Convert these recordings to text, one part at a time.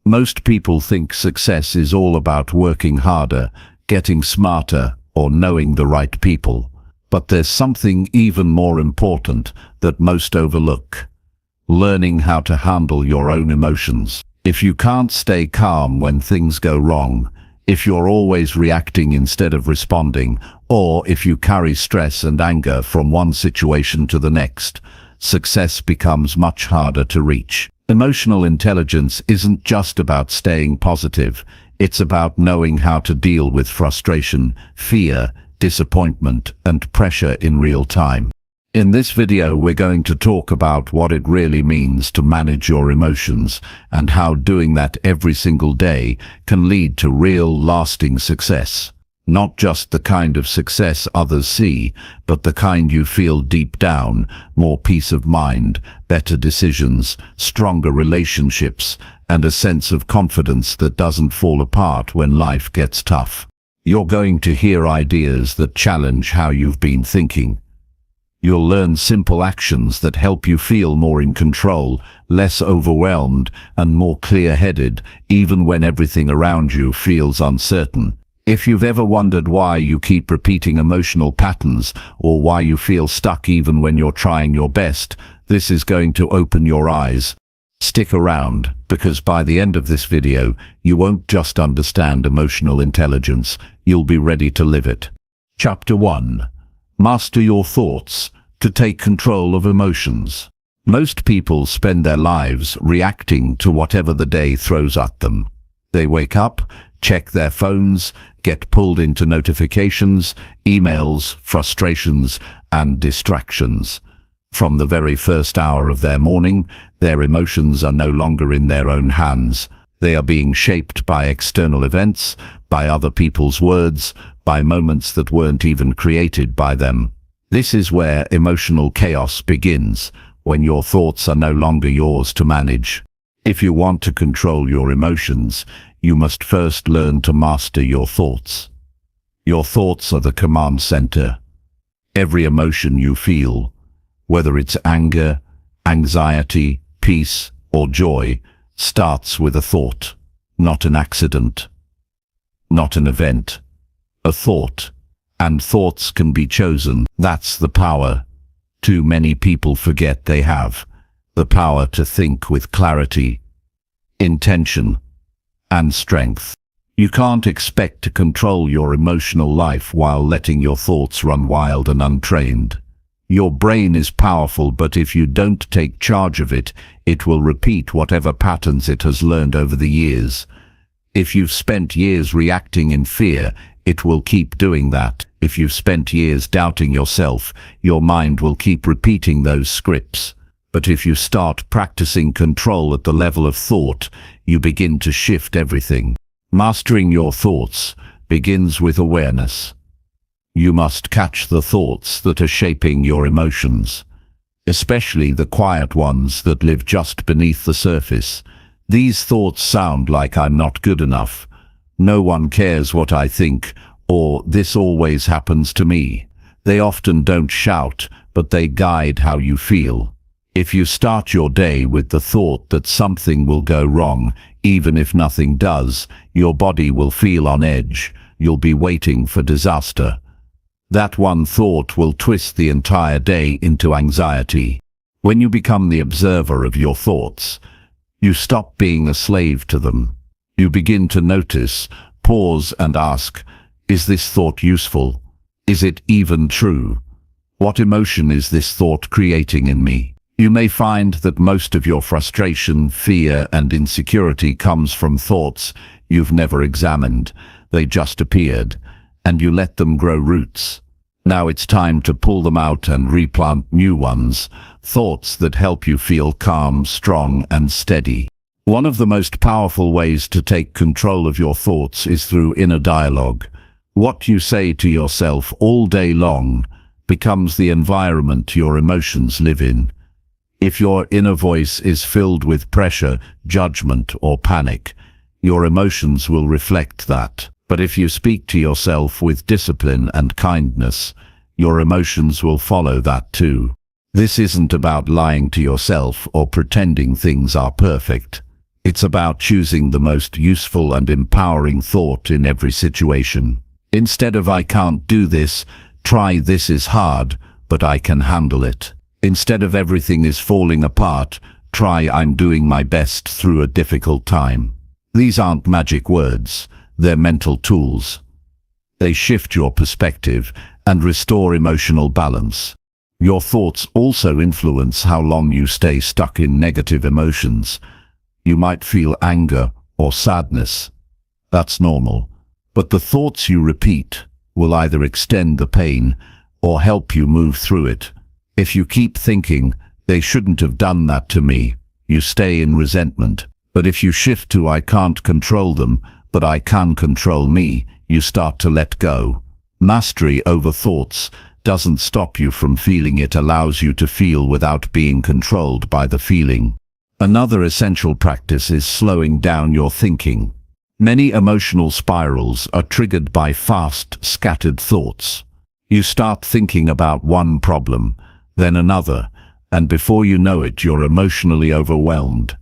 Most people think success is all about working harder, getting smarter, or knowing the right people. But there's something even more important that most overlook: learning how to handle your own emotions. If you can't stay calm when things go wrong, if you're always reacting instead of responding, or if you carry stress and anger from one situation to the next, success becomes much harder to reach. Emotional intelligence isn't just about staying positive. It's about knowing how to deal with frustration, fear, disappointment, and pressure in real time. In this video, we're going to talk about what it really means to manage your emotions and how doing that every single day can lead to real, lasting success. Not just the kind of success others see, but the kind you feel deep down: more peace of mind, better decisions, stronger relationships, and a sense of confidence that doesn't fall apart when life gets tough. You're going to hear ideas that challenge how you've been thinking. You'll learn simple actions that help you feel more in control, less overwhelmed, and more clear-headed, even when everything around you feels uncertain. If you've ever wondered why you keep repeating emotional patterns, or why you feel stuck even when you're trying your best, this is going to open your eyes. Stick around, because by the end of this video, you won't just understand emotional intelligence, you'll be ready to live it. Chapter 1. Master your thoughts to take control of emotions. Most people spend their lives reacting to whatever the day throws at them. They wake up, check their phones, get pulled into notifications, emails, frustrations, and distractions. From the very first hour of their morning, their emotions are no longer in their own hands. They are being shaped by external events, by other people's words, by moments that weren't even created by them. This is where emotional chaos begins, when your thoughts are no longer yours to manage. If you want to control your emotions, you must first learn to master your thoughts. Your thoughts are the command center. Every emotion you feel, whether it's anger, anxiety, peace, or joy, starts with a thought, not an accident, not an event, a thought. And thoughts can be chosen. That's the power too many people forget they have. The power to think with clarity, intention, and strength. You can't expect to control your emotional life while letting your thoughts run wild and untrained. Your brain is powerful, but if you don't take charge of it, it will repeat whatever patterns it has learned over the years. If you've spent years reacting in fear, it will keep doing that. If you've spent years doubting yourself, your mind will keep repeating those scripts. But if you start practicing control at the level of thought, you begin to shift everything. Mastering your thoughts begins with awareness. You must catch the thoughts that are shaping your emotions, especially the quiet ones that live just beneath the surface. These thoughts sound like "I'm not good enough," "no one cares what I think," or "this always happens to me." They often don't shout, but they guide how you feel. If you start your day with the thought that something will go wrong, even if nothing does, your body will feel on edge. You'll be waiting for disaster. That one thought will twist the entire day into anxiety. When you become the observer of your thoughts, you stop being a slave to them. You begin to notice, pause, and ask, is this thought useful? Is it even true? What emotion is this thought creating in me? You may find that most of your frustration, fear, and insecurity comes from thoughts you've never examined. They just appeared, and you let them grow roots. Now it's time to pull them out and replant new ones, thoughts that help you feel calm, strong, and steady. One of the most powerful ways to take control of your thoughts is through inner dialogue. What you say to yourself all day long becomes the environment your emotions live in. If your inner voice is filled with pressure, judgment, or panic, your emotions will reflect that. But if you speak to yourself with discipline and kindness, your emotions will follow that too. This isn't about lying to yourself or pretending things are perfect. It's about choosing the most useful and empowering thought in every situation. Instead of "I can't do this," try "This is hard, but I can handle it." Instead of "Everything is falling apart," try "I'm doing my best through a difficult time." These aren't magic words, they're mental tools. They shift your perspective and restore emotional balance. Your thoughts also influence how long you stay stuck in negative emotions. You might feel anger or sadness. That's normal. But the thoughts you repeat will either extend the pain or help you move through it. If you keep thinking, "They shouldn't have done that to me," you stay in resentment. But if you shift to "I can't control them, but I can control me," you start to let go. Mastery over thoughts doesn't stop you from feeling, it allows you to feel without being controlled by the feeling. Another essential practice is slowing down your thinking. Many emotional spirals are triggered by fast, scattered thoughts. You start thinking about one problem, then another, and before you know it, you're emotionally overwhelmed.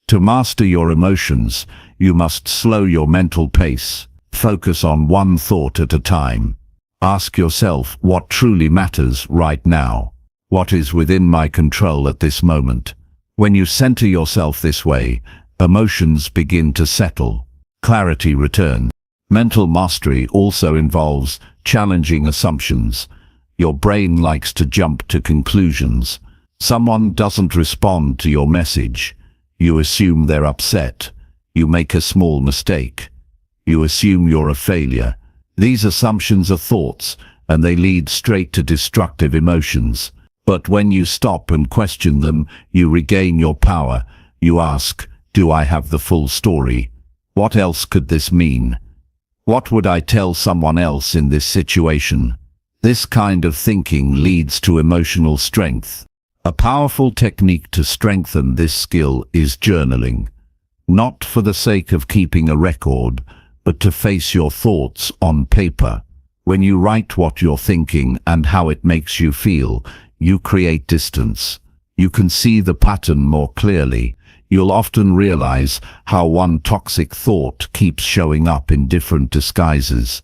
To master your emotions, you must slow your mental pace. Focus on one thought at a time. Ask yourself what truly matters right now. What is within my control at this moment? When you center yourself this way, emotions begin to settle. Clarity returns. Mental mastery also involves challenging assumptions. Your brain likes to jump to conclusions. Someone doesn't respond to your message. You assume they're upset. You make a small mistake. You assume you're a failure. These assumptions are thoughts, and they lead straight to destructive emotions. But when you stop and question them, you regain your power. You ask, "Do I have the full story? What else could this mean? What would I tell someone else in this situation?" This kind of thinking leads to emotional strength. A powerful technique to strengthen this skill is journaling. Not for the sake of keeping a record, but to face your thoughts on paper. When you write what you're thinking and how it makes you feel, you create distance. You can see the pattern more clearly. You'll often realize how one toxic thought keeps showing up in different disguises.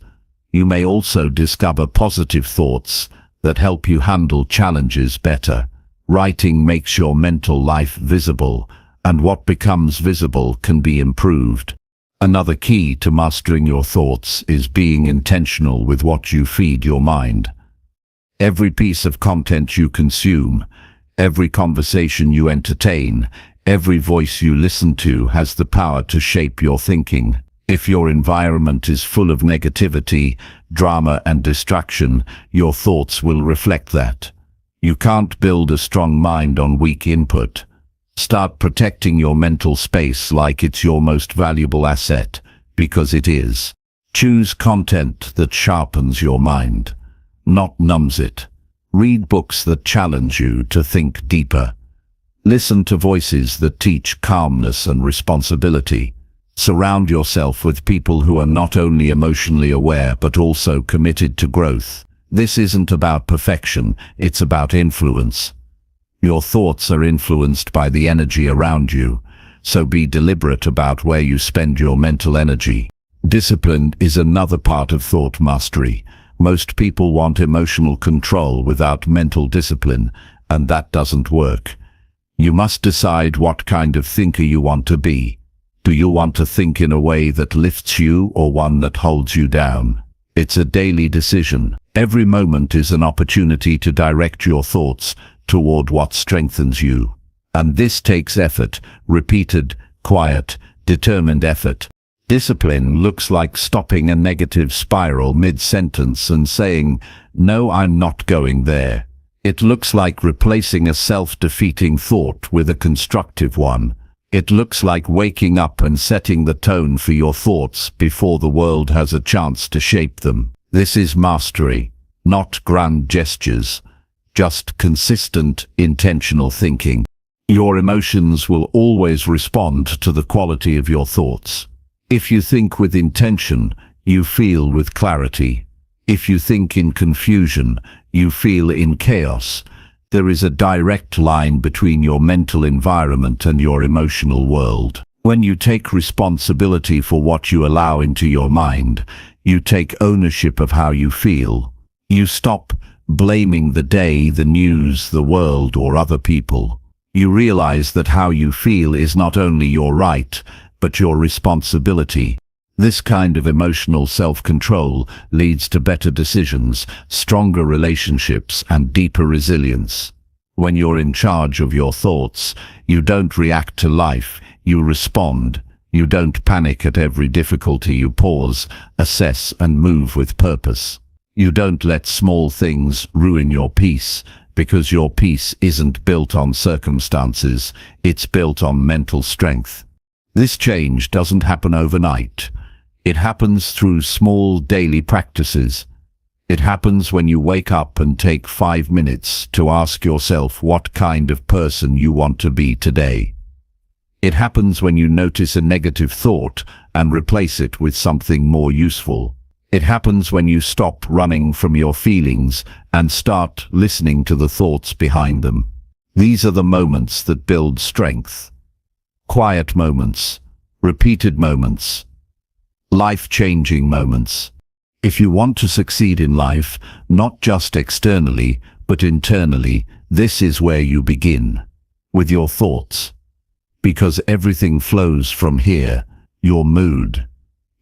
You may also discover positive thoughts that help you handle challenges better. Writing makes your mental life visible, and what becomes visible can be improved. Another key to mastering your thoughts is being intentional with what you feed your mind. Every piece of content you consume, every conversation you entertain, every voice you listen to has the power to shape your thinking. If your environment is full of negativity, drama, and distraction, your thoughts will reflect that. You can't build a strong mind on weak input. Start protecting your mental space like it's your most valuable asset, because it is. Choose content that sharpens your mind, not numbs it. Read books that challenge you to think deeper. Listen to voices that teach calmness and responsibility. Surround yourself with people who are not only emotionally aware but also committed to growth. This isn't about perfection, it's about influence. Your thoughts are influenced by the energy around you, so be deliberate about where you spend your mental energy. Discipline is another part of thought mastery. Most people want emotional control without mental discipline, and that doesn't work. You must decide what kind of thinker you want to be. Do you want to think in a way that lifts you or one that holds you down? It's a daily decision. Every moment is an opportunity to direct your thoughts toward what strengthens you. And this takes effort, repeated, quiet, determined effort. Discipline looks like stopping a negative spiral mid-sentence and saying, "No, I'm not going there." It looks like replacing a self-defeating thought with a constructive one. It looks like waking up and setting the tone for your thoughts before the world has a chance to shape them. This is mastery, not grand gestures, just consistent, intentional thinking. Your emotions will always respond to the quality of your thoughts. If you think with intention, you feel with clarity. If you think in confusion, you feel in chaos. There is a direct line between your mental environment and your emotional world. When you take responsibility for what you allow into your mind, you take ownership of how you feel. You stop blaming the day, the news, the world, or other people. You realize that how you feel is not only your right, but your responsibility. This kind of emotional self-control leads to better decisions, stronger relationships, and deeper resilience. When you're in charge of your thoughts, you don't react to life, you respond. You don't panic at every difficulty, you pause, assess, and move with purpose. You don't let small things ruin your peace, because your peace isn't built on circumstances, it's built on mental strength. This change doesn't happen overnight. It happens through small daily practices. It happens when you wake up and take 5 minutes to ask yourself what kind of person you want to be today. It happens when you notice a negative thought and replace it with something more useful. It happens when you stop running from your feelings and start listening to the thoughts behind them. These are the moments that build strength. Quiet moments, repeated moments, life-changing moments. If you want to succeed in life, not just externally, but internally, this is where you begin, with your thoughts. Because everything flows from here, your mood,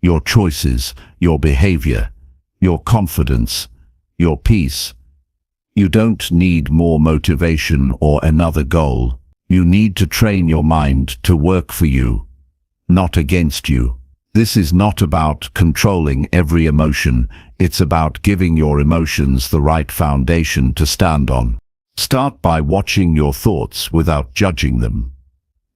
your choices, your behavior, your confidence, your peace. You don't need more motivation or another goal. You need to train your mind to work for you, not against you. This is not about controlling every emotion, it's about giving your emotions the right foundation to stand on. Start by watching your thoughts without judging them.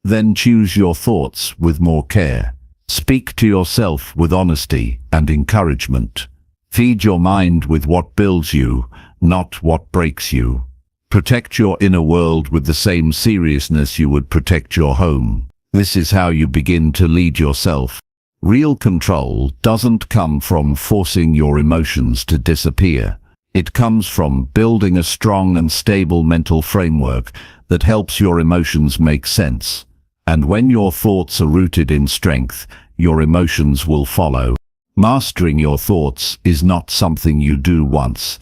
Then choose your thoughts with more care. Speak to yourself with honesty and encouragement. Feed your mind with what builds you, not what breaks you. Protect your inner world with the same seriousness you would protect your home. This is how you begin to lead yourself. Real control doesn't come from forcing your emotions to disappear. It comes from building a strong and stable mental framework that helps your emotions make sense. And when your thoughts are rooted in strength, your emotions will follow. Mastering your thoughts is not something you do once.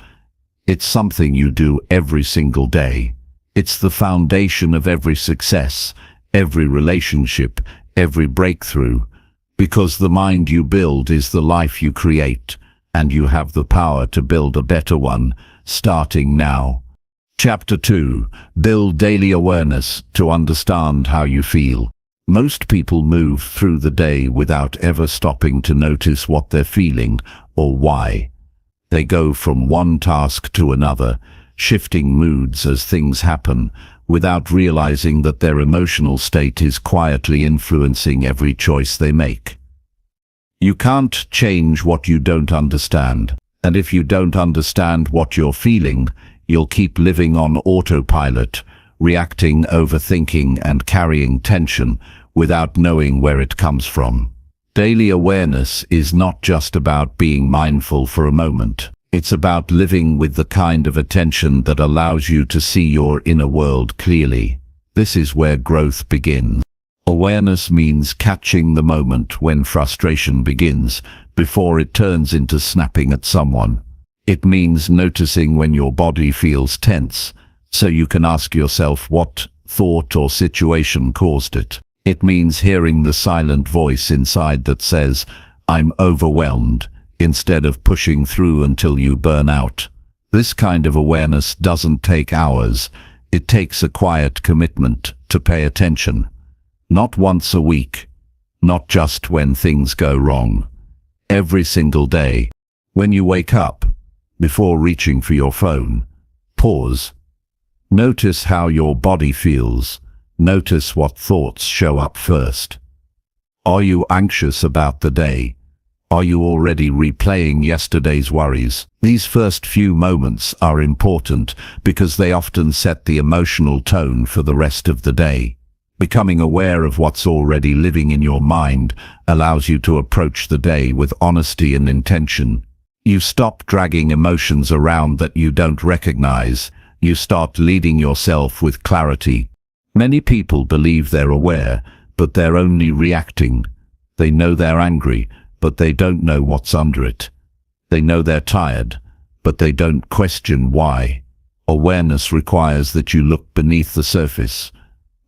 It's something you do every single day. It's the foundation of every success, every relationship, every breakthrough. Because the mind you build is the life you create, and you have the power to build a better one, starting now. Chapter 2. Build daily awareness to understand how you feel. Most people move through the day without ever stopping to notice what they're feeling or why. They go from one task to another, shifting moods as things happen, without realizing that their emotional state is quietly influencing every choice they make. You can't change what you don't understand, and if you don't understand what you're feeling, you'll keep living on autopilot, reacting, overthinking, and carrying tension without knowing where it comes from. Daily awareness is not just about being mindful for a moment. It's about living with the kind of attention that allows you to see your inner world clearly. This is where growth begins. Awareness means catching the moment when frustration begins, before it turns into snapping at someone. It means noticing when your body feels tense, so you can ask yourself what thought or situation caused it. It means hearing the silent voice inside that says, "I'm overwhelmed," instead of pushing through until you burn out. This kind of awareness doesn't take hours. It takes a quiet commitment to pay attention. Not once a week, not just when things go wrong. Every single day. When you wake up, before reaching for your phone, pause. Notice how your body feels. Notice what thoughts show up first. Are you anxious about the day? Are you already replaying yesterday's worries? These first few moments are important because they often set the emotional tone for the rest of the day. Becoming aware of what's already living in your mind allows you to approach the day with honesty and intention. You stop dragging emotions around that you don't recognize. You start leading yourself with clarity. Many people believe they're aware, but they're only reacting. They know they're angry, but they don't know what's under it. They know they're tired, but they don't question why. Awareness requires that you look beneath the surface,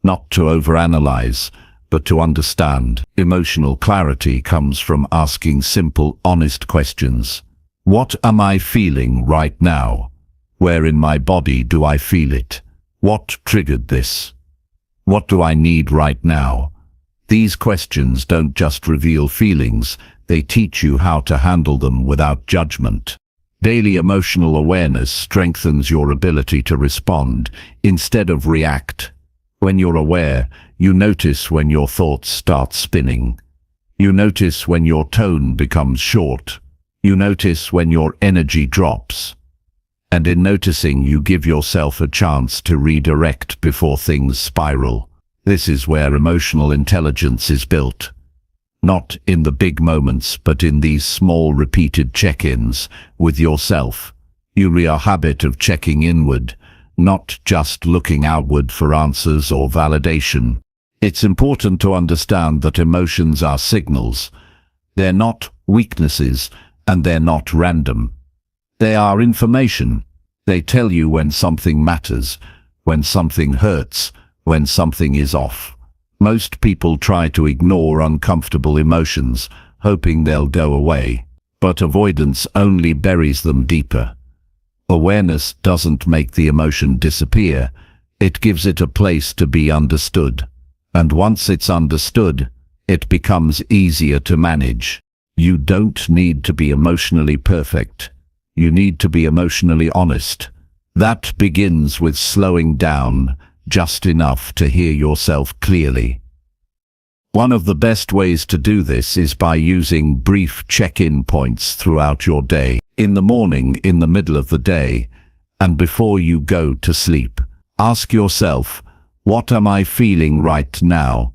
not to overanalyze, but to understand. Emotional clarity comes from asking simple, honest questions. What am I feeling right now? Where in my body do I feel it? What triggered this? What do I need right now? These questions don't just reveal feelings, they teach you how to handle them without judgment. Daily emotional awareness strengthens your ability to respond instead of react. When you're aware, you notice when your thoughts start spinning. You notice when your tone becomes short. You notice when your energy drops. And in noticing, you give yourself a chance to redirect before things spiral. This is where emotional intelligence is built. Not in the big moments, but in these small repeated check-ins with yourself. A habit of checking inward, not just looking outward for answers or validation. It's important to understand that emotions are signals. They're not weaknesses, and they're not random. They are information. They tell you when something matters, when something hurts, when something is off. Most people try to ignore uncomfortable emotions, hoping they'll go away. But avoidance only buries them deeper. Awareness doesn't make the emotion disappear. It gives it a place to be understood. And once it's understood, it becomes easier to manage. You don't need to be emotionally perfect. You need to be emotionally honest. That begins with slowing down just enough to hear yourself clearly. One of the best ways to do this is by using brief check-in points throughout your day. In the morning, in the middle of the day, and before you go to sleep. Ask yourself, what am I feeling right now?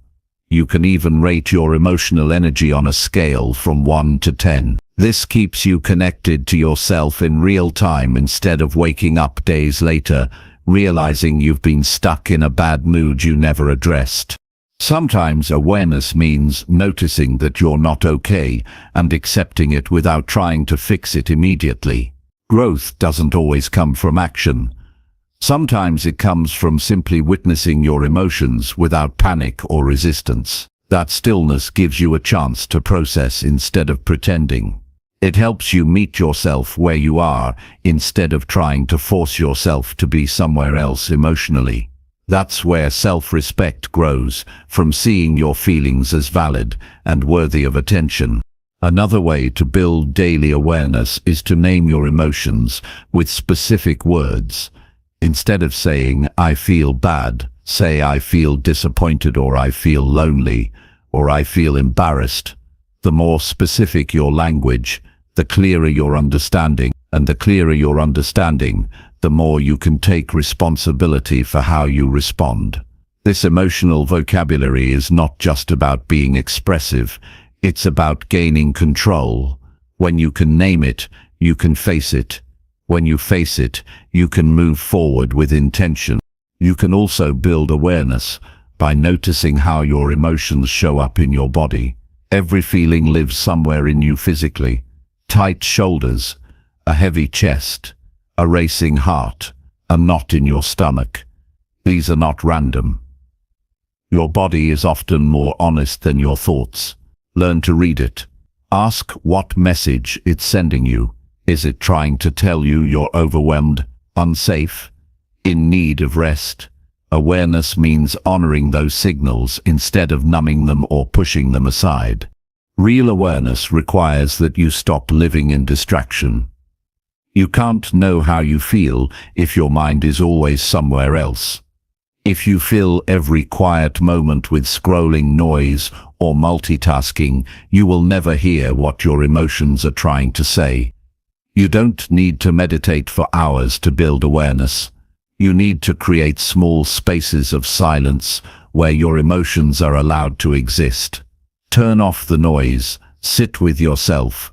You can even rate your emotional energy on a scale from 1 to 10. This keeps you connected to yourself in real time instead of waking up days later, realizing you've been stuck in a bad mood you never addressed. Sometimes awareness means noticing that you're not okay and accepting it without trying to fix it immediately. Growth doesn't always come from action. Sometimes it comes from simply witnessing your emotions without panic or resistance. That stillness gives you a chance to process instead of pretending. It helps you meet yourself where you are instead of trying to force yourself to be somewhere else emotionally. That's where self-respect grows, from seeing your feelings as valid and worthy of attention. Another way to build daily awareness is to name your emotions with specific words. Instead of saying, I feel bad, say I feel disappointed, or I feel lonely, or I feel embarrassed. The more specific your language, the clearer your understanding, and the clearer your understanding, the more you can take responsibility for how you respond. This emotional vocabulary is not just about being expressive, it's about gaining control. When you can name it, you can face it. When you face it, you can move forward with intention. You can also build awareness by noticing how your emotions show up in your body. Every feeling lives somewhere in you physically. Tight shoulders, a heavy chest, a racing heart, a knot in your stomach. These are not random. Your body is often more honest than your thoughts. Learn to read it. Ask what message it's sending you. Is it trying to tell you you're overwhelmed, unsafe, in need of rest? Awareness means honoring those signals instead of numbing them or pushing them aside. Real awareness requires that you stop living in distraction. You can't know how you feel if your mind is always somewhere else. If you fill every quiet moment with scrolling noise or multitasking, you will never hear what your emotions are trying to say. You don't need to meditate for hours to build awareness. You need to create small spaces of silence where your emotions are allowed to exist. Turn off the noise, sit with yourself,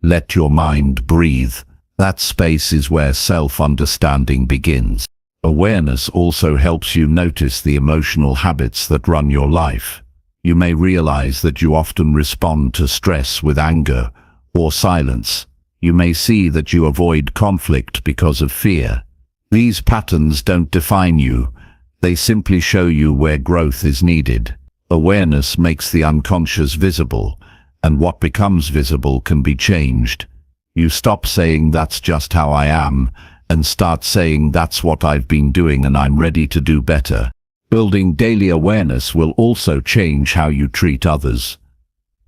let your mind breathe. That space is where self-understanding begins. Awareness also helps you notice the emotional habits that run your life. You may realize that you often respond to stress with anger or silence. You may see that you avoid conflict because of fear. These patterns don't define you. They simply show you where growth is needed. Awareness makes the unconscious visible, and what becomes visible can be changed. You stop saying that's just how I am, and start saying that's what I've been doing and I'm ready to do better. Building daily awareness will also change how you treat others.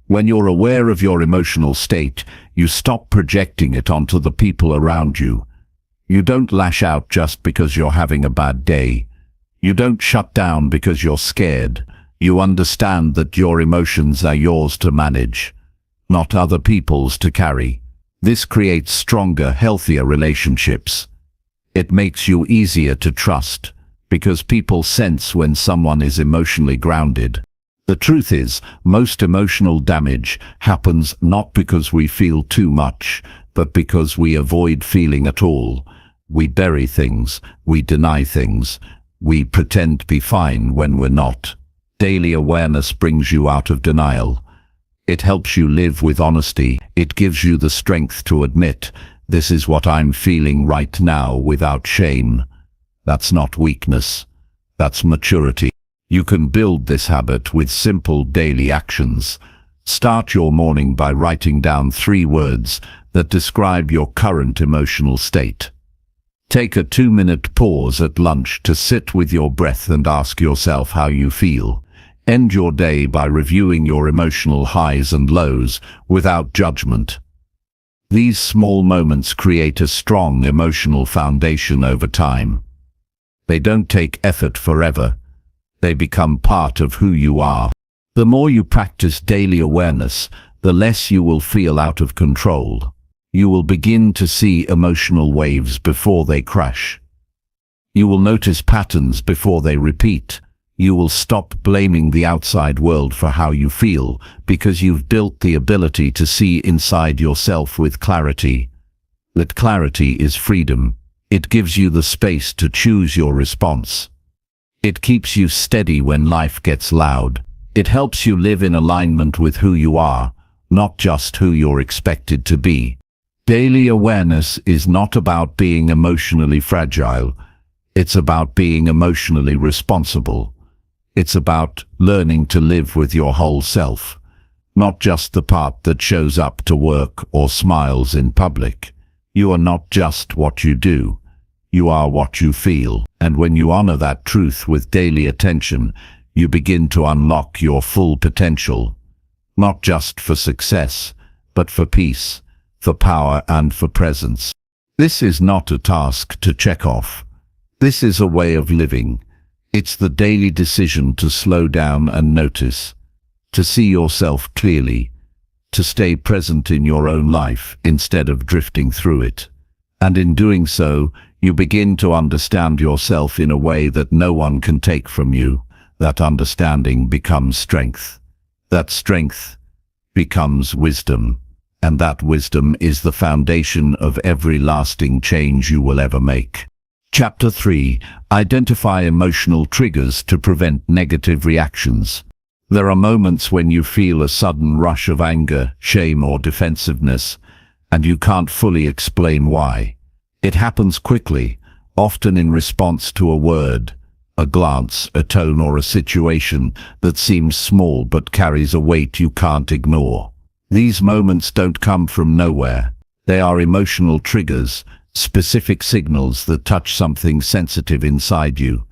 When you're aware of your emotional state, you stop projecting it onto the people around you. You don't lash out just because you're having a bad day. You don't shut down because you're scared. You understand that your emotions are yours to manage, not other people's to carry. This creates stronger, healthier relationships. It makes you easier to trust, because people sense when someone is emotionally grounded. The truth is, most emotional damage happens not because we feel too much, but because we avoid feeling at all. We bury things, we deny things, we pretend to be fine when we're not. Daily awareness brings you out of denial. It helps you live with honesty. It gives you the strength to admit, this is what I'm feeling right now, without shame. That's not weakness. That's maturity. You can build this habit with simple daily actions. Start your morning by writing down 3 words that describe your current emotional state. Take a 2-minute pause at lunch to sit with your breath and ask yourself how you feel. End your day by reviewing your emotional highs and lows without judgment. These small moments create a strong emotional foundation over time. They don't take effort forever. They become part of who you are. The more you practice daily awareness, the less you will feel out of control. You will begin to see emotional waves before they crash. You will notice patterns before they repeat. You will stop blaming the outside world for how you feel, because you've built the ability to see inside yourself with clarity. That clarity is freedom. It gives you the space to choose your response. It keeps you steady when life gets loud. It helps you live in alignment with who you are, not just who you're expected to be. Daily awareness is not about being emotionally fragile. It's about being emotionally responsible. It's about learning to live with your whole self, not just the part that shows up to work or smiles in public. You are not just what you do. You are what you feel. And when you honor that truth with daily attention, you begin to unlock your full potential, not just for success, but for peace, for power, and for presence. This is not a task to check off. This is a way of living. It's the daily decision to slow down and notice, to see yourself clearly, to stay present in your own life instead of drifting through it. And in doing so, you begin to understand yourself in a way that no one can take from you. That understanding becomes strength. That strength becomes wisdom. And that wisdom is the foundation of every lasting change you will ever make. Chapter 3. Identify emotional triggers to prevent negative reactions. There are moments when you feel a sudden rush of anger, shame, or defensiveness, and you can't fully explain why. It happens quickly, often in response to a word, a glance, a tone, or a situation that seems small but carries a weight you can't ignore. These moments don't come from nowhere. They are emotional triggers, specific signals that touch something sensitive inside you,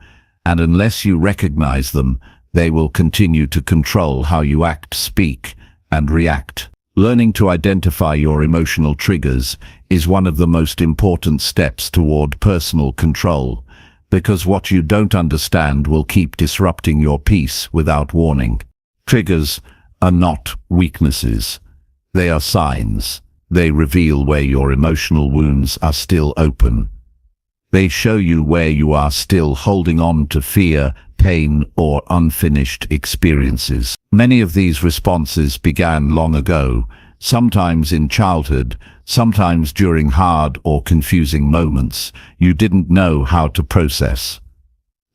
and unless you recognize them, they will continue to control how you act, speak, and react. Learning to identify your emotional triggers is one of the most important steps toward personal control, because what you don't understand will keep disrupting your peace without warning. Triggers are not weaknesses. They are signs. They reveal where your emotional wounds are still open. They show you where you are still holding on to fear, pain, or unfinished experiences. Many of these responses began long ago, sometimes in childhood, sometimes during hard or confusing moments you didn't know how to process.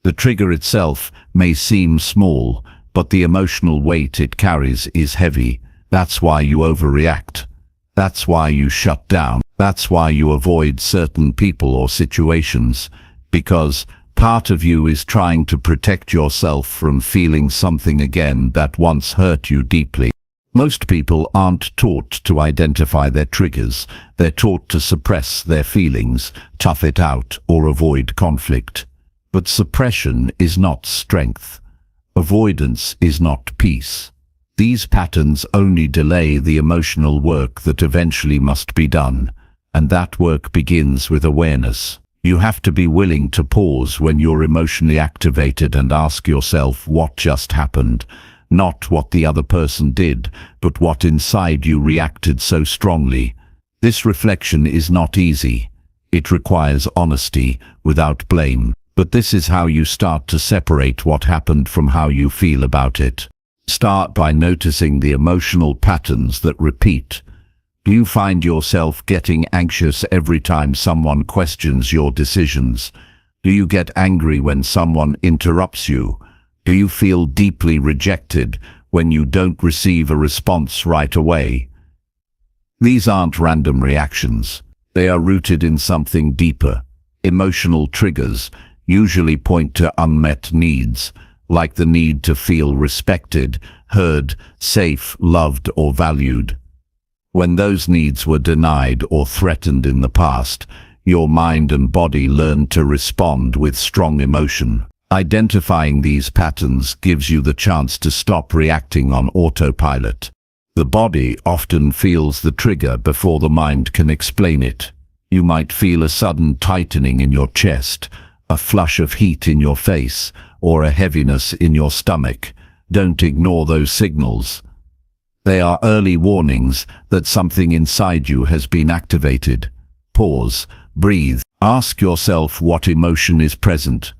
The trigger itself may seem small, but the emotional weight it carries is heavy. That's why you overreact. That's why you shut down. That's why you avoid certain people or situations, because part of you is trying to protect yourself from feeling something again that once hurt you deeply. Most people aren't taught to identify their triggers. They're taught to suppress their feelings, tough it out, or avoid conflict. But suppression is not strength. Avoidance is not peace. These patterns only delay the emotional work that eventually must be done, and that work begins with awareness. You have to be willing to pause when you're emotionally activated and ask yourself what just happened. Not what the other person did, but what inside you reacted so strongly. This reflection is not easy. It requires honesty, without blame. But this is how you start to separate what happened from how you feel about it. Start by noticing the emotional patterns that repeat. Do you find yourself getting anxious every time someone questions your decisions? Do you get angry when someone interrupts you? Do you feel deeply rejected when you don't receive a response right away? These aren't random reactions. They are rooted in something deeper. Emotional triggers usually point to unmet needs, like the need to feel respected, heard, safe, loved, or valued. When those needs were denied or threatened in the past, your mind and body learned to respond with strong emotion. Identifying these patterns gives you the chance to stop reacting on autopilot. The body often feels the trigger before the mind can explain it. You might feel a sudden tightening in your chest, a flush of heat in your face, or a heaviness in your stomach. Don't ignore those signals. They are early warnings that something inside you has been activated. Pause, breathe, ask yourself what emotion is present.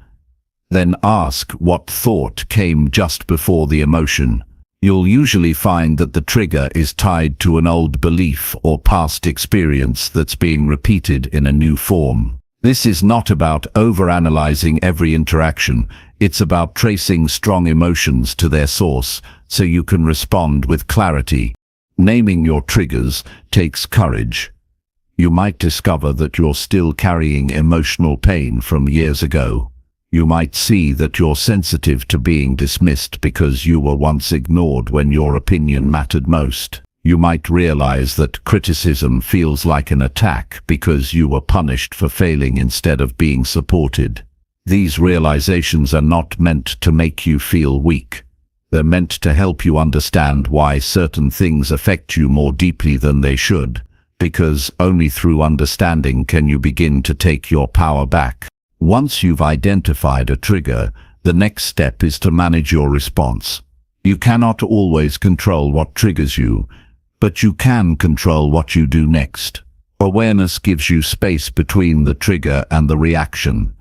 Then ask what thought came just before the emotion. You'll usually find that the trigger is tied to an old belief or past experience that's being repeated in a new form. This is not about overanalyzing every interaction. It's about tracing strong emotions to their source so you can respond with clarity. Naming your triggers takes courage. You might discover that you're still carrying emotional pain from years ago. You might see that you're sensitive to being dismissed because you were once ignored when your opinion mattered most. You might realize that criticism feels like an attack because you were punished for failing instead of being supported. These realizations are not meant to make you feel weak. They're meant to help you understand why certain things affect you more deeply than they should, because only through understanding can you begin to take your power back. Once you've identified a trigger, the next step is to manage your response. You cannot always control what triggers you, but you can control what you do next. Awareness gives you space between the trigger and the reaction.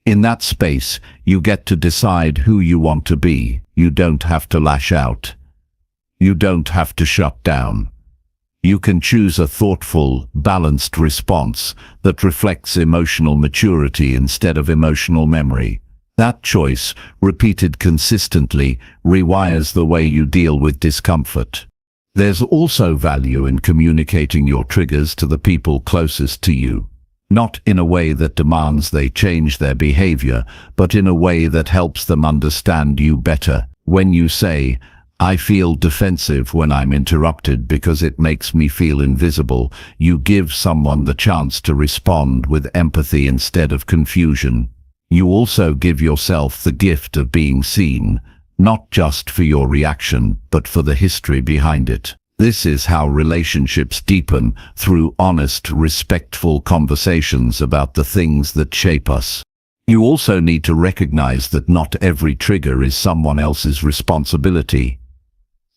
In that space, you get to decide who you want to be. You don't have to lash out. You don't have to shut down. You can choose a thoughtful, balanced response that reflects emotional maturity instead of emotional memory. That choice, repeated consistently, rewires the way you deal with discomfort. There's also value in communicating your triggers to the people closest to you. Not in a way that demands they change their behavior, but in a way that helps them understand you better. When you say, "I feel defensive when I'm interrupted because it makes me feel invisible," you give someone the chance to respond with empathy instead of confusion. You also give yourself the gift of being seen, not just for your reaction, but for the history behind it. This is how relationships deepen, through honest, respectful conversations about the things that shape us. You also need to recognize that not every trigger is someone else's responsibility.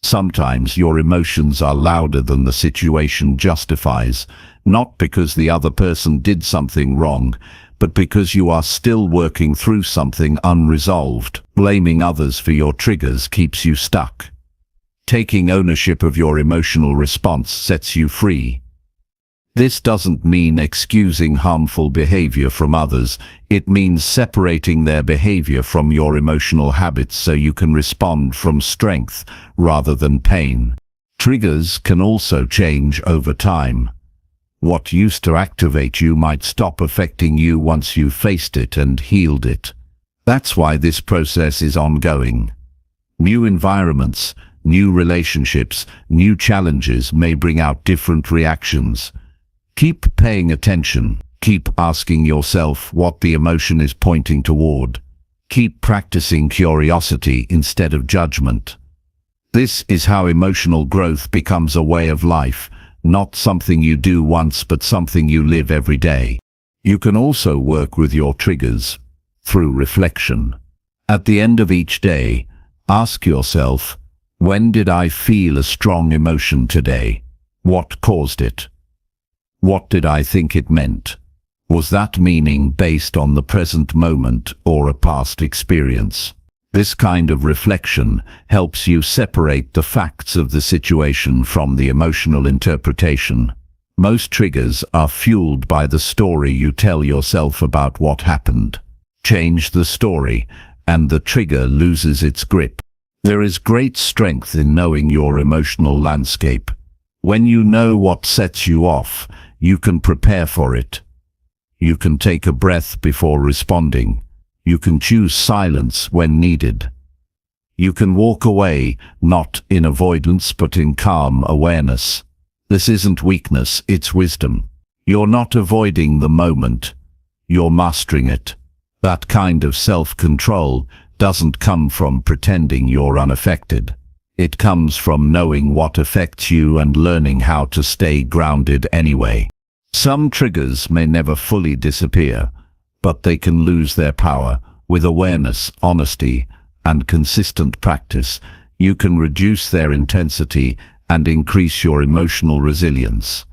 Sometimes your emotions are louder than the situation justifies, not because the other person did something wrong, but because you are still working through something unresolved. Blaming others for your triggers keeps you stuck. Taking ownership of your emotional response sets you free. This doesn't mean excusing harmful behavior from others. It means separating their behavior from your emotional habits so you can respond from strength rather than pain. Triggers can also change over time. What used to activate you might stop affecting you once you've faced it and healed it. That's why this process is ongoing. New environments, new relationships, new challenges may bring out different reactions. Keep paying attention. Keep asking yourself what the emotion is pointing toward. Keep practicing curiosity instead of judgment. This is how emotional growth becomes a way of life, not something you do once but something you live every day. You can also work with your triggers through reflection. At the end of each day, ask yourself, when did I feel a strong emotion today? What caused it? What did I think it meant? Was that meaning based on the present moment or a past experience? This kind of reflection helps you separate the facts of the situation from the emotional interpretation. Most triggers are fueled by the story you tell yourself about what happened. Change the story, and the trigger loses its grip. There is great strength in knowing your emotional landscape. When you know what sets you off, you can prepare for it. You can take a breath before responding. You can choose silence when needed. You can walk away, not in avoidance but in calm awareness. This isn't weakness, it's wisdom. You're not avoiding the moment. You're mastering it. That kind of self-control doesn't come from pretending you're unaffected. It comes from knowing what affects you and learning how to stay grounded anyway. Some triggers may never fully disappear, but they can lose their power. With awareness, honesty, and consistent practice, you can reduce their intensity and increase your emotional resilience.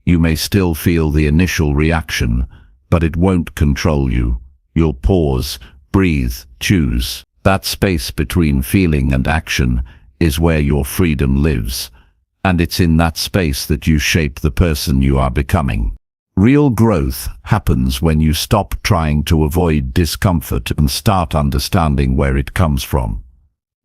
You may still feel the initial reaction, but it won't control you. You'll pause, breathe, choose. That space between feeling and action is where your freedom lives, and it's in that space that you shape the person you are becoming. Real growth happens when you stop trying to avoid discomfort and start understanding where it comes from.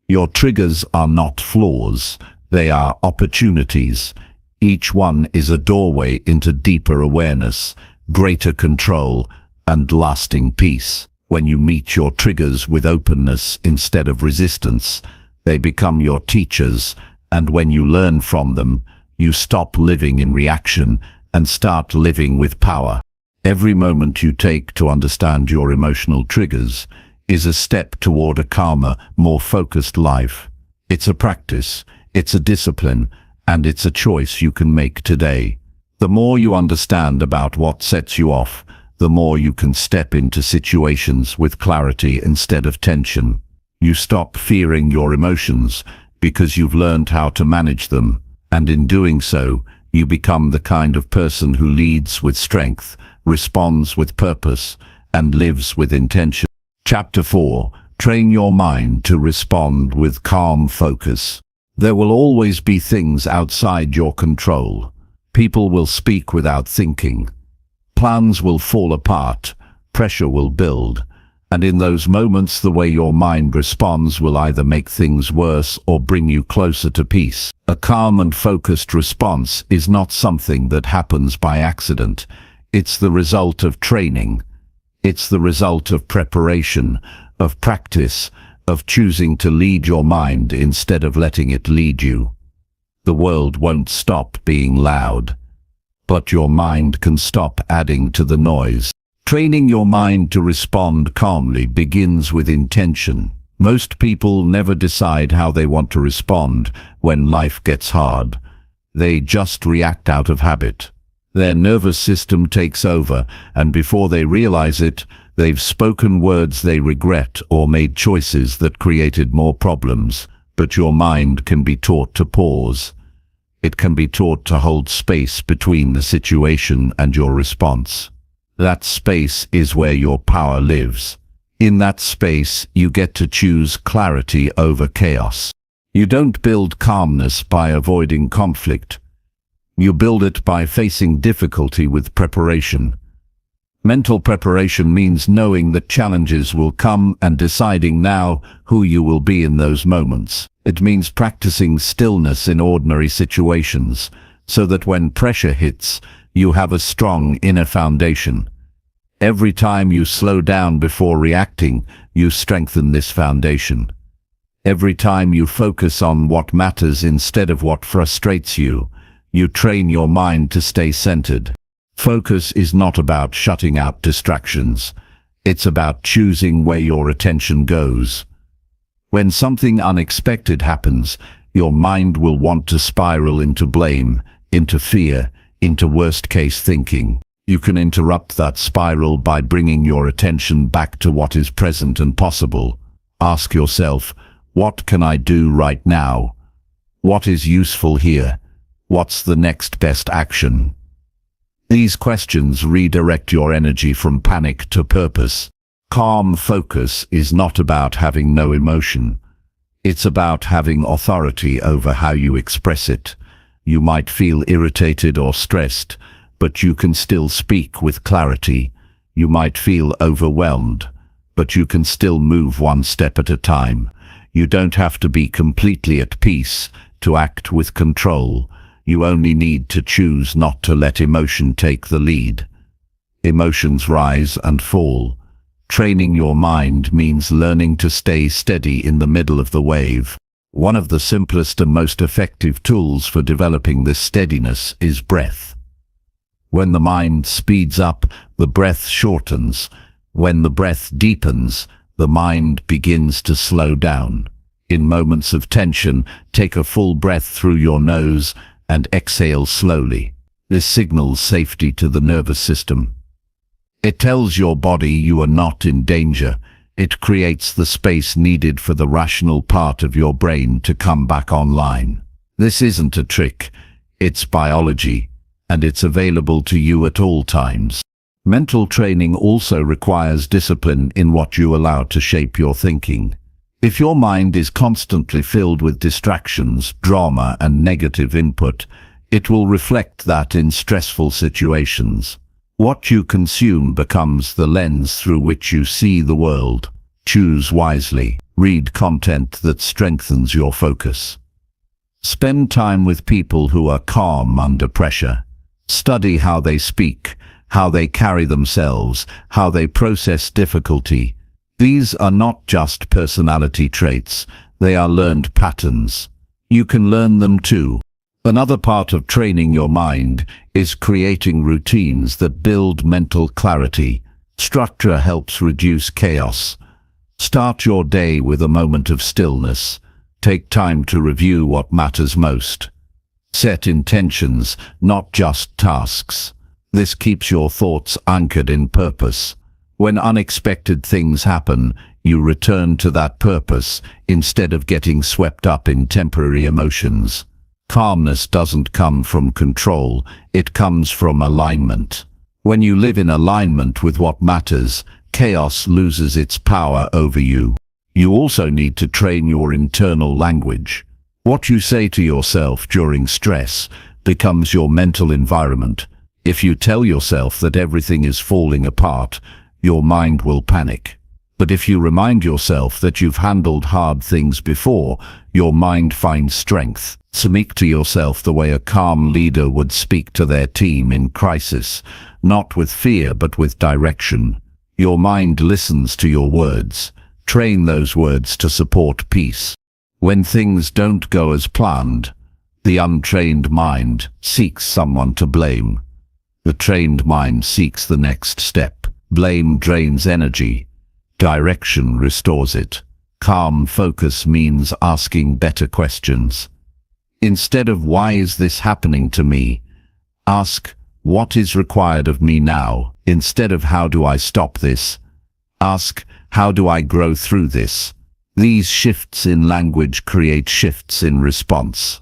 Your triggers are not flaws, they are opportunities. Each one is a doorway into deeper awareness, greater control, and lasting peace. When you meet your triggers with openness instead of resistance, they become your teachers, and when you learn from them, you stop living in reaction and start living with power. Every moment you take to understand your emotional triggers is a step toward a calmer, more focused life. It's a practice, it's a discipline, and it's a choice you can make today. The more you understand about what sets you off, the more you can step into situations with clarity instead of tension. You stop fearing your emotions because you've learned how to manage them, and in doing so, you become the kind of person who leads with strength, responds with purpose, and lives with intention. Chapter 4. Train your mind to respond with calm focus. There will always be things outside your control. People will speak without thinking. Plans will fall apart. Pressure will build. And in those moments, the way your mind responds will either make things worse or bring you closer to peace. A calm and focused response is not something that happens by accident. It's the result of training. It's the result of preparation, of practice, of choosing to lead your mind instead of letting it lead you. The world won't stop being loud, but your mind can stop adding to the noise. Training your mind to respond calmly begins with intention. Most people never decide how they want to respond when life gets hard. They just react out of habit. Their nervous system takes over, and before they realize it, they've spoken words they regret or made choices that created more problems. But your mind can be taught to pause. It can be taught to hold space between the situation and your response. That space is where your power lives. In that space, you get to choose clarity over chaos. You don't build calmness by avoiding conflict. You build it by facing difficulty with preparation. Mental preparation means knowing that challenges will come and deciding now who you will be in those moments. It means practicing stillness in ordinary situations, so that when pressure hits, you have a strong inner foundation. Every time you slow down before reacting, you strengthen this foundation. Every time you focus on what matters instead of what frustrates you, you train your mind to stay centered. Focus is not about shutting out distractions. It's about choosing where your attention goes. When something unexpected happens, your mind will want to spiral into blame, into fear, into worst-case thinking. You can interrupt that spiral by bringing your attention back to what is present and possible. Ask yourself, what can I do right now? What is useful here? What's the next best action? These questions redirect your energy from panic to purpose. Calm focus is not about having no emotion. It's about having authority over how you express it. You might feel irritated or stressed, but you can still speak with clarity. You might feel overwhelmed, but you can still move one step at a time. You don't have to be completely at peace to act with control. You only need to choose not to let emotion take the lead. Emotions rise and fall. Training your mind means learning to stay steady in the middle of the wave. One of the simplest and most effective tools for developing this steadiness is breath. When the mind speeds up, the breath shortens. When the breath deepens, the mind begins to slow down. In moments of tension, take a full breath through your nose and exhale slowly. This signals safety to the nervous system. It tells your body you are not in danger. It creates the space needed for the rational part of your brain to come back online. This isn't a trick, it's biology, and it's available to you at all times. Mental training also requires discipline in what you allow to shape your thinking. If your mind is constantly filled with distractions, drama, and negative input, it will reflect that in stressful situations. What you consume becomes the lens through which you see the world. Choose wisely. Read content that strengthens your focus. Spend time with people who are calm under pressure. Study how they speak, how they carry themselves, how they process difficulty. These are not just personality traits, they are learned patterns. You can learn them too. Another part of training your mind is creating routines that build mental clarity. Structure helps reduce chaos. Start your day with a moment of stillness. Take time to review what matters most. Set intentions, not just tasks. This keeps your thoughts anchored in purpose. When unexpected things happen, you return to that purpose instead of getting swept up in temporary emotions. Calmness doesn't come from control, it comes from alignment. When you live in alignment with what matters, chaos loses its power over you. You also need to train your internal language. What you say to yourself during stress becomes your mental environment. If you tell yourself that everything is falling apart, your mind will panic. But if you remind yourself that you've handled hard things before, your mind finds strength. Speak to yourself the way a calm leader would speak to their team in crisis, not with fear but with direction. Your mind listens to your words. Train those words to support peace. When things don't go as planned, the untrained mind seeks someone to blame. The trained mind seeks the next step. Blame drains energy. Direction restores it. Calm focus means asking better questions. Instead of "why is this happening to me?" ask "what is required of me now?" Instead of "how do I stop this?" ask "how do I grow through this?" These shifts in language create shifts in response.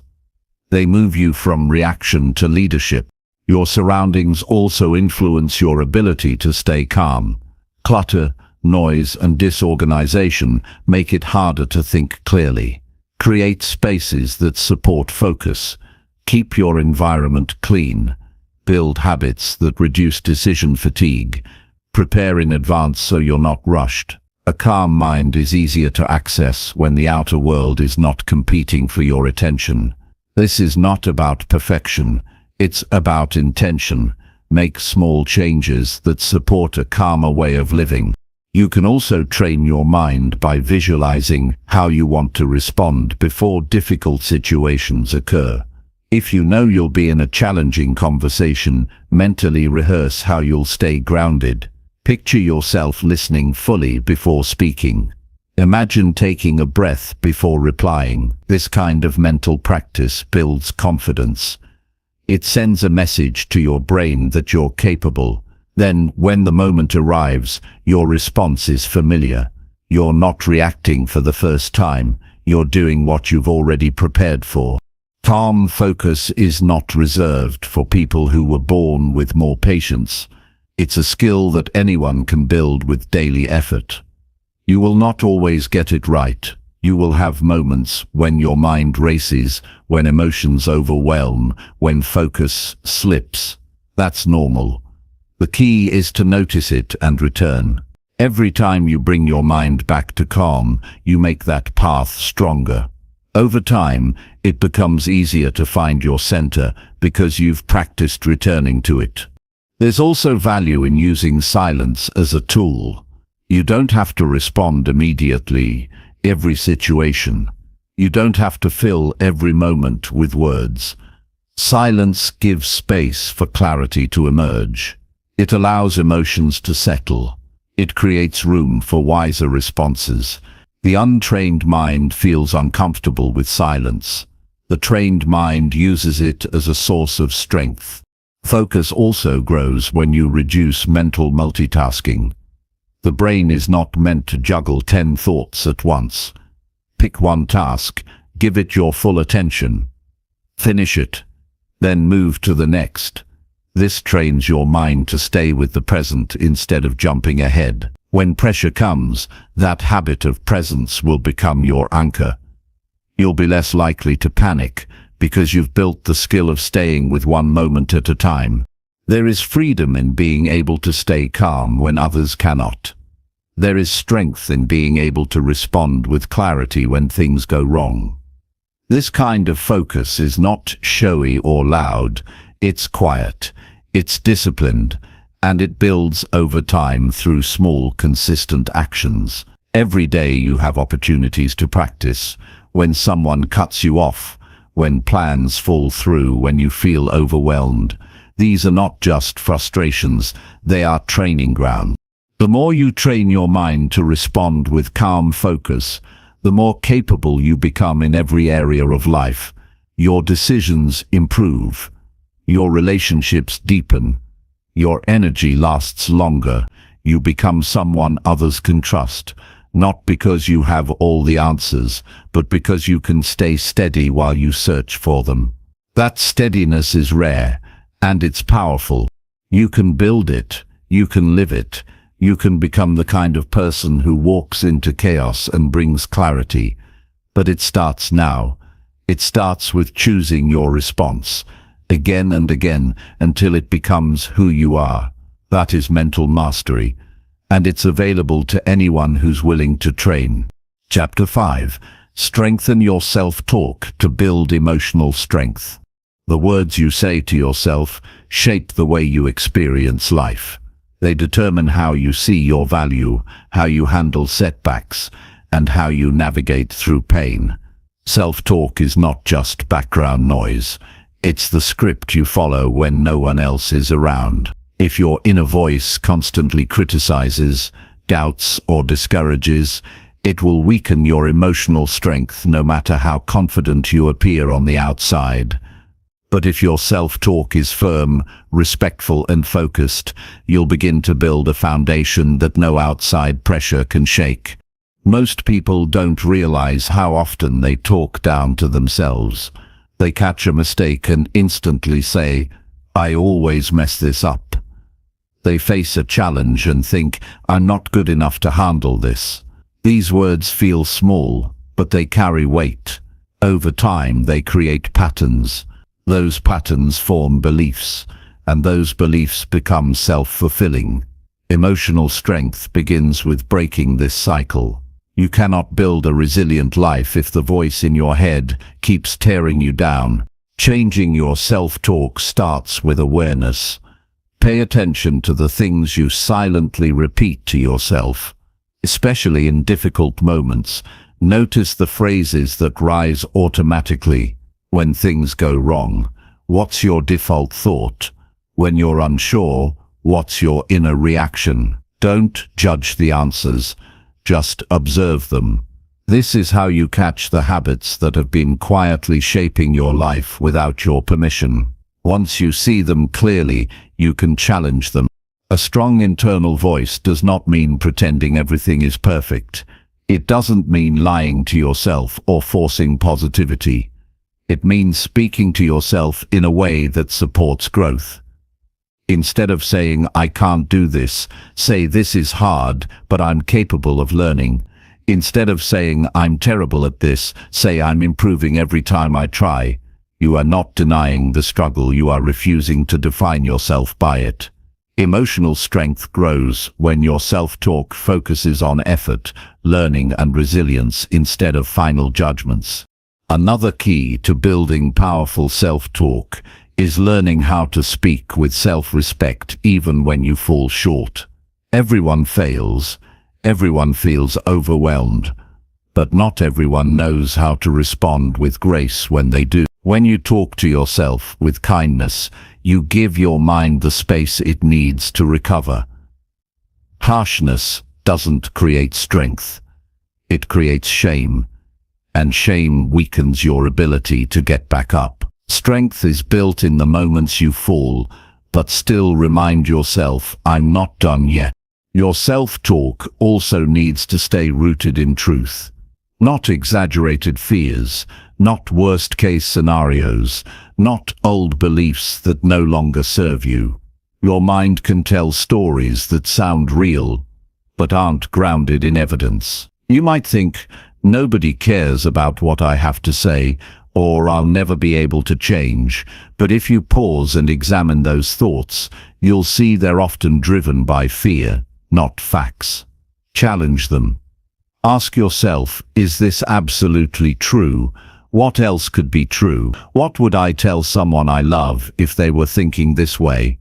They move you from reaction to leadership. Your surroundings also influence your ability to stay calm. Clutter, noise, and disorganization make it harder to think clearly. Create spaces that support focus. Keep your environment clean. Build habits that reduce decision fatigue. Prepare in advance so you're not rushed. A calm mind is easier to access when the outer world is not competing for your attention. This is not about perfection, it's about intention. Make small changes that support a calmer way of living. You can also train your mind by visualizing how you want to respond before difficult situations occur. If you know you'll be in a challenging conversation, mentally rehearse how you'll stay grounded. Picture yourself listening fully before speaking. Imagine taking a breath before replying. This kind of mental practice builds confidence. It sends a message to your brain that you're capable. Then, when the moment arrives, your response is familiar. You're not reacting for the first time. You're doing what you've already prepared for. Calm focus is not reserved for people who were born with more patience. It's a skill that anyone can build with daily effort. You will not always get it right. You will have moments when your mind races, when emotions overwhelm, when focus slips. That's normal. The key is to notice it and return. Every time you bring your mind back to calm, you make that path stronger. Over time, it becomes easier to find your center because you've practiced returning to it. There's also value in using silence as a tool. You don't have to respond immediately, every situation. You don't have to fill every moment with words. Silence gives space for clarity to emerge. It allows emotions to settle. It creates room for wiser responses. The untrained mind feels uncomfortable with silence. The trained mind uses it as a source of strength. Focus also grows when you reduce mental multitasking. The brain is not meant to juggle 10 thoughts at once. Pick one task, give it your full attention. Finish it, then move to the next. This trains your mind to stay with the present instead of jumping ahead. When pressure comes, that habit of presence will become your anchor. You'll be less likely to panic because you've built the skill of staying with one moment at a time. There is freedom in being able to stay calm when others cannot. There is strength in being able to respond with clarity when things go wrong. This kind of focus is not showy or loud. It's quiet, it's disciplined, and it builds over time through small, consistent actions. Every day you have opportunities to practice. When someone cuts you off, when plans fall through, when you feel overwhelmed. These are not just frustrations, they are training ground. The more you train your mind to respond with calm focus, the more capable you become in every area of life. Your decisions improve. Your relationships deepen. Your energy lasts longer. You become someone others can trust, not because you have all the answers, but because you can stay steady while you search for them. That steadiness is rare, and it's powerful. You can build it, you can live it, you can become the kind of person who walks into chaos and brings clarity. But it starts now. It starts with choosing your response, again and again, until it becomes who you are. That is mental mastery, and it's available to anyone who's willing to train. Chapter 5. Strengthen your self-talk to build emotional strength. The words you say to yourself shape the way you experience life. They determine how you see your value, how you handle setbacks, and how you navigate through pain. Self-talk is not just background noise. It's the script you follow when no one else is around. If your inner voice constantly criticizes, doubts, or discourages, it will weaken your emotional strength no matter how confident you appear on the outside. But if your self-talk is firm, respectful, and focused, you'll begin to build a foundation that no outside pressure can shake. Most people don't realize how often they talk down to themselves. They catch a mistake and instantly say, "I always mess this up." They face a challenge and think, "I'm not good enough to handle this." These words feel small, but they carry weight. Over time, they create patterns. Those patterns form beliefs, and those beliefs become self-fulfilling. Emotional strength begins with breaking this cycle. You cannot build a resilient life if the voice in your head keeps tearing you down. Changing your self-talk starts with awareness. Pay attention to the things you silently repeat to yourself. Especially in difficult moments, notice the phrases that rise automatically. When things go wrong, what's your default thought? When you're unsure, what's your inner reaction? Don't judge the answers, just observe them. This is how you catch the habits that have been quietly shaping your life without your permission. Once you see them clearly, you can challenge them. A strong internal voice does not mean pretending everything is perfect. It doesn't mean lying to yourself or forcing positivity. It means speaking to yourself in a way that supports growth. Instead of saying, "I can't do this," say, "This is hard, but I'm capable of learning." Instead of saying, "I'm terrible at this," say, "I'm improving every time I try." You are not denying the struggle, you are refusing to define yourself by it. Emotional strength grows when your self-talk focuses on effort, learning and resilience instead of final judgments. Another key to building powerful self-talk is learning how to speak with self-respect even when you fall short. Everyone fails, everyone feels overwhelmed, but not everyone knows how to respond with grace when they do. When you talk to yourself with kindness, you give your mind the space it needs to recover. Harshness doesn't create strength. It creates shame, and shame weakens your ability to get back up. Strength is built in the moments you fall, but still remind yourself, "I'm not done yet." Your self-talk also needs to stay rooted in truth. Not exaggerated fears, not worst-case scenarios, not old beliefs that no longer serve you. Your mind can tell stories that sound real, but aren't grounded in evidence. You might think, "Nobody cares about what I have to say," or "I'll never be able to change." But if you pause and examine those thoughts, you'll see they're often driven by fear, not facts. Challenge them. Ask yourself, is this absolutely true? What else could be true? What would I tell someone I love if they were thinking this way?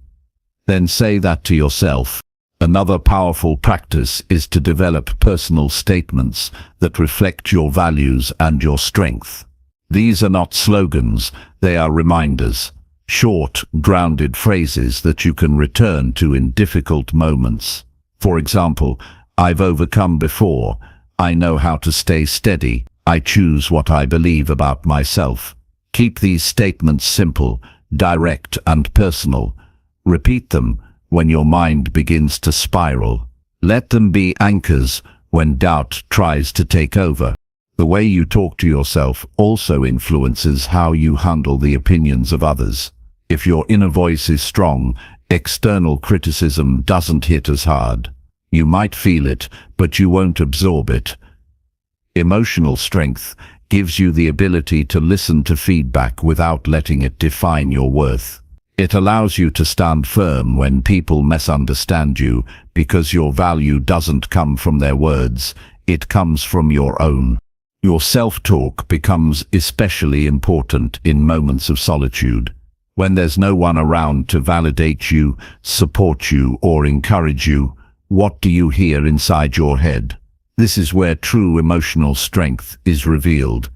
Then say that to yourself. Another powerful practice is to develop personal statements that reflect your values and your strength. These are not slogans, they are reminders. Short, grounded phrases that you can return to in difficult moments. For example, "I've overcome before. I know how to stay steady. I choose what I believe about myself." Keep these statements simple, direct, and personal. Repeat them when your mind begins to spiral. Let them be anchors when doubt tries to take over. The way you talk to yourself also influences how you handle the opinions of others. If your inner voice is strong, external criticism doesn't hit as hard. You might feel it, but you won't absorb it. Emotional strength gives you the ability to listen to feedback without letting it define your worth. It allows you to stand firm when people misunderstand you, because your value doesn't come from their words, it comes from your own. Your self-talk becomes especially important in moments of solitude. When there's no one around to validate you, support you, or encourage you, what do you hear inside your head? This is where true emotional strength is revealed.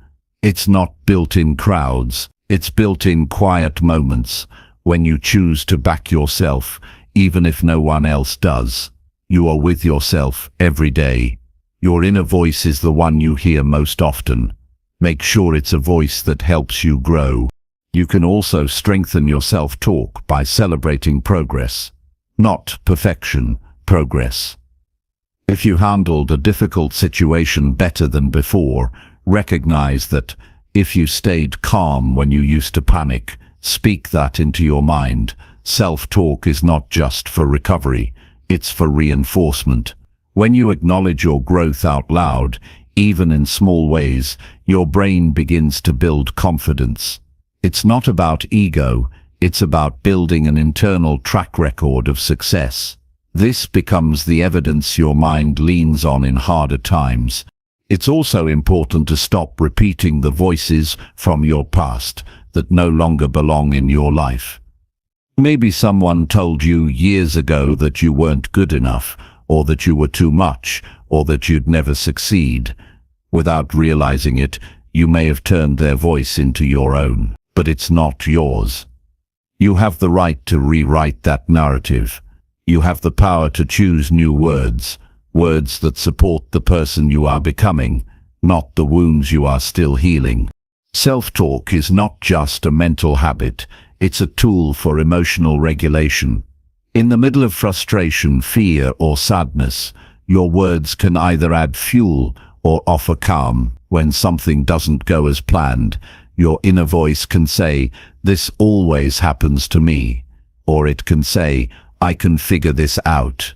It's not built in crowds, it's built in quiet moments, when you choose to back yourself, even if no one else does. You are with yourself every day. Your inner voice is the one you hear most often. Make sure it's a voice that helps you grow. You can also strengthen your self-talk by celebrating progress. Not perfection, progress. If you handled a difficult situation better than before, recognize that. If you stayed calm when you used to panic, speak that into your mind. Self-talk is not just for recovery, it's for reinforcement. When you acknowledge your growth out loud, even in small ways, your brain begins to build confidence. It's not about ego, it's about building an internal track record of success. This becomes the evidence your mind leans on in harder times. It's also important to stop repeating the voices from your past that no longer belong in your life. Maybe someone told you years ago that you weren't good enough, or that you were too much, or that you'd never succeed. Without realizing it, you may have turned their voice into your own, but it's not yours. You have the right to rewrite that narrative. You have the power to choose new words, words that support the person you are becoming, not the wounds you are still healing. Self-talk is not just a mental habit, it's a tool for emotional regulation. In the middle of frustration, fear, or sadness, your words can either add fuel or offer calm. When something doesn't go as planned, your inner voice can say, "This always happens to me," or it can say, "I can figure this out."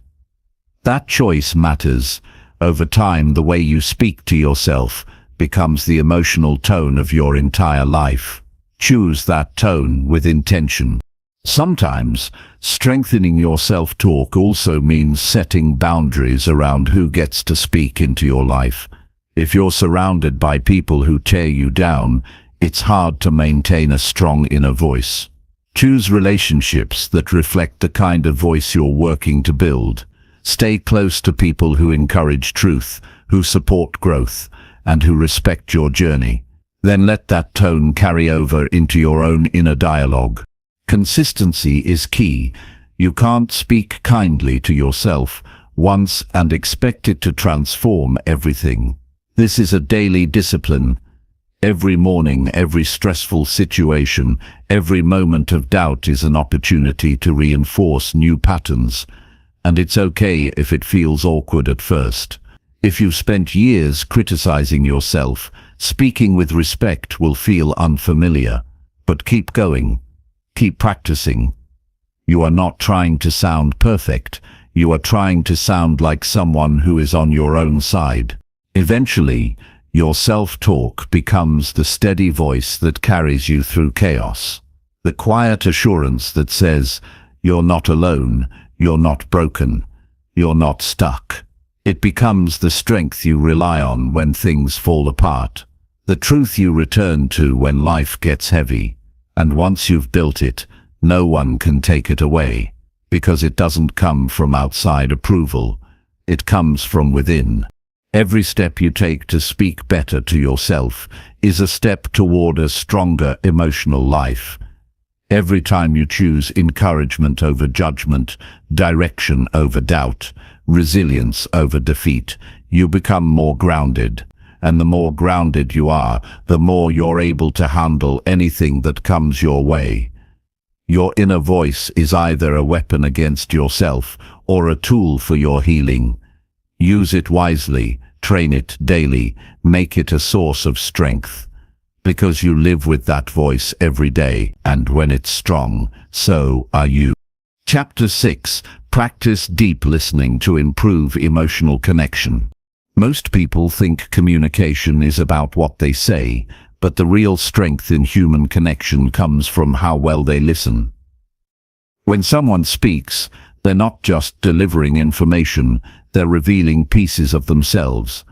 That choice matters. Over time, the way you speak to yourself becomes the emotional tone of your entire life. Choose that tone with intention. Sometimes, strengthening your self-talk also means setting boundaries around who gets to speak into your life. If you're surrounded by people who tear you down, it's hard to maintain a strong inner voice. Choose relationships that reflect the kind of voice you're working to build. Stay close to people who encourage truth, who support growth, and who respect your journey. Then let that tone carry over into your own inner dialogue. Consistency is key. You can't speak kindly to yourself once and expect it to transform everything. This is a daily discipline. Every morning, every stressful situation, every moment of doubt is an opportunity to reinforce new patterns. And it's okay if it feels awkward at first. If you've spent years criticizing yourself, speaking with respect will feel unfamiliar. But keep going. Keep practicing. You are not trying to sound perfect. You are trying to sound like someone who is on your own side. Eventually, your self-talk becomes the steady voice that carries you through chaos. The quiet assurance that says, "You're not alone, you're not broken, you're not stuck." It becomes the strength you rely on when things fall apart. The truth you return to when life gets heavy. And once you've built it, no one can take it away. Because it doesn't come from outside approval. It comes from within. Every step you take to speak better to yourself is a step toward a stronger emotional life. Every time you choose encouragement over judgment, direction over doubt, resilience over defeat, you become more grounded. And the more grounded you are, the more you're able to handle anything that comes your way. Your inner voice is either a weapon against yourself or a tool for your healing. Use it wisely, train it daily, make it a source of strength. Because you live with that voice every day, and when it's strong, so are you. Chapter 6. Practice deep listening to improve emotional connection. Most people think communication is about what they say, but the real strength in human connection comes from how well they listen. When someone speaks, they're not just delivering information, they're revealing pieces of themselves.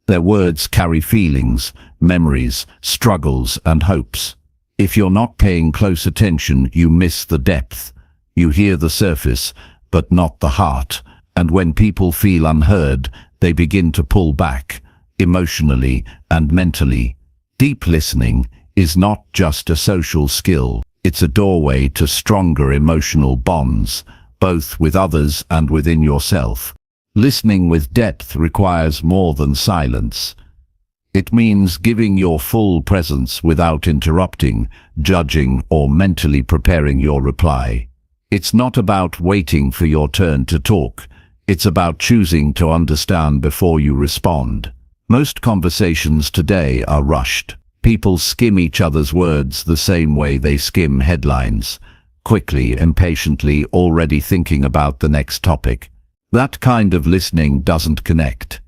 Their words carry feelings, memories, struggles, and hopes. If you're not paying close attention, you miss the depth. You hear the surface, but not the heart. And when people feel unheard, they begin to pull back, emotionally and mentally. Deep listening is not just a social skill, it's a doorway to stronger emotional bonds, both with others and within yourself. Listening with depth requires more than silence. It means giving your full presence without interrupting, judging, or mentally preparing your reply. It's not about waiting for your turn to talk. It's about choosing to understand before you respond. Most conversations today are rushed. People skim each other's words the same way they skim headlines, quickly, impatiently, already thinking about the next topic. That kind of listening doesn't connect.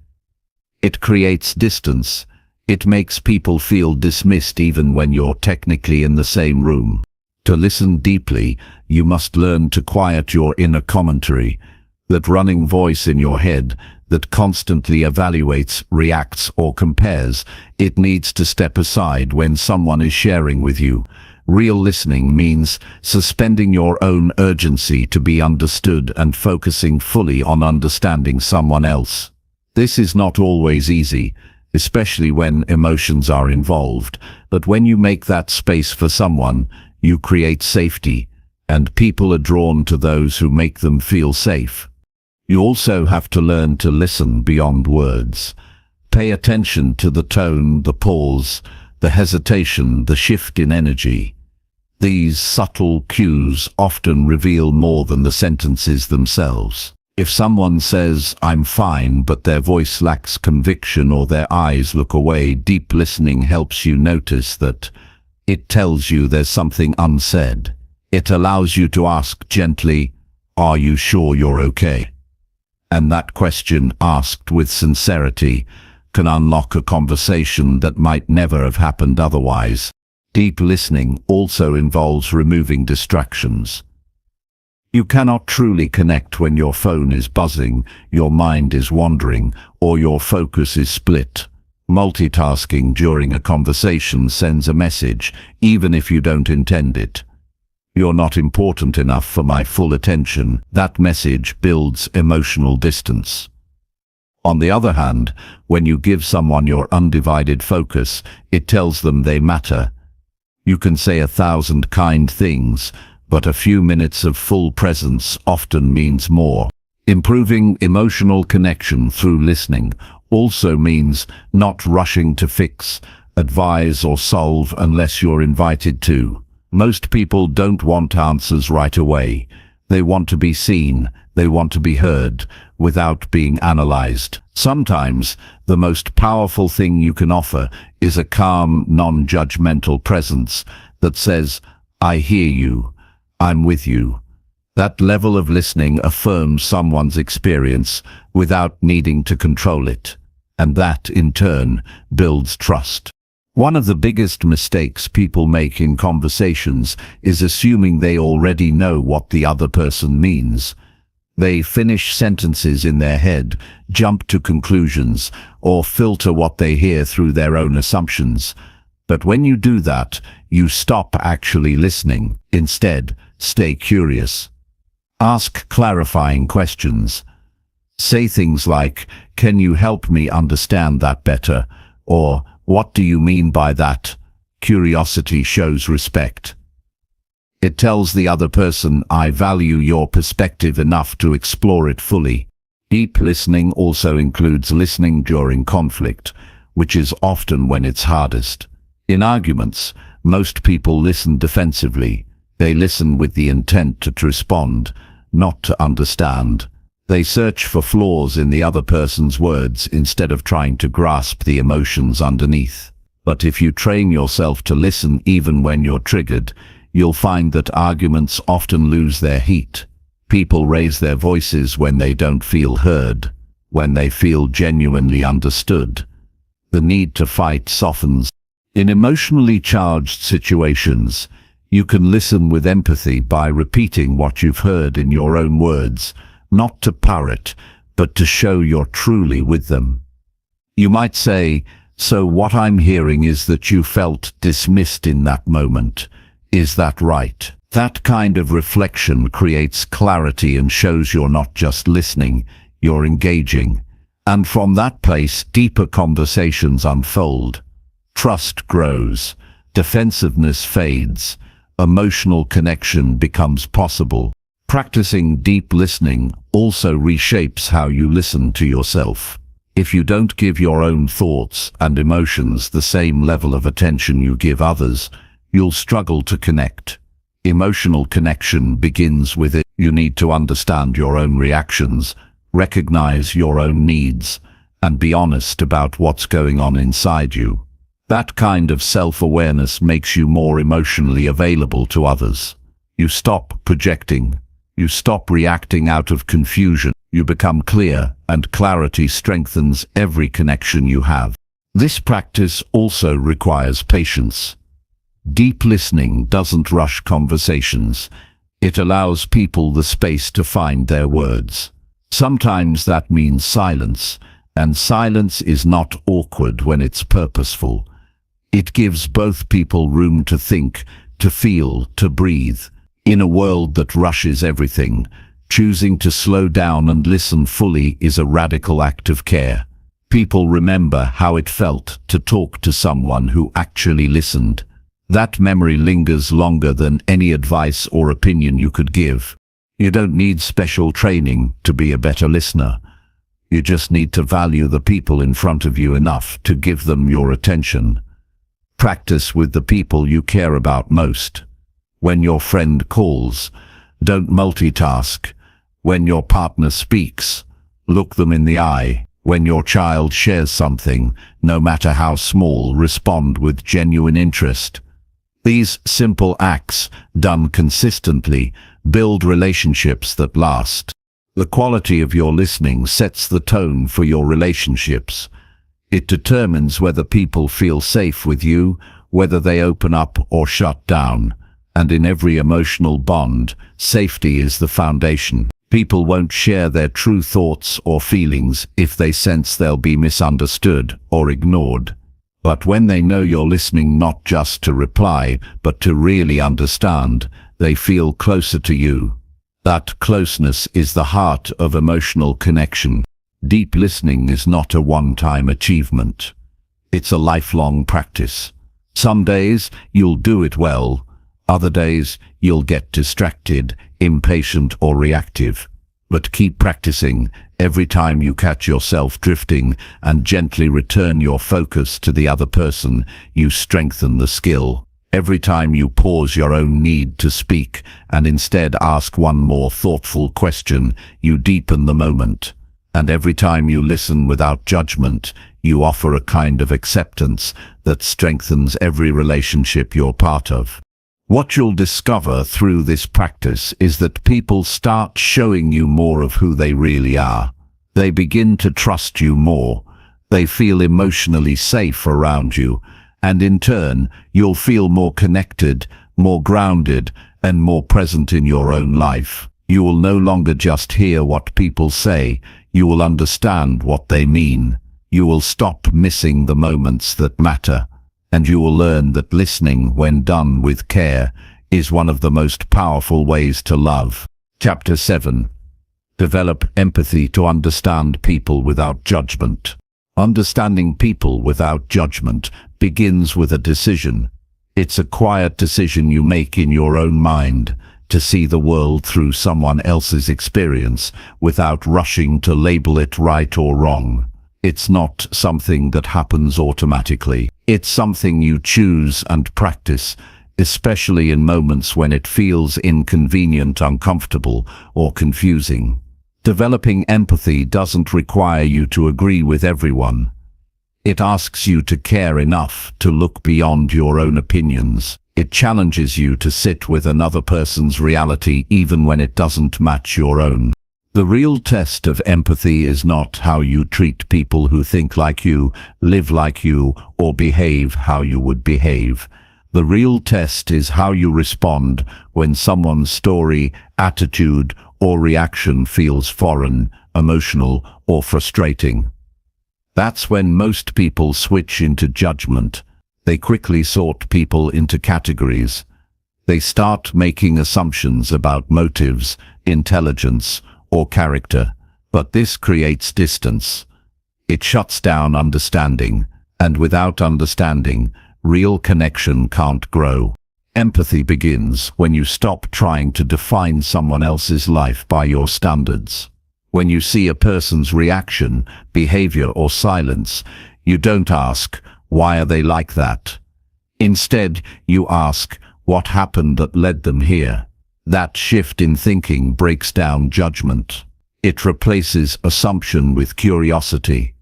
It creates distance. It makes people feel dismissed even when you're technically in the same room. To listen deeply, you must learn to quiet your inner commentary, that running voice in your head that constantly evaluates, reacts, or compares. It needs to step aside when someone is sharing with you. Real listening means suspending your own urgency to be understood and focusing fully on understanding someone else. This is not always easy, especially when emotions are involved, but when you make that space for someone, you create safety, and people are drawn to those who make them feel safe. You also have to learn to listen beyond words. Pay attention to the tone, the pause, the hesitation, the shift in energy. These subtle cues often reveal more than the sentences themselves. If someone says, "I'm fine," but their voice lacks conviction or their eyes look away, deep listening helps you notice that. It tells you there's something unsaid. It allows you to ask gently, "Are you sure you're okay?" And that question, asked with sincerity, can unlock a conversation that might never have happened otherwise. Deep listening also involves removing distractions. You cannot truly connect when your phone is buzzing, your mind is wandering, or your focus is split. Multitasking during a conversation sends a message, even if you don't intend it. "You're not important enough for my full attention." That message builds emotional distance. On the other hand, when you give someone your undivided focus, it tells them they matter. You can say 1,000 kind things, but a few minutes of full presence often means more. Improving emotional connection through listening also means not rushing to fix, advise, or solve unless you're invited to. Most people don't want answers right away. They want to be seen, they want to be heard, without being analyzed. Sometimes, the most powerful thing you can offer is a calm, non-judgmental presence that says, "I hear you, I'm with you." That level of listening affirms someone's experience without needing to control it, and that, in turn, builds trust. One of the biggest mistakes people make in conversations is assuming they already know what the other person means. They finish sentences in their head, jump to conclusions, or filter what they hear through their own assumptions. But when you do that, you stop actually listening. Instead, stay curious. Ask clarifying questions. Say things like, "Can you help me understand that better?" Or, "What do you mean by that?" Curiosity shows respect. It tells the other person, "I value your perspective enough to explore it fully." Deep listening also includes listening during conflict, which is often when it's hardest. In arguments, most people listen defensively. They listen with the intent to respond, not to understand. They search for flaws in the other person's words instead of trying to grasp the emotions underneath. But if you train yourself to listen even when you're triggered, you'll find that arguments often lose their heat. People raise their voices when they don't feel heard, when they feel genuinely understood. The need to fight softens. In emotionally charged situations, you can listen with empathy by repeating what you've heard in your own words, not to parrot, but to show you're truly with them. You might say, "So what I'm hearing is that you felt dismissed in that moment. Is that right?" That kind of reflection creates clarity and shows you're not just listening, you're engaging. And from that place, deeper conversations unfold. Trust grows, defensiveness fades, emotional connection becomes possible. Practicing deep listening also reshapes how you listen to yourself. If you don't give your own thoughts and emotions the same level of attention you give others, you'll struggle to connect. Emotional connection begins with it. You need to understand your own reactions, recognize your own needs, and be honest about what's going on inside you. That kind of self-awareness makes you more emotionally available to others. You stop projecting. You stop reacting out of confusion. You become clear, and clarity strengthens every connection you have. This practice also requires patience. Deep listening doesn't rush conversations. It allows people the space to find their words. Sometimes that means silence, and silence is not awkward when it's purposeful. It gives both people room to think, to feel, to breathe. In a world that rushes everything, choosing to slow down and listen fully is a radical act of care. People remember how it felt to talk to someone who actually listened. That memory lingers longer than any advice or opinion you could give. You don't need special training to be a better listener. You just need to value the people in front of you enough to give them your attention. Practice with the people you care about most. When your friend calls, don't multitask. When your partner speaks, look them in the eye. When your child shares something, no matter how small, respond with genuine interest. These simple acts, done consistently, build relationships that last. The quality of your listening sets the tone for your relationships. It determines whether people feel safe with you, whether they open up or shut down. And in every emotional bond, safety is the foundation. People won't share their true thoughts or feelings if they sense they'll be misunderstood or ignored. But when they know you're listening not just to reply, but to really understand, they feel closer to you. That closeness is the heart of emotional connection. Deep listening is not a one-time achievement. It's a lifelong practice. Some days you'll do it well. Other days you'll get distracted, impatient or reactive. But keep practicing. Every time you catch yourself drifting and gently return your focus to the other person, you strengthen the skill. Every time you pause your own need to speak and instead ask one more thoughtful question, you deepen the moment. And every time you listen without judgment, you offer a kind of acceptance that strengthens every relationship you're part of. What you'll discover through this practice is that people start showing you more of who they really are. They begin to trust you more. They feel emotionally safe around you. And in turn, you'll feel more connected, more grounded, and more present in your own life. You will no longer just hear what people say. You will understand what they mean. You will stop missing the moments that matter. And you will learn that listening, when done with care, is one of the most powerful ways to love. Chapter 7. Develop empathy to understand people without judgment. Understanding people without judgment begins with a decision. It's a quiet decision you make in your own mind to see the world through someone else's experience without rushing to label it right or wrong. It's not something that happens automatically. It's something you choose and practice, especially in moments when it feels inconvenient, uncomfortable, or confusing. Developing empathy doesn't require you to agree with everyone. It asks you to care enough to look beyond your own opinions. It challenges you to sit with another person's reality even when it doesn't match your own. The real test of empathy is not how you treat people who think like you, live like you, or behave how you would behave. The real test is how you respond when someone's story, attitude, or reaction feels foreign, emotional, or frustrating. That's when most people switch into judgment. They quickly sort people into categories. They start making assumptions about motives, intelligence, or character, but this creates distance. It shuts down understanding, and without understanding, real connection can't grow. Empathy begins when you stop trying to define someone else's life by your standards. When you see a person's reaction, behavior, or silence, you don't ask, "Why are they like that?" Instead, you ask, "What happened that led them here?" That shift in thinking breaks down judgment. It replaces assumption with curiosity.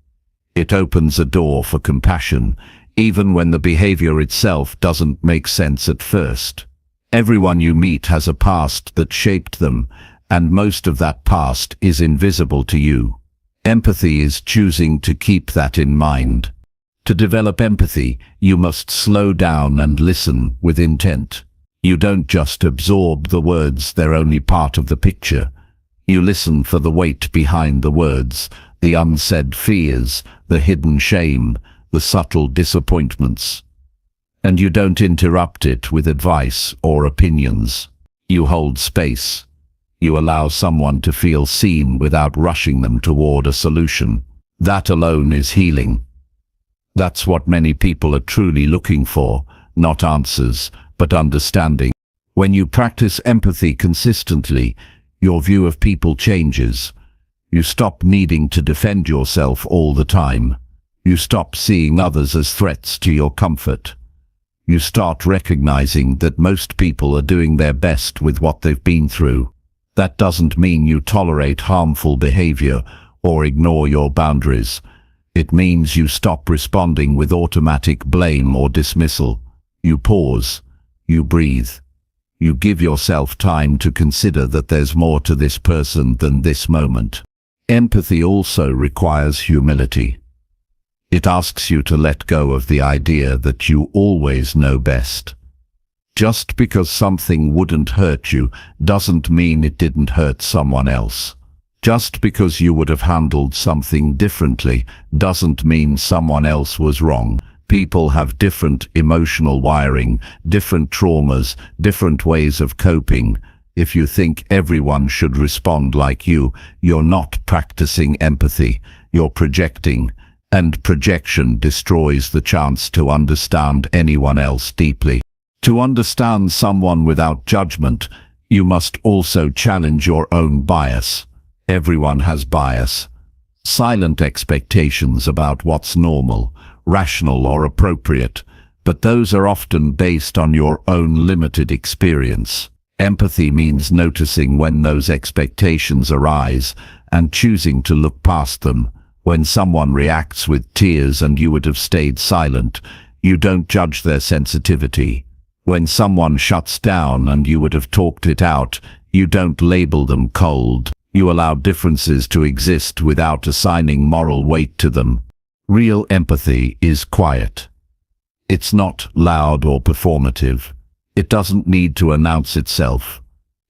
It opens a door for compassion, even when the behavior itself doesn't make sense at first. Everyone you meet has a past that shaped them, and most of that past is invisible to you. Empathy is choosing to keep that in mind. To develop empathy, you must slow down and listen with intent. You don't just absorb the words, they're only part of the picture. You listen for the weight behind the words, the unsaid fears, the hidden shame, the subtle disappointments. And you don't interrupt it with advice or opinions. You hold space. You allow someone to feel seen without rushing them toward a solution. That alone is healing. That's what many people are truly looking for, not answers, but understanding. When you practice empathy consistently, your view of people changes. You stop needing to defend yourself all the time. You stop seeing others as threats to your comfort. You start recognizing that most people are doing their best with what they've been through. That doesn't mean you tolerate harmful behavior or ignore your boundaries. It means you stop responding with automatic blame or dismissal. You pause. You breathe. You give yourself time to consider that there's more to this person than this moment. Empathy also requires humility. It asks you to let go of the idea that you always know best. Just because something wouldn't hurt you doesn't mean it didn't hurt someone else. Just because you would have handled something differently doesn't mean someone else was wrong. People have different emotional wiring, different traumas, different ways of coping. If you think everyone should respond like you, you're not practicing empathy, you're projecting, and projection destroys the chance to understand anyone else deeply. To understand someone without judgment, you must also challenge your own bias. Everyone has bias. Silent expectations about what's normal, rational or appropriate, but those are often based on your own limited experience. Empathy means noticing when those expectations arise and choosing to look past them. When someone reacts with tears and you would have stayed silent, you don't judge their sensitivity. When someone shuts down and you would have talked it out, you don't label them cold. You allow differences to exist without assigning moral weight to them. Real empathy is quiet. It's not loud or performative. It doesn't need to announce itself.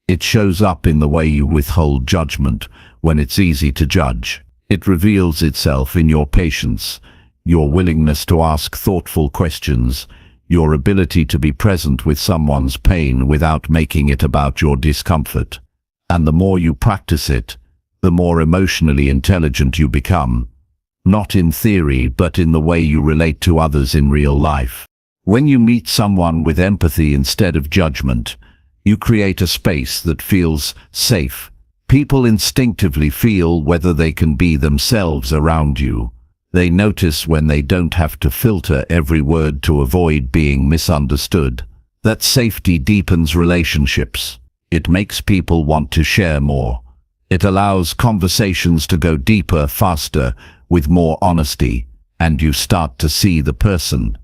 It shows up in the way you withhold judgment when it's easy to judge. It reveals itself in your patience, your willingness to ask thoughtful questions, your ability to be present with someone's pain without making it about your discomfort. And the more you practice it, the more emotionally intelligent you become. Not in theory, but in the way you relate to others in real life. When you meet someone with empathy instead of judgment, you create a space that feels safe. People instinctively feel whether they can be themselves around you. They notice when they don't have to filter every word to avoid being misunderstood. That safety deepens relationships. It makes people want to share more. It allows conversations to go deeper, faster, with more honesty, and you start to see the person.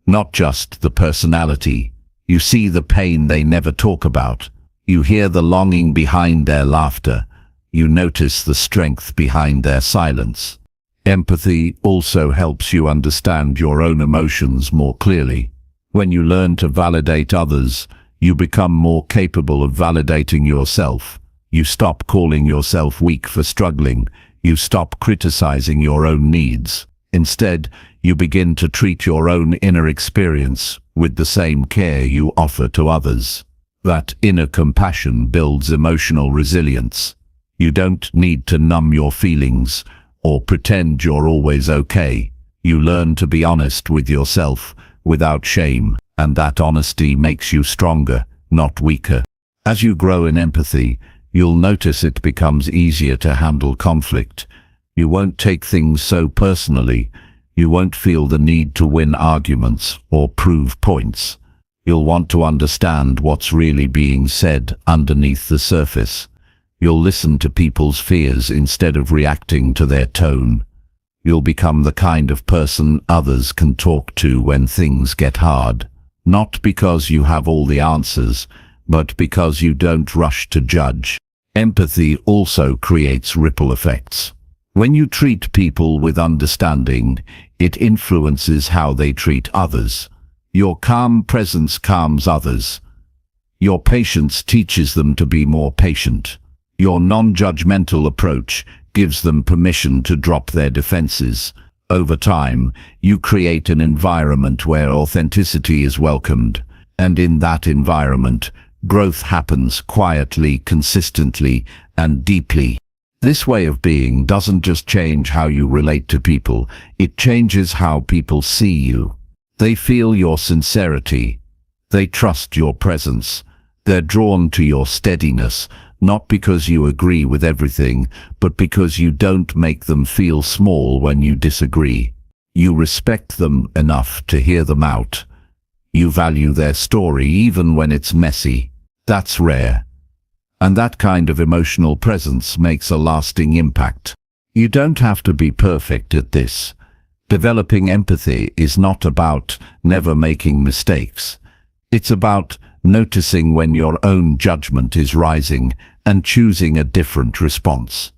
Not just the personality. You see the pain they never talk about. You hear the longing behind their laughter. You notice the strength behind their silence. Empathy also helps you understand your own emotions more clearly. When you learn to validate others, you become more capable of validating yourself. You stop calling yourself weak for struggling. You stop criticizing your own needs. Instead, you begin to treat your own inner experience with the same care you offer to others. That inner compassion builds emotional resilience. You don't need to numb your feelings or pretend you're always okay. You learn to be honest with yourself without shame, and that honesty makes you stronger, not weaker. As you grow in empathy, you'll notice it becomes easier to handle conflict. You won't take things so personally. You won't feel the need to win arguments or prove points. You'll want to understand what's really being said underneath the surface. You'll listen to people's fears instead of reacting to their tone. You'll become the kind of person others can talk to when things get hard. Not because you have all the answers, but because you don't rush to judge. Empathy also creates ripple effects. When you treat people with understanding, it influences how they treat others. Your calm presence calms others. Your patience teaches them to be more patient. Your non-judgmental approach gives them permission to drop their defenses. Over time, you create an environment where authenticity is welcomed, and in that environment, growth happens quietly, consistently, and deeply. This way of being doesn't just change how you relate to people, it changes how people see you. They feel your sincerity. They trust your presence. They're drawn to your steadiness, not because you agree with everything, but because you don't make them feel small when you disagree. You respect them enough to hear them out. You value their story even when it's messy. That's rare. And that kind of emotional presence makes a lasting impact. You don't have to be perfect at this. Developing empathy is not about never making mistakes. It's about noticing when your own judgment is rising and choosing a different response.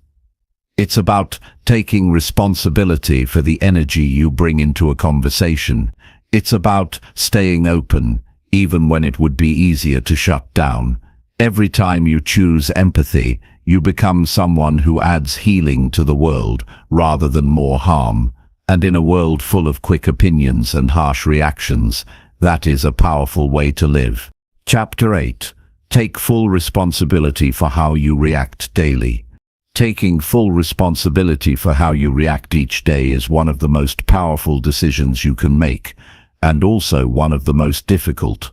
It's about taking responsibility for the energy you bring into a conversation. It's about staying open, even when it would be easier to shut down. Every time you choose empathy, you become someone who adds healing to the world rather than more harm. And in a world full of quick opinions and harsh reactions, that is a powerful way to live. Chapter 8. Take full responsibility for how you react daily. Taking full responsibility for how you react each day is one of the most powerful decisions you can make, and also one of the most difficult.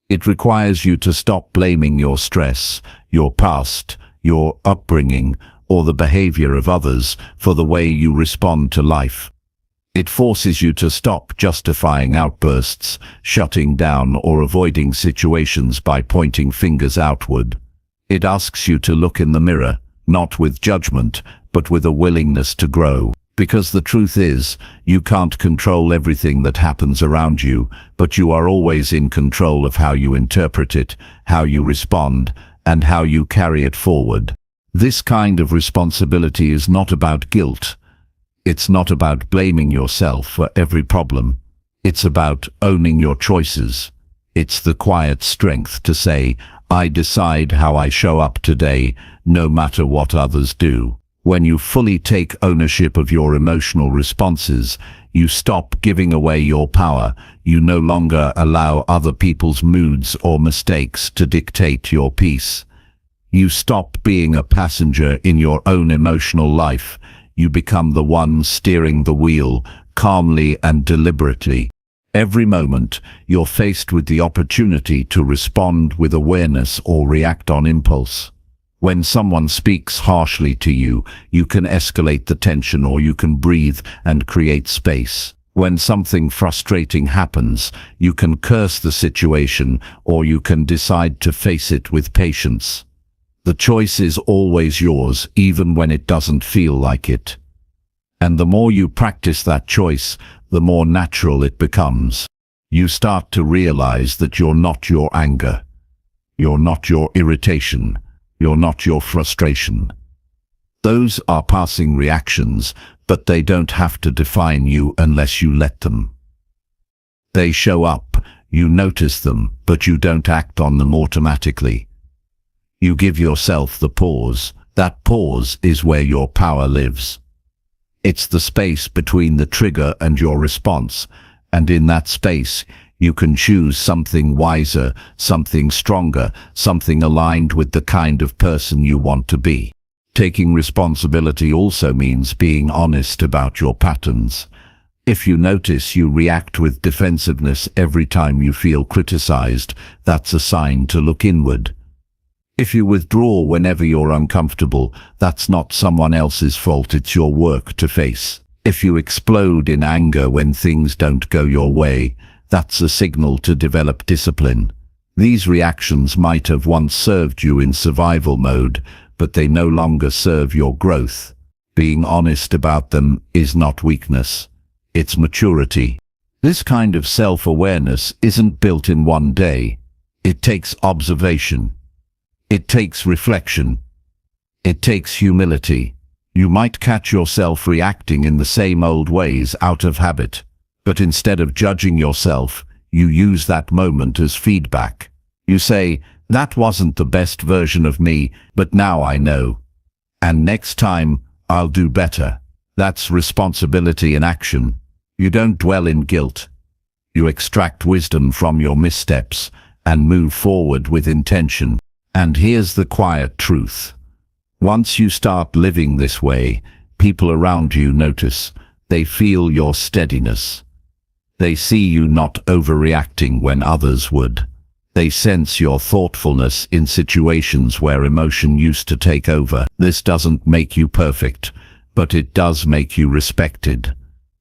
It requires you to stop blaming your stress, your past, your upbringing, or the behavior of others for the way you respond to life. It forces you to stop justifying outbursts, shutting down or avoiding situations by pointing fingers outward. It asks you to look in the mirror, not with judgment, but with a willingness to grow. Because the truth is, you can't control everything that happens around you, but you are always in control of how you interpret it, how you respond, and how you carry it forward. This kind of responsibility is not about guilt. It's not about blaming yourself for every problem. It's about owning your choices. It's the quiet strength to say, I decide how I show up today, no matter what others do. When you fully take ownership of your emotional responses, you stop giving away your power. You no longer allow other people's moods or mistakes to dictate your peace. You stop being a passenger in your own emotional life. You become the one steering the wheel, calmly and deliberately. Every moment, you're faced with the opportunity to respond with awareness or react on impulse. When someone speaks harshly to you, you can escalate the tension or you can breathe and create space. When something frustrating happens, you can curse the situation or you can decide to face it with patience. The choice is always yours, even when it doesn't feel like it. And the more you practice that choice, the more natural it becomes. You start to realize that you're not your anger. You're not your irritation. You're not your frustration. Those are passing reactions, but they don't have to define you unless you let them. They show up, you notice them, but you don't act on them automatically. You give yourself the pause. That pause is where your power lives. It's the space between the trigger and your response, and in that space, you can choose something wiser, something stronger, something aligned with the kind of person you want to be. Taking responsibility also means being honest about your patterns. If you notice you react with defensiveness every time you feel criticized, that's a sign to look inward. If you withdraw whenever you're uncomfortable, that's not someone else's fault, it's your work to face. If you explode in anger when things don't go your way, that's a signal to develop discipline. These reactions might have once served you in survival mode, but they no longer serve your growth. Being honest about them is not weakness, it's maturity. This kind of self-awareness isn't built in one day. It takes observation. It takes reflection. It takes humility. You might catch yourself reacting in the same old ways out of habit. But instead of judging yourself, you use that moment as feedback. You say, "That wasn't the best version of me, but now I know. And next time, I'll do better." That's responsibility in action. You don't dwell in guilt. You extract wisdom from your missteps and move forward with intention. And here's the quiet truth. Once you start living this way, people around you notice. They feel your steadiness. They see you not overreacting when others would. They sense your thoughtfulness in situations where emotion used to take over. This doesn't make you perfect, but it does make you respected.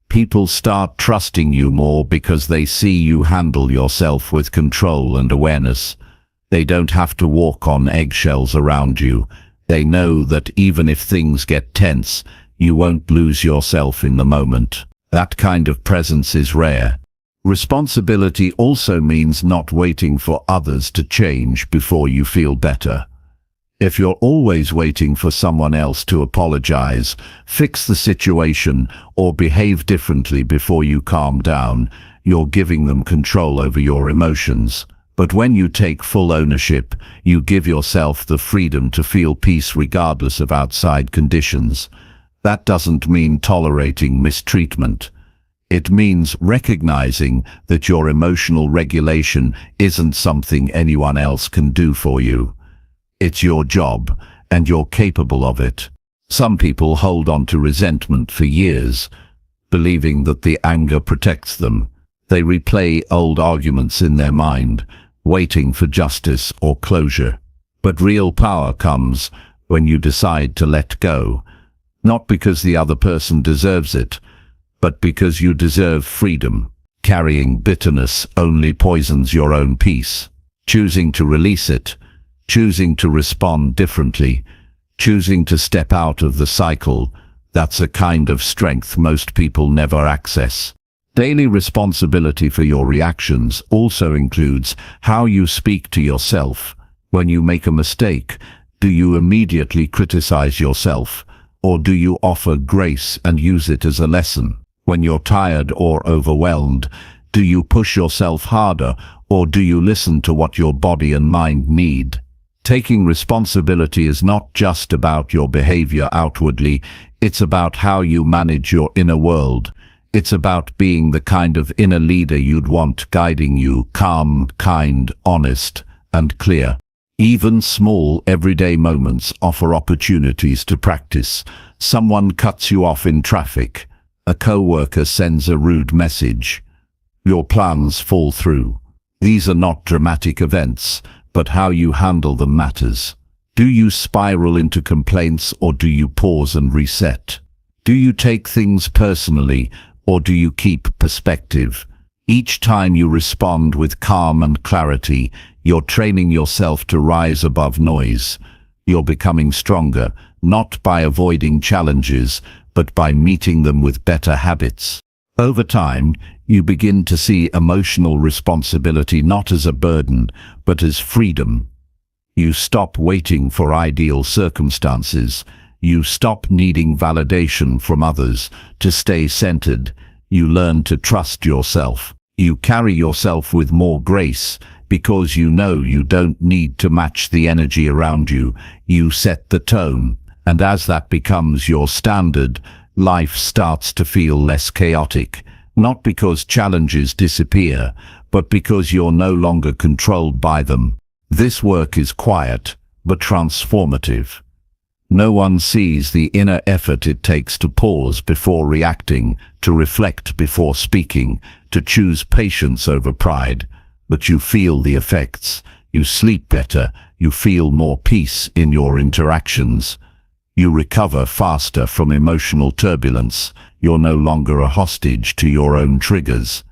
People start trusting you more because they see you handle yourself with control and awareness. They don't have to walk on eggshells around you. They know that even if things get tense, you won't lose yourself in the moment. That kind of presence is rare. Responsibility also means not waiting for others to change before you feel better. If you're always waiting for someone else to apologize, fix the situation, or behave differently before you calm down, you're giving them control over your emotions. But when you take full ownership, you give yourself the freedom to feel peace regardless of outside conditions. That doesn't mean tolerating mistreatment. It means recognizing that your emotional regulation isn't something anyone else can do for you. It's your job, and you're capable of it. Some people hold on to resentment for years, believing that the anger protects them. They replay old arguments in their mind, waiting for justice or closure. But real power comes when you decide to let go, not because the other person deserves it, but because you deserve freedom. Carrying bitterness only poisons your own peace. Choosing to release it, choosing to respond differently, choosing to step out of the cycle, that's a kind of strength most people never access. Daily responsibility for your reactions also includes how you speak to yourself. When you make a mistake, do you immediately criticize yourself, or do you offer grace and use it as a lesson? When you're tired or overwhelmed, do you push yourself harder, or do you listen to what your body and mind need? Taking responsibility is not just about your behavior outwardly, it's about how you manage your inner world. It's about being the kind of inner leader you'd want guiding you, calm, kind, honest, and clear. Even small, everyday moments offer opportunities to practice. Someone cuts you off in traffic. A coworker sends a rude message. Your plans fall through. These are not dramatic events, but how you handle them matters. Do you spiral into complaints, or do you pause and reset? Do you take things personally, or do you keep perspective? Each time you respond with calm and clarity, you're training yourself to rise above noise. You're becoming stronger, not by avoiding challenges, but by meeting them with better habits. Over time, you begin to see emotional responsibility not as a burden, but as freedom. You stop waiting for ideal circumstances. You stop needing validation from others to stay centered. You learn to trust yourself. You carry yourself with more grace because you know you don't need to match the energy around you. You set the tone, and as that becomes your standard, life starts to feel less chaotic, not because challenges disappear, but because you're no longer controlled by them. This work is quiet, but transformative. No one sees the inner effort it takes to pause before reacting, to reflect before speaking, to choose patience over pride. But you feel the effects. You sleep better. You feel more peace in your interactions. You recover faster from emotional turbulence. You're no longer a hostage to your own triggers.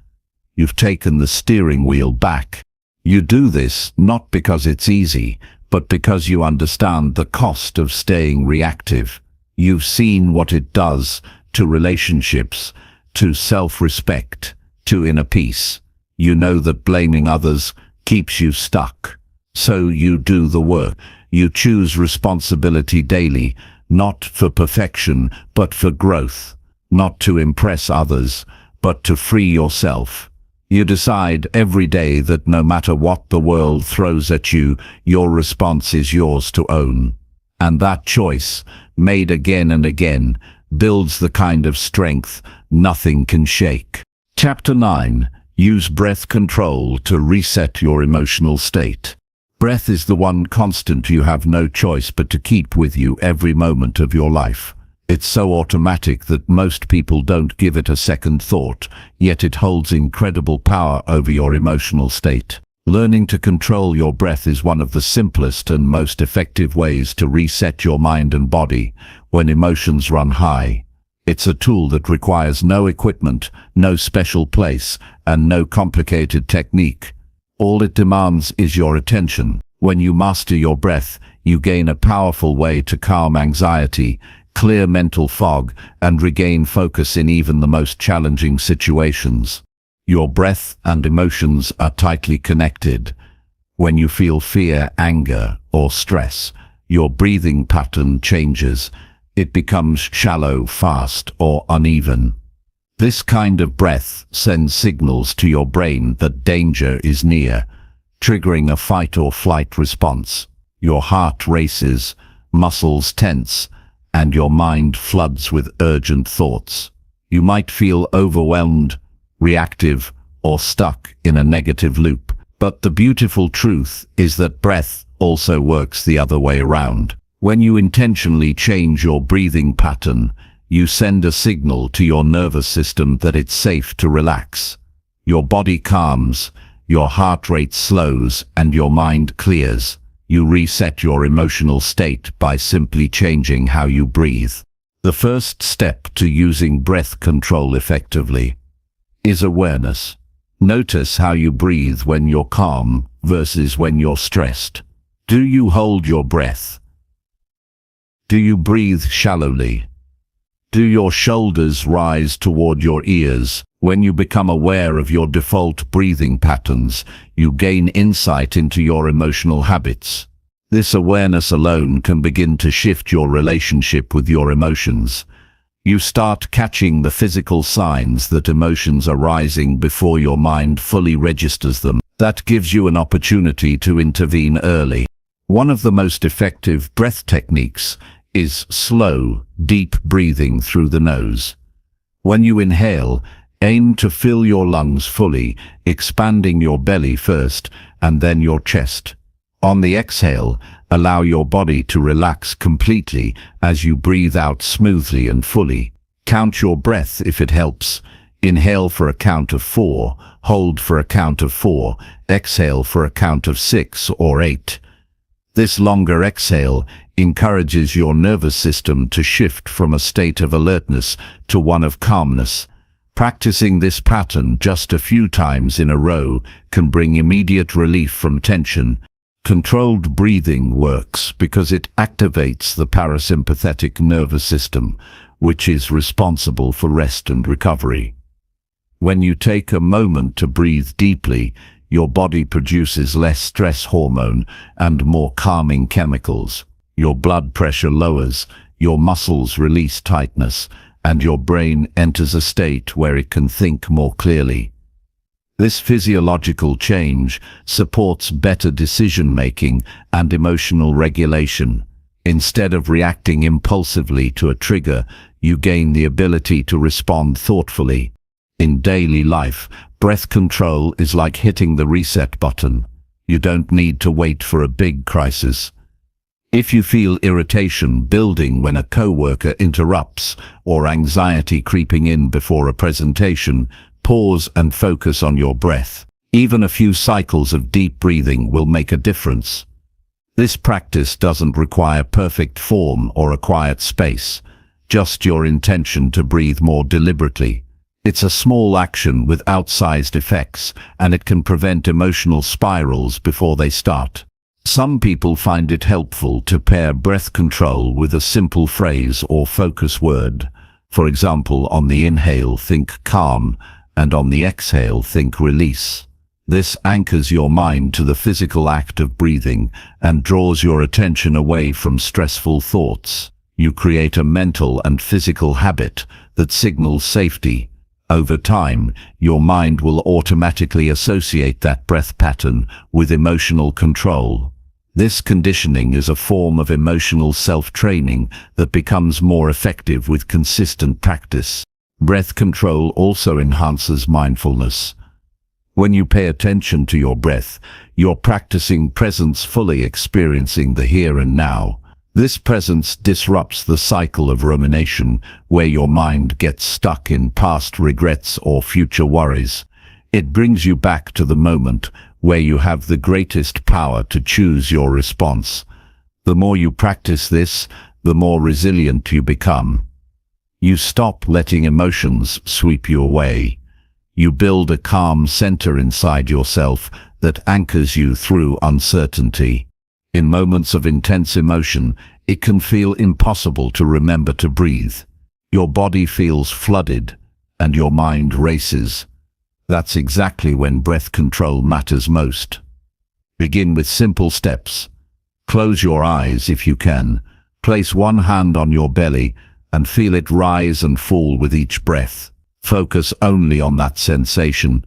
You've taken the steering wheel back. You do this not because it's easy, but because you understand the cost of staying reactive. You've seen what it does to relationships, to self-respect, to inner peace. You know that blaming others keeps you stuck. So you do the work. You choose responsibility daily, not for perfection, but for growth, not to impress others, but to free yourself. You decide every day that no matter what the world throws at you, your response is yours to own. And that choice, made again and again, builds the kind of strength nothing can shake. Chapter 9. Use breath control to reset your emotional state. Breath is the one constant you have no choice but to keep with you every moment of your life. It's so automatic that most people don't give it a second thought, yet it holds incredible power over your emotional state. Learning to control your breath is one of the simplest and most effective ways to reset your mind and body when emotions run high. It's a tool that requires no equipment, no special place, and no complicated technique. All it demands is your attention. When you master your breath, you gain a powerful way to calm anxiety, clear mental fog, and regain focus in even the most challenging situations. Your breath and emotions are tightly connected. When you feel fear, anger, or stress, your breathing pattern changes. It becomes shallow, fast, or uneven. This kind of breath sends signals to your brain that danger is near, triggering a fight or flight response. Your heart races, muscles tense, and your mind floods with urgent thoughts. You might feel overwhelmed, reactive, or stuck in a negative loop. But the beautiful truth is that breath also works the other way around. When you intentionally change your breathing pattern, you send a signal to your nervous system that it's safe to relax. Your body calms, your heart rate slows, and your mind clears. You reset your emotional state by simply changing how you breathe. The first step to using breath control effectively is awareness. Notice how you breathe when you're calm versus when you're stressed. Do you hold your breath? Do you breathe shallowly? Do your shoulders rise toward your ears? When you become aware of your default breathing patterns, you gain insight into your emotional habits. This awareness alone can begin to shift your relationship with your emotions. You start catching the physical signs that emotions are rising before your mind fully registers them. That gives you an opportunity to intervene early. One of the most effective breath techniques is slow, deep breathing through the nose. When you inhale, aim to fill your lungs fully, expanding your belly first and then your chest. On the exhale, allow your body to relax completely as you breathe out smoothly and fully. Count your breath if it helps. Inhale for a count of 4, hold for a count of 4, exhale for a count of 6 or 8. This longer exhale encourages your nervous system to shift from a state of alertness to one of calmness. Practicing this pattern just a few times in a row can bring immediate relief from tension. Controlled breathing works because it activates the parasympathetic nervous system, which is responsible for rest and recovery. When you take a moment to breathe deeply, your body produces less stress hormone and more calming chemicals. Your blood pressure lowers, your muscles release tightness, and your brain enters a state where it can think more clearly. This physiological change supports better decision-making and emotional regulation. Instead of reacting impulsively to a trigger, you gain the ability to respond thoughtfully. In daily life, breath control is like hitting the reset button. You don't need to wait for a big crisis. If you feel irritation building when a coworker interrupts or anxiety creeping in before a presentation, pause and focus on your breath. Even a few cycles of deep breathing will make a difference. This practice doesn't require perfect form or a quiet space, just your intention to breathe more deliberately. It's a small action with outsized effects, and it can prevent emotional spirals before they start. Some people find it helpful to pair breath control with a simple phrase or focus word. For example, on the inhale, think calm, and on the exhale, think release. This anchors your mind to the physical act of breathing and draws your attention away from stressful thoughts. You create a mental and physical habit that signals safety. Over time, your mind will automatically associate that breath pattern with emotional control. This conditioning is a form of emotional self-training that becomes more effective with consistent practice. Breath control also enhances mindfulness. When you pay attention to your breath, you're practicing presence, fully experiencing the here and now. This presence disrupts the cycle of rumination, where your mind gets stuck in past regrets or future worries. It brings you back to the moment, where you have the greatest power to choose your response. The more you practice this, the more resilient you become. You stop letting emotions sweep you away. You build a calm center inside yourself that anchors you through uncertainty. In moments of intense emotion, it can feel impossible to remember to breathe. Your body feels flooded, and your mind races. That's exactly when breath control matters most. Begin with simple steps. Close your eyes if you can. Place one hand on your belly and feel it rise and fall with each breath. Focus only on that sensation.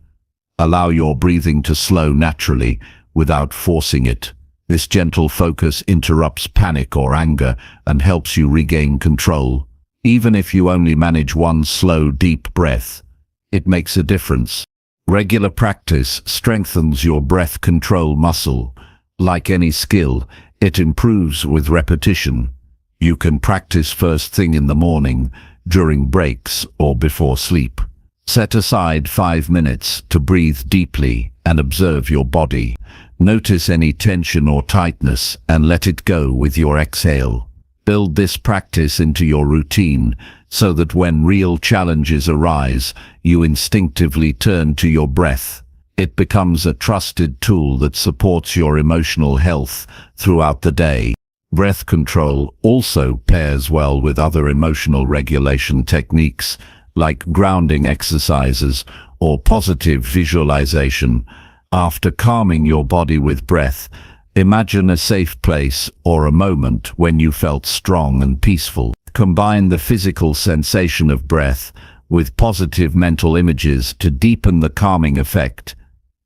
Allow your breathing to slow naturally without forcing it. This gentle focus interrupts panic or anger and helps you regain control. Even if you only manage one slow, deep breath, it makes a difference. Regular practice strengthens your breath control muscle. Like any skill, it improves with repetition. You can practice first thing in the morning, during breaks, or before sleep. Set aside 5 minutes to breathe deeply and observe your body. Notice any tension or tightness and let it go with your exhale. Build this practice into your routine so that when real challenges arise, you instinctively turn to your breath. It becomes a trusted tool that supports your emotional health throughout the day. Breath control also pairs well with other emotional regulation techniques like grounding exercises or positive visualization. After calming your body with breath, imagine a safe place or a moment when you felt strong and peaceful. Combine the physical sensation of breath with positive mental images to deepen the calming effect.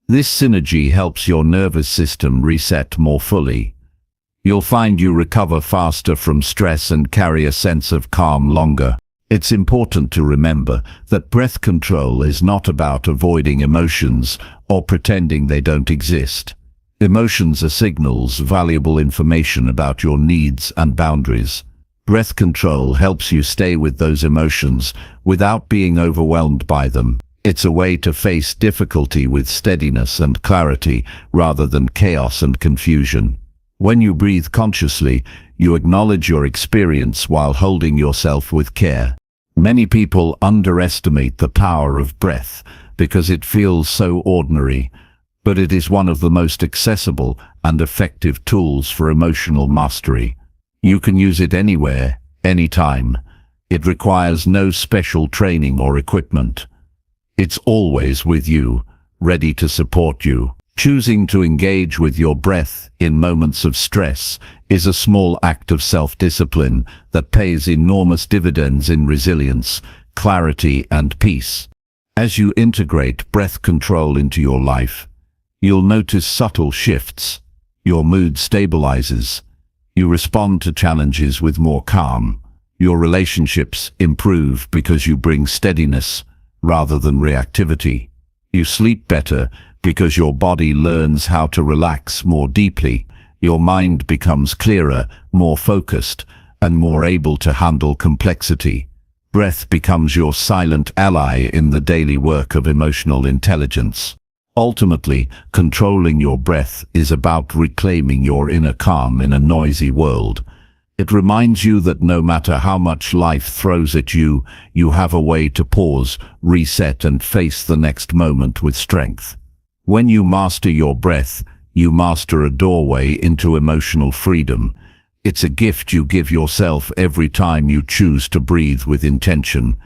This synergy helps your nervous system reset more fully. You'll find you recover faster from stress and carry a sense of calm longer. It's important to remember that breath control is not about avoiding emotions or pretending they don't exist. Emotions are signals, valuable information about your needs and boundaries. Breath control helps you stay with those emotions without being overwhelmed by them. It's a way to face difficulty with steadiness and clarity rather than chaos and confusion. When you breathe consciously, you acknowledge your experience while holding yourself with care. Many people underestimate the power of breath because it feels so ordinary, but it is one of the most accessible and effective tools for emotional mastery. You can use it anywhere, anytime. It requires no special training or equipment. It's always with you, ready to support you. Choosing to engage with your breath in moments of stress is a small act of self-discipline that pays enormous dividends in resilience, clarity, and peace. As you integrate breath control into your life, you'll notice subtle shifts. Your mood stabilizes. You respond to challenges with more calm. Your relationships improve because you bring steadiness rather than reactivity. You sleep better because your body learns how to relax more deeply. Your mind becomes clearer, more focused, and more able to handle complexity. Breath becomes your silent ally in the daily work of emotional intelligence. Ultimately, controlling your breath is about reclaiming your inner calm in a noisy world. It reminds you that no matter how much life throws at you, you have a way to pause, reset, and face the next moment with strength. When you master your breath, you master a doorway into emotional freedom. It's a gift you give yourself every time you choose to breathe with intention,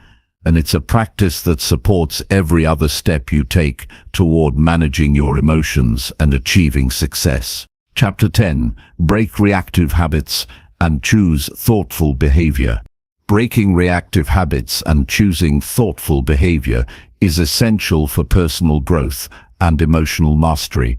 and it's a practice that supports every other step you take toward managing your emotions and achieving success. Chapter 10. Break Reactive Habits and choose thoughtful behavior. Breaking reactive habits and choosing thoughtful behavior is essential for personal growth and emotional mastery.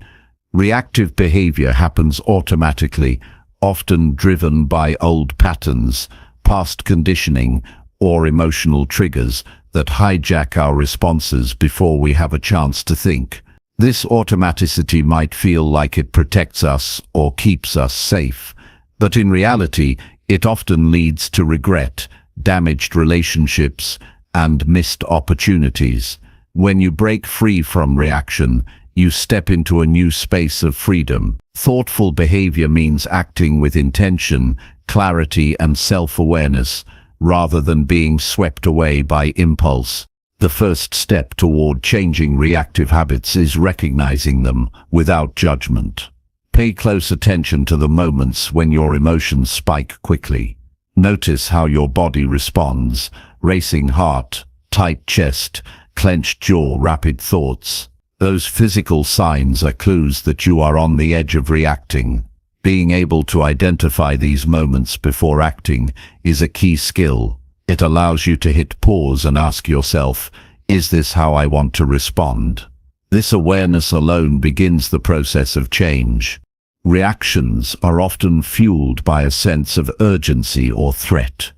Reactive behavior happens automatically, often driven by old patterns, past conditioning, or emotional triggers that hijack our responses before we have a chance to think. This automaticity might feel like it protects us or keeps us safe, but in reality, it often leads to regret, damaged relationships, and missed opportunities. When you break free from reaction, you step into a new space of freedom. Thoughtful behavior means acting with intention, clarity, and self-awareness, rather than being swept away by impulse. The first step toward changing reactive habits is recognizing them without judgment. Pay close attention to the moments when your emotions spike quickly. Notice how your body responds: racing heart, tight chest, clenched jaw, rapid thoughts. Those physical signs are clues that you are on the edge of reacting. Being able to identify these moments before acting is a key skill. It allows you to hit pause and ask yourself, is this how I want to respond? This awareness alone begins the process of change. Reactions are often fueled by a sense of urgency or threat.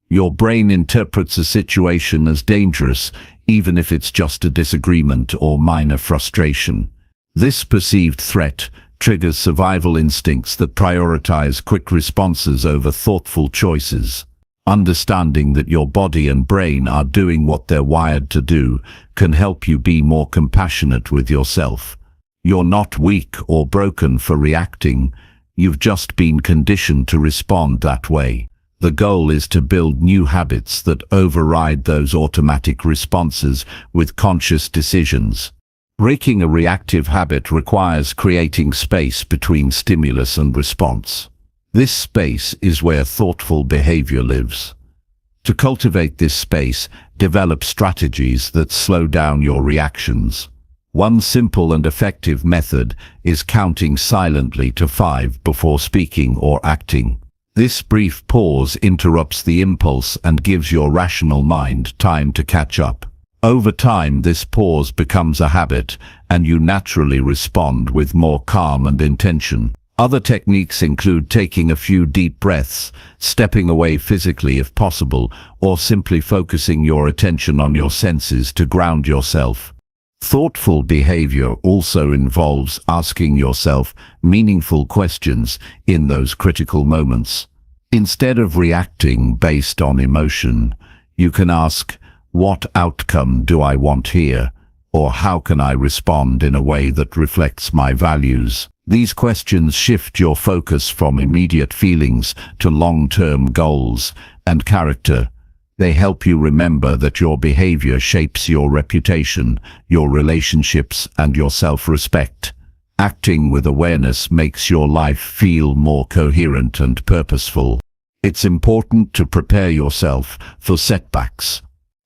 Your brain interprets a situation as dangerous, even if it's just a disagreement or minor frustration. This perceived threat triggers survival instincts that prioritize quick responses over thoughtful choices. Understanding that your body and brain are doing what they're wired to do can help you be more compassionate with yourself. You're not weak or broken for reacting. You've just been conditioned to respond that way. The goal is to build new habits that override those automatic responses with conscious decisions. Breaking a reactive habit requires creating space between stimulus and response. This space is where thoughtful behavior lives. To cultivate this space, develop strategies that slow down your reactions. One simple and effective method is counting silently to 5 before speaking or acting. This brief pause interrupts the impulse and gives your rational mind time to catch up. Over time, this pause becomes a habit, and you naturally respond with more calm and intention. Other techniques include taking a few deep breaths, stepping away physically if possible, or simply focusing your attention on your senses to ground yourself. Thoughtful behavior also involves asking yourself meaningful questions in those critical moments. Instead of reacting based on emotion, you can ask, what outcome do I want here? Or how can I respond in a way that reflects my values? These questions shift your focus from immediate feelings to long-term goals and character. They help you remember that your behavior shapes your reputation, your relationships, and your self-respect. Acting with awareness makes your life feel more coherent and purposeful. It's important to prepare yourself for setbacks.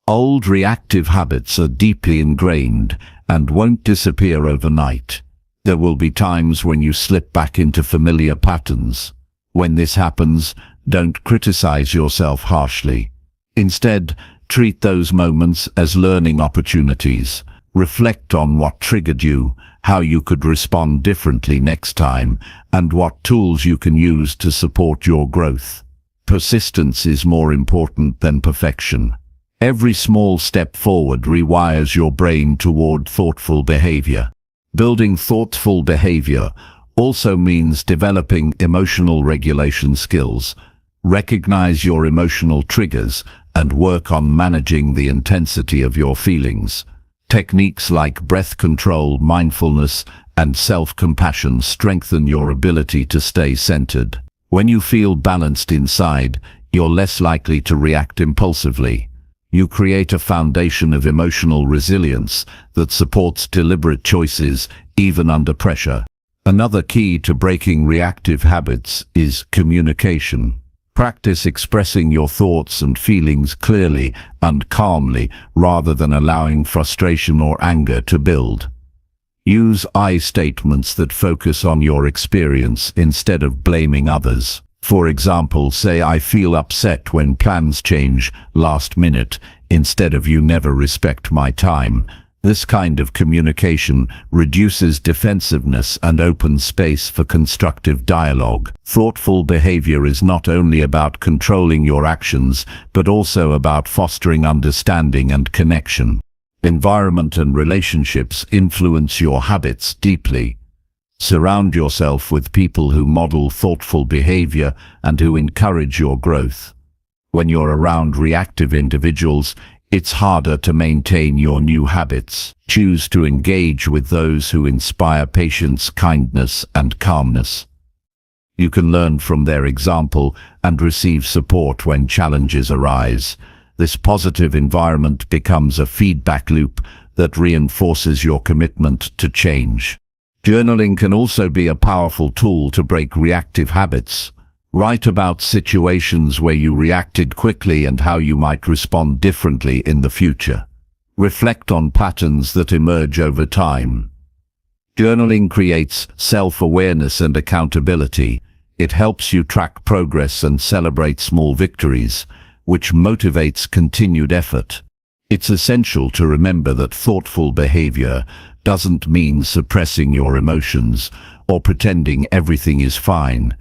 Old reactive habits are deeply ingrained and won't disappear overnight. There will be times when you slip back into familiar patterns. When this happens, don't criticize yourself harshly. Instead, treat those moments as learning opportunities. Reflect on what triggered you, how you could respond differently next time, and what tools you can use to support your growth. Persistence is more important than perfection. Every small step forward rewires your brain toward thoughtful behavior. Building thoughtful behavior also means developing emotional regulation skills. Recognize your emotional triggers and work on managing the intensity of your feelings. Techniques like breath control, mindfulness, and self-compassion strengthen your ability to stay centered. When you feel balanced inside, you're less likely to react impulsively. You create a foundation of emotional resilience that supports deliberate choices even under pressure. Another key to breaking reactive habits is communication. Practice expressing your thoughts and feelings clearly and calmly rather than allowing frustration or anger to build. Use I statements that focus on your experience instead of blaming others. For example, say I feel upset when plans change last minute instead of you never respect my time. This kind of communication reduces defensiveness and opens space for constructive dialogue. Thoughtful behavior is not only about controlling your actions, but also about fostering understanding and connection. Environment and relationships influence your habits deeply. Surround yourself with people who model thoughtful behavior and who encourage your growth. When you're around reactive individuals, it's harder to maintain your new habits. Choose to engage with those who inspire patience, kindness, and calmness. You can learn from their example and receive support when challenges arise. This positive environment becomes a feedback loop that reinforces your commitment to change. Journaling can also be a powerful tool to break reactive habits. Write about situations where you reacted quickly and how you might respond differently in the future. Reflect on patterns that emerge over time. Journaling creates self-awareness and accountability. It helps you track progress and celebrate small victories, which motivates continued effort. It's essential to remember that thoughtful behavior doesn't mean suppressing your emotions or pretending everything is fine.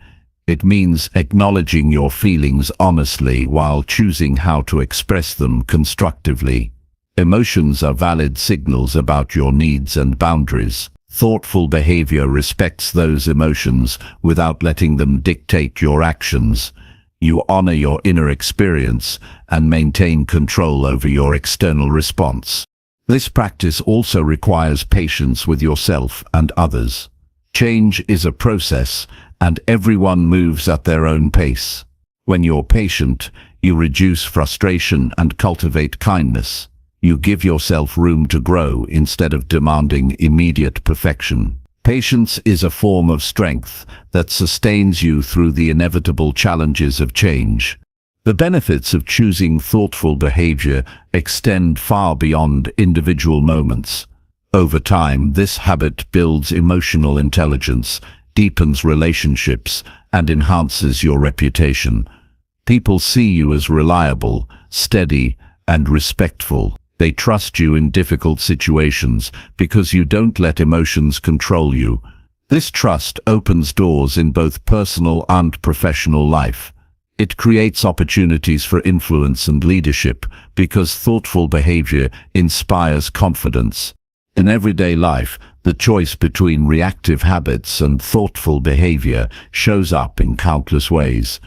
It means acknowledging your feelings honestly while choosing how to express them constructively. Emotions are valid signals about your needs and boundaries. Thoughtful behavior respects those emotions without letting them dictate your actions. You honor your inner experience and maintain control over your external response. This practice also requires patience with yourself and others. Change is a process, and everyone moves at their own pace. When you're patient, you reduce frustration and cultivate kindness. You give yourself room to grow instead of demanding immediate perfection. Patience is a form of strength that sustains you through the inevitable challenges of change. The benefits of choosing thoughtful behavior extend far beyond individual moments. Over time, this habit builds emotional intelligence, deepens relationships, and enhances your reputation. People see you as reliable, steady, and respectful. They trust you in difficult situations because you don't let emotions control you. This trust opens doors in both personal and professional life. It creates opportunities for influence and leadership because thoughtful behavior inspires confidence. In everyday life, the choice between reactive habits and thoughtful behavior shows up in countless ways.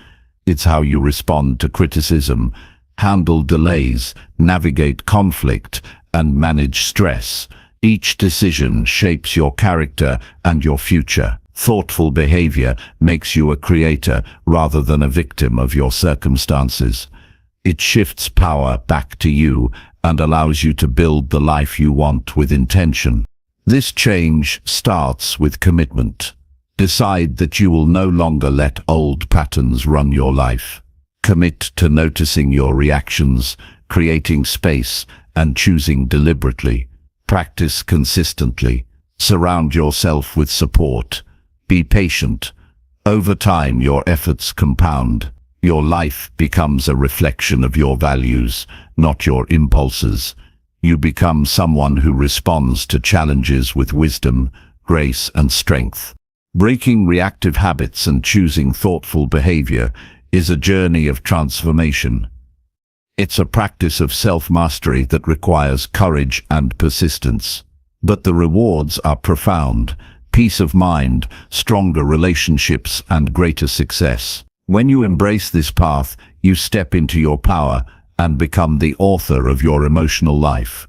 It's how you respond to criticism, handle delays, navigate conflict, and manage stress. Each decision shapes your character and your future. Thoughtful behavior makes you a creator rather than a victim of your circumstances. It shifts power back to you and allows you to build the life you want with intention. This change starts with commitment. Decide that you will no longer let old patterns run your life. Commit to noticing your reactions, creating space, and choosing deliberately. Practice consistently. Surround yourself with support. Be patient. Over time, your efforts compound. Your life becomes a reflection of your values, not your impulses. You become someone who responds to challenges with wisdom, grace, and strength. Breaking reactive habits and choosing thoughtful behavior is a journey of transformation. It's a practice of self-mastery that requires courage and persistence. But the rewards are profound: peace of mind, stronger relationships, and greater success. When you embrace this path, you step into your power and become the author of your emotional life.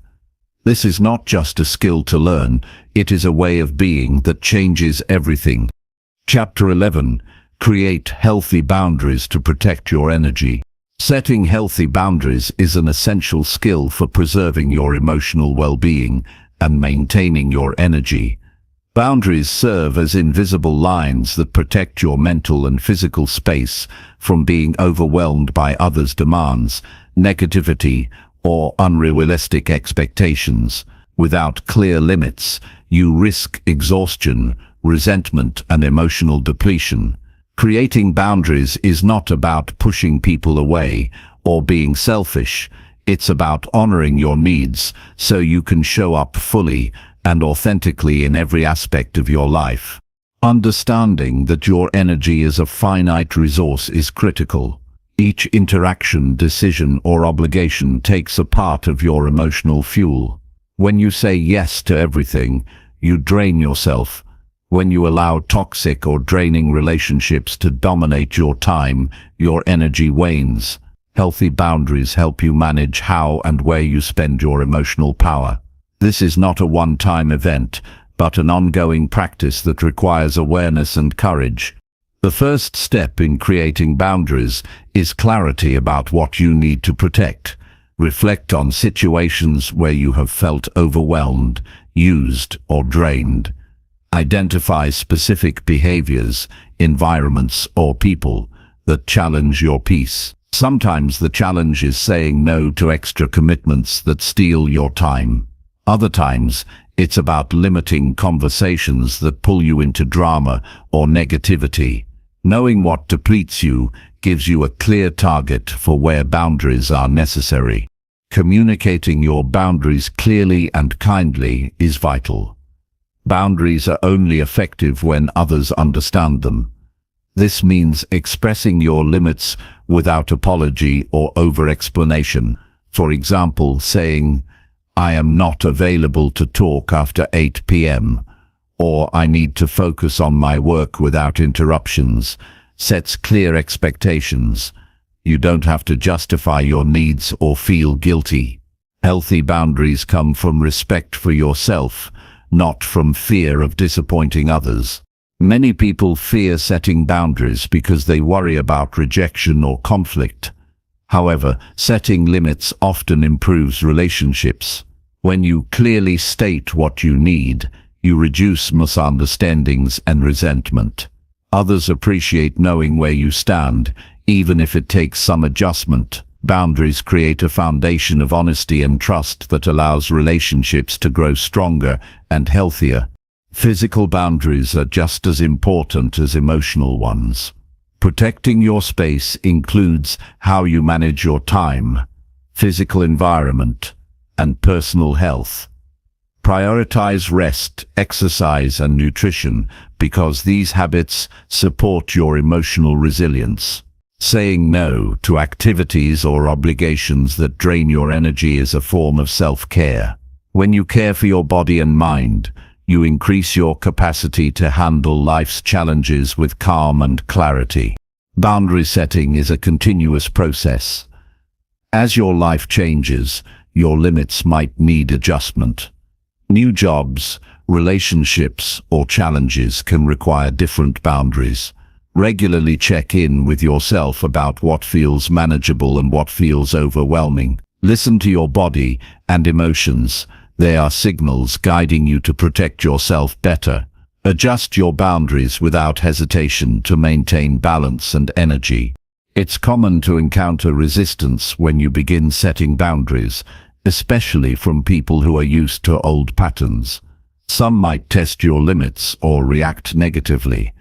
This is not just a skill to learn, it is a way of being that changes everything. Chapter 11. Create healthy boundaries to protect your energy. Setting healthy boundaries is an essential skill for preserving your emotional well-being and maintaining your energy. Boundaries serve as invisible lines that protect your mental and physical space from being overwhelmed by others' demands, negativity, or unrealistic expectations. Without clear limits, you risk exhaustion, resentment, and emotional depletion. Creating boundaries is not about pushing people away or being selfish. It's about honoring your needs so you can show up fully and authentically in every aspect of your life. Understanding that your energy is a finite resource is critical. Each interaction, decision, or obligation takes a part of your emotional fuel. When you say yes to everything, you drain yourself. When you allow toxic or draining relationships to dominate your time, your energy wanes. Healthy boundaries help you manage how and where you spend your emotional power. This is not a one-time event, but an ongoing practice that requires awareness and courage. The first step in creating boundaries is clarity about what you need to protect. Reflect on situations where you have felt overwhelmed, used, or drained. Identify specific behaviors, environments, or people that challenge your peace. Sometimes the challenge is saying no to extra commitments that steal your time. Other times, it's about limiting conversations that pull you into drama or negativity. Knowing what depletes you gives you a clear target for where boundaries are necessary. Communicating your boundaries clearly and kindly is vital. Boundaries are only effective when others understand them. This means expressing your limits without apology or over-explanation. For example, saying, "I am not available to talk after 8 p.m." or "I need to focus on my work without interruptions," sets clear expectations. You don't have to justify your needs or feel guilty. Healthy boundaries come from respect for yourself, not from fear of disappointing others. Many people fear setting boundaries because they worry about rejection or conflict. However, setting limits often improves relationships. When you clearly state what you need, you reduce misunderstandings and resentment. Others appreciate knowing where you stand, even if it takes some adjustment. Boundaries create a foundation of honesty and trust that allows relationships to grow stronger and healthier. Physical boundaries are just as important as emotional ones. Protecting your space includes how you manage your time, physical environment, and personal health. Prioritize rest, exercise, and nutrition because these habits support your emotional resilience. Saying no to activities or obligations that drain your energy is a form of self-care. When you care for your body and mind, you increase your capacity to handle life's challenges with calm and clarity. Boundary setting is a continuous process. As your life changes, your limits might need adjustment. New jobs, relationships, or challenges can require different boundaries. Regularly check in with yourself about what feels manageable and what feels overwhelming. Listen to your body and emotions. They are signals guiding you to protect yourself better. Adjust your boundaries without hesitation to maintain balance and energy. It's common to encounter resistance when you begin setting boundaries, especially from people who are used to old patterns. Some might test your limits or react negatively.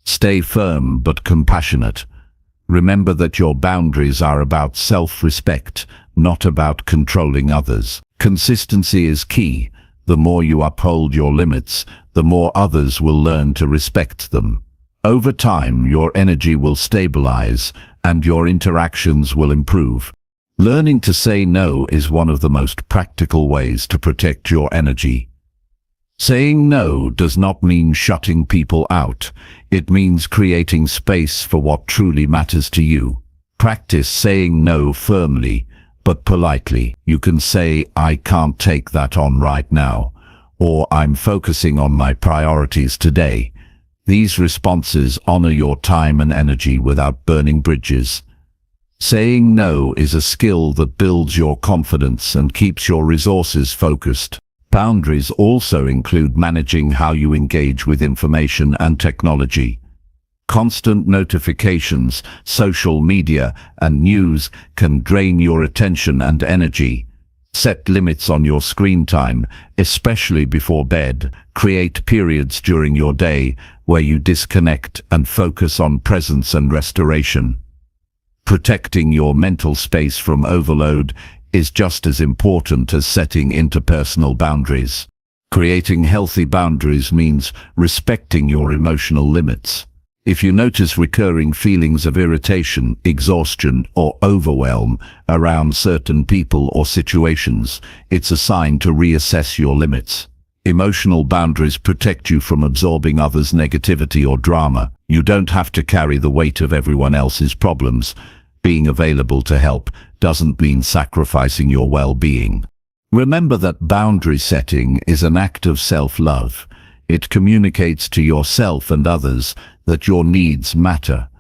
Stay firm but compassionate. Remember that your boundaries are about self-respect, not about controlling others. Consistency is key. The more you uphold your limits, the more others will learn to respect them. Over time, your energy will stabilize and your interactions will improve. Learning to say no is one of the most practical ways to protect your energy. Saying no does not mean shutting people out. It means creating space for what truly matters to you. Practice saying no firmly, but politely. You can say, "I can't take that on right now," or "I'm focusing on my priorities today." These responses honor your time and energy without burning bridges. Saying no is a skill that builds your confidence and keeps your resources focused. Boundaries also include managing how you engage with information and technology. Constant notifications, social media, and news can drain your attention and energy. Set limits on your screen time, especially before bed. Create periods during your day where you disconnect and focus on presence and restoration. Protecting your mental space from overload is just as important as setting interpersonal boundaries. Creating healthy boundaries means respecting your emotional limits. If you notice recurring feelings of irritation, exhaustion, or overwhelm around certain people or situations, it's a sign to reassess your limits. Emotional boundaries protect you from absorbing others' negativity or drama. You don't have to carry the weight of everyone else's problems. Being available to help doesn't mean sacrificing your well-being. Remember that boundary setting is an act of self-love. It communicates to yourself and others that your needs matter.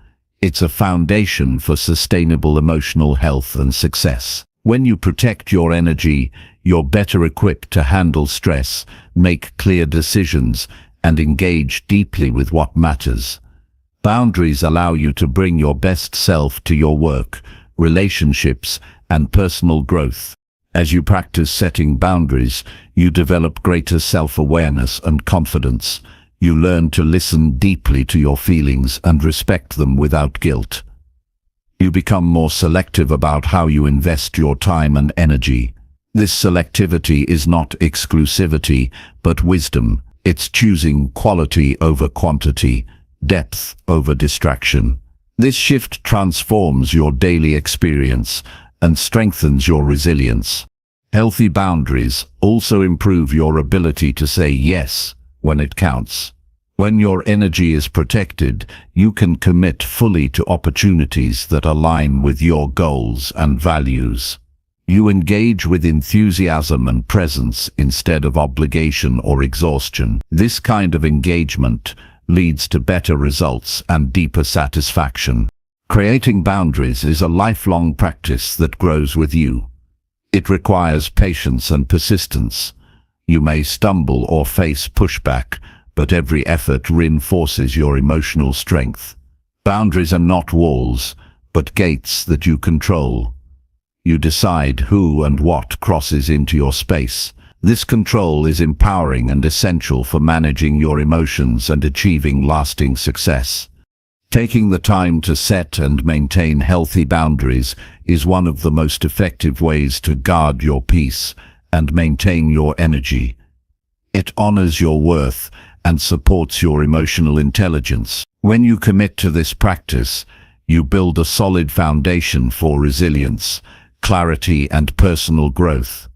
It's a foundation for sustainable emotional health and success. When you protect your energy, you're better equipped to handle stress, make clear decisions, and engage deeply with what matters. Boundaries allow you to bring your best self to your work, relationships, and personal growth. As you practice setting boundaries, you develop greater self-awareness and confidence. You learn to listen deeply to your feelings and respect them without guilt. You become more selective about how you invest your time and energy. This selectivity is not exclusivity, but wisdom. It's choosing quality over quantity, depth over distraction. This shift transforms your daily experience and strengthens your resilience. Healthy boundaries also improve your ability to say yes when it counts. When your energy is protected, you can commit fully to opportunities that align with your goals and values. You engage with enthusiasm and presence instead of obligation or exhaustion. This kind of engagement leads to better results and deeper satisfaction. Creating boundaries is a lifelong practice that grows with you. It requires patience and persistence. You may stumble or face pushback, but every effort reinforces your emotional strength. Boundaries are not walls, but gates that you control. You decide who and what crosses into your space. This control is empowering and essential for managing your emotions and achieving lasting success. Taking the time to set and maintain healthy boundaries is one of the most effective ways to guard your peace and maintain your energy. It honors your worth and supports your emotional intelligence. When you commit to this practice, you build a solid foundation for resilience, clarity, and personal growth.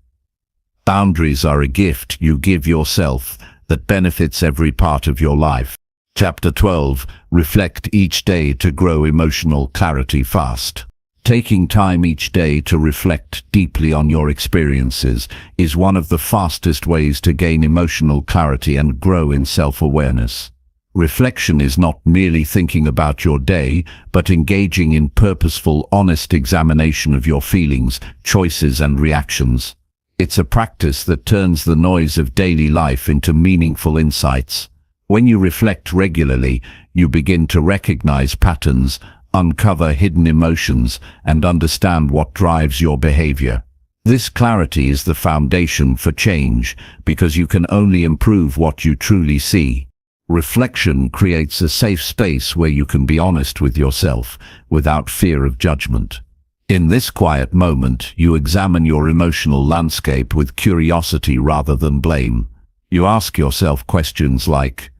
Boundaries are a gift you give yourself that benefits every part of your life. Chapter 12. Reflect each day to grow emotional clarity fast. Taking time each day to reflect deeply on your experiences is one of the fastest ways to gain emotional clarity and grow in self-awareness. Reflection is not merely thinking about your day, but engaging in purposeful, honest examination of your feelings, choices, and reactions. It's a practice that turns the noise of daily life into meaningful insights. When you reflect regularly, you begin to recognize patterns, uncover hidden emotions, and understand what drives your behavior. This clarity is the foundation for change, because you can only improve what you truly see. Reflection creates a safe space where you can be honest with yourself, without fear of judgment. In this quiet moment, you examine your emotional landscape with curiosity rather than blame. You ask yourself questions like,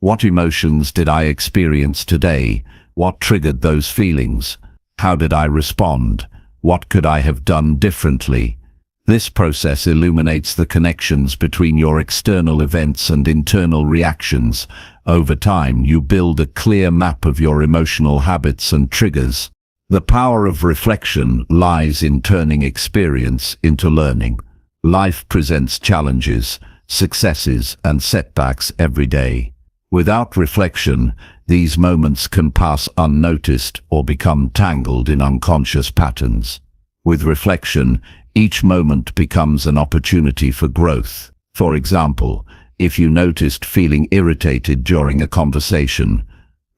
what emotions did I experience today? What triggered those feelings? How did I respond? What could I have done differently? This process illuminates the connections between your external events and internal reactions. Over time, you build a clear map of your emotional habits and triggers. The power of reflection lies in turning experience into learning. Life presents challenges, successes, and setbacks every day. Without reflection, these moments can pass unnoticed or become tangled in unconscious patterns. With reflection, each moment becomes an opportunity for growth. For example, if you noticed feeling irritated during a conversation,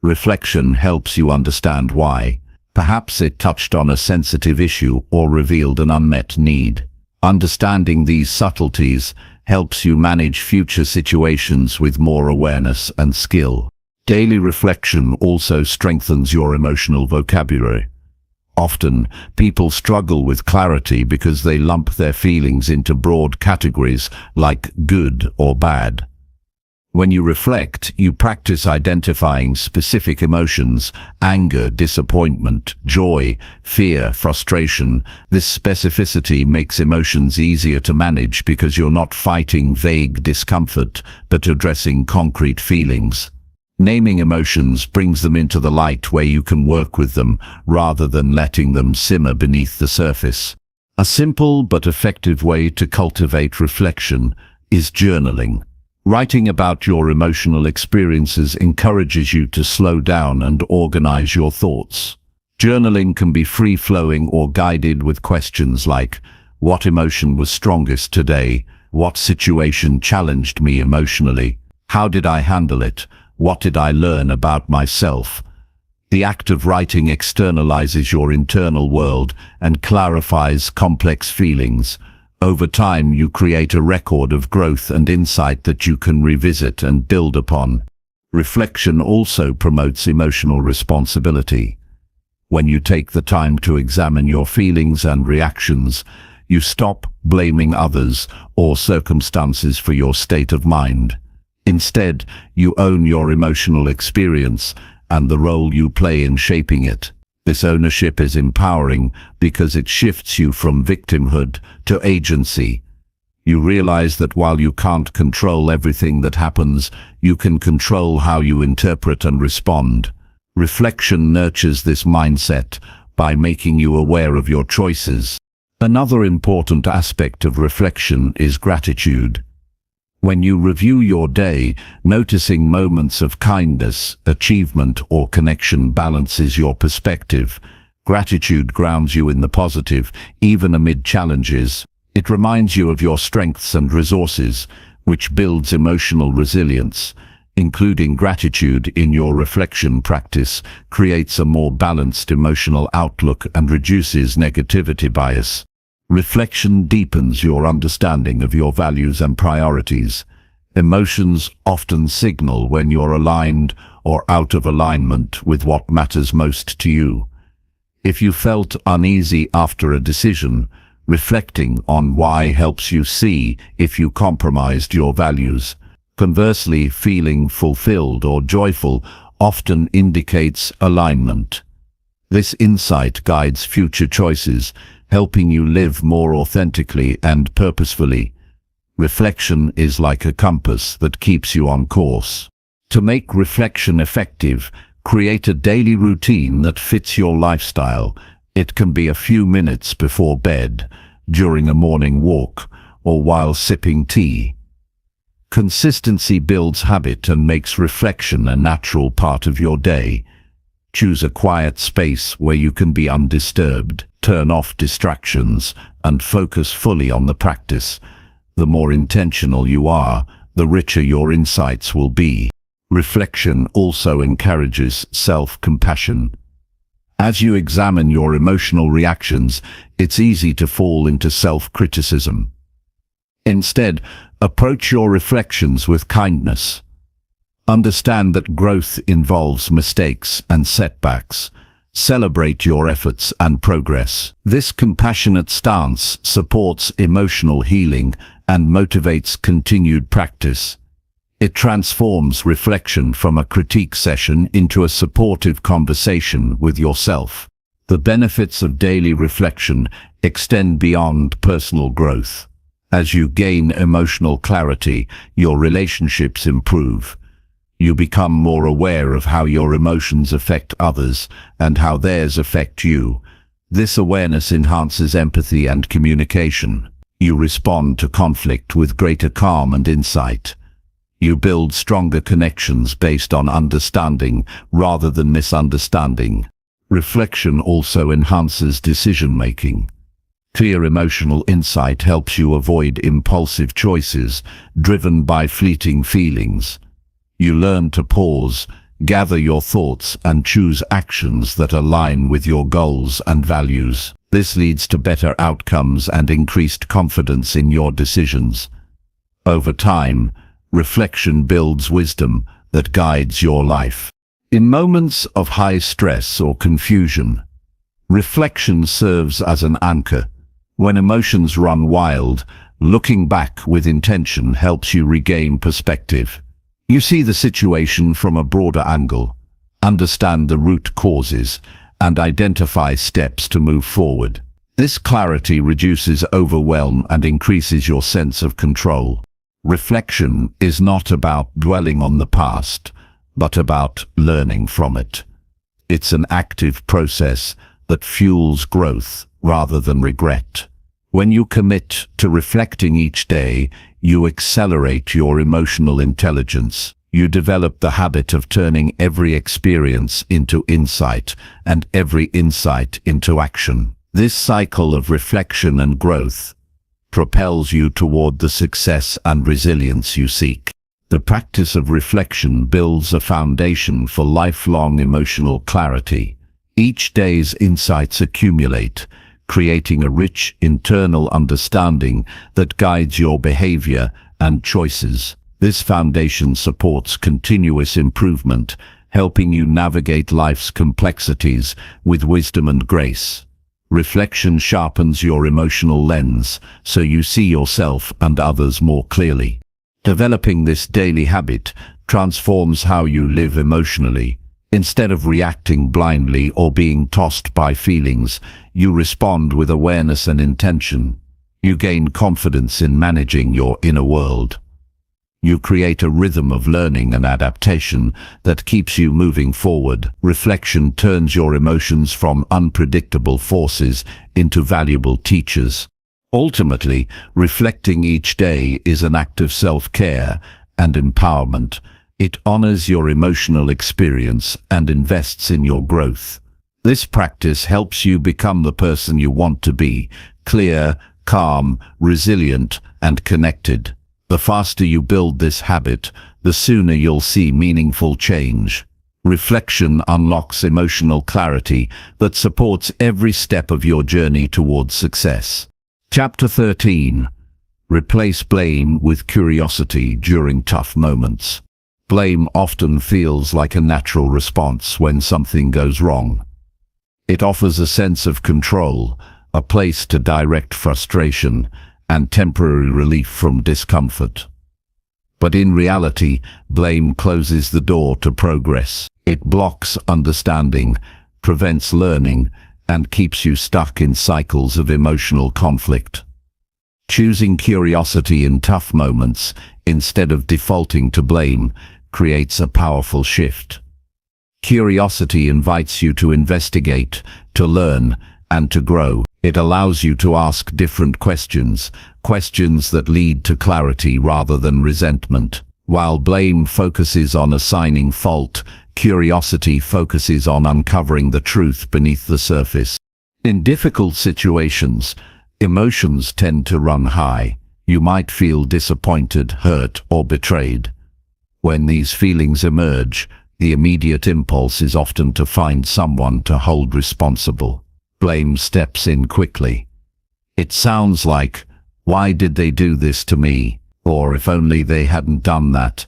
reflection helps you understand why. Perhaps it touched on a sensitive issue or revealed an unmet need. Understanding these subtleties helps you manage future situations with more awareness and skill. Daily reflection also strengthens your emotional vocabulary. Often, people struggle with clarity because they lump their feelings into broad categories like good or bad. When you reflect, you practice identifying specific emotions: anger, disappointment, joy, fear, frustration. This specificity makes emotions easier to manage because you're not fighting vague discomfort, but addressing concrete feelings. Naming emotions brings them into the light where you can work with them, rather than letting them simmer beneath the surface. A simple but effective way to cultivate reflection is journaling. Writing about your emotional experiences encourages you to slow down and organize your thoughts. Journaling can be free-flowing or guided with questions like, what emotion was strongest today? What situation challenged me emotionally? How did I handle it? What did I learn about myself? The act of writing externalizes your internal world and clarifies complex feelings. Over time, you create a record of growth and insight that you can revisit and build upon. Reflection also promotes emotional responsibility. When you take the time to examine your feelings and reactions, you stop blaming others or circumstances for your state of mind. Instead, you own your emotional experience and the role you play in shaping it. This ownership is empowering because it shifts you from victimhood to agency. You realize that while you can't control everything that happens, you can control how you interpret and respond. Reflection nurtures this mindset by making you aware of your choices. Another important aspect of reflection is gratitude. When you review your day, noticing moments of kindness, achievement, or connection balances your perspective. Gratitude grounds you in the positive, even amid challenges. It reminds you of your strengths and resources, which builds emotional resilience. Including gratitude in your reflection practice creates a more balanced emotional outlook and reduces negativity bias. Reflection deepens your understanding of your values and priorities. Emotions often signal when you're aligned or out of alignment with what matters most to you. If you felt uneasy after a decision, reflecting on why helps you see if you compromised your values. Conversely, feeling fulfilled or joyful often indicates alignment. This insight guides future choices, helping you live more authentically and purposefully. Reflection is like a compass that keeps you on course. To make reflection effective, create a daily routine that fits your lifestyle. It can be a few minutes before bed, during a morning walk, or while sipping tea. Consistency builds habit and makes reflection a natural part of your day. Choose a quiet space where you can be undisturbed. Turn off distractions and focus fully on the practice. The more intentional you are, the richer your insights will be. Reflection also encourages self-compassion. As you examine your emotional reactions, it's easy to fall into self-criticism. Instead, approach your reflections with kindness. Understand that growth involves mistakes and setbacks. Celebrate your efforts and progress. This compassionate stance supports emotional healing and motivates continued practice. It transforms reflection from a critique session into a supportive conversation with yourself. The benefits of daily reflection extend beyond personal growth. As you gain emotional clarity, your relationships improve. You become more aware of how your emotions affect others and how theirs affect you. This awareness enhances empathy and communication. You respond to conflict with greater calm and insight. You build stronger connections based on understanding rather than misunderstanding. Reflection also enhances decision-making. Clear emotional insight helps you avoid impulsive choices driven by fleeting feelings. You learn to pause, gather your thoughts, and choose actions that align with your goals and values. This leads to better outcomes and increased confidence in your decisions. Over time, reflection builds wisdom that guides your life. In moments of high stress or confusion, reflection serves as an anchor. When emotions run wild, looking back with intention helps you regain perspective. You see the situation from a broader angle, understand the root causes, and identify steps to move forward. This clarity reduces overwhelm and increases your sense of control. Reflection is not about dwelling on the past, but about learning from it. It's an active process that fuels growth rather than regret. When you commit to reflecting each day, you accelerate your emotional intelligence. You develop the habit of turning every experience into insight and every insight into action. This cycle of reflection and growth propels you toward the success and resilience you seek. The practice of reflection builds a foundation for lifelong emotional clarity. Each day's insights accumulate, creating a rich internal understanding that guides your behavior and choices. This foundation supports continuous improvement, helping you navigate life's complexities with wisdom and grace. Reflection sharpens your emotional lens, so you see yourself and others more clearly. Developing this daily habit transforms how you live emotionally. Instead of reacting blindly or being tossed by feelings, you respond with awareness and intention. You gain confidence in managing your inner world. You create a rhythm of learning and adaptation that keeps you moving forward. Reflection turns your emotions from unpredictable forces into valuable teachers. Ultimately, reflecting each day is an act of self-care and empowerment. It honors your emotional experience and invests in your growth. This practice helps you become the person you want to be: clear, calm, resilient, and connected. The faster you build this habit, the sooner you'll see meaningful change. Reflection unlocks emotional clarity that supports every step of your journey towards success. Chapter 13. Replace blame with curiosity during tough moments. Blame often feels like a natural response when something goes wrong. It offers a sense of control, a place to direct frustration, and temporary relief from discomfort. But in reality, blame closes the door to progress. It blocks understanding, prevents learning, and keeps you stuck in cycles of emotional conflict. Choosing curiosity in tough moments, instead of defaulting to blame, creates a powerful shift. Curiosity invites you to investigate, to learn, and to grow. It allows you to ask different questions, questions that lead to clarity rather than resentment. While blame focuses on assigning fault, curiosity focuses on uncovering the truth beneath the surface. In difficult situations, emotions tend to run high. You might feel disappointed, hurt, or betrayed. When these feelings emerge, the immediate impulse is often to find someone to hold responsible. Blame steps in quickly. It sounds like, "Why did they do this to me?" or "If only they hadn't done that."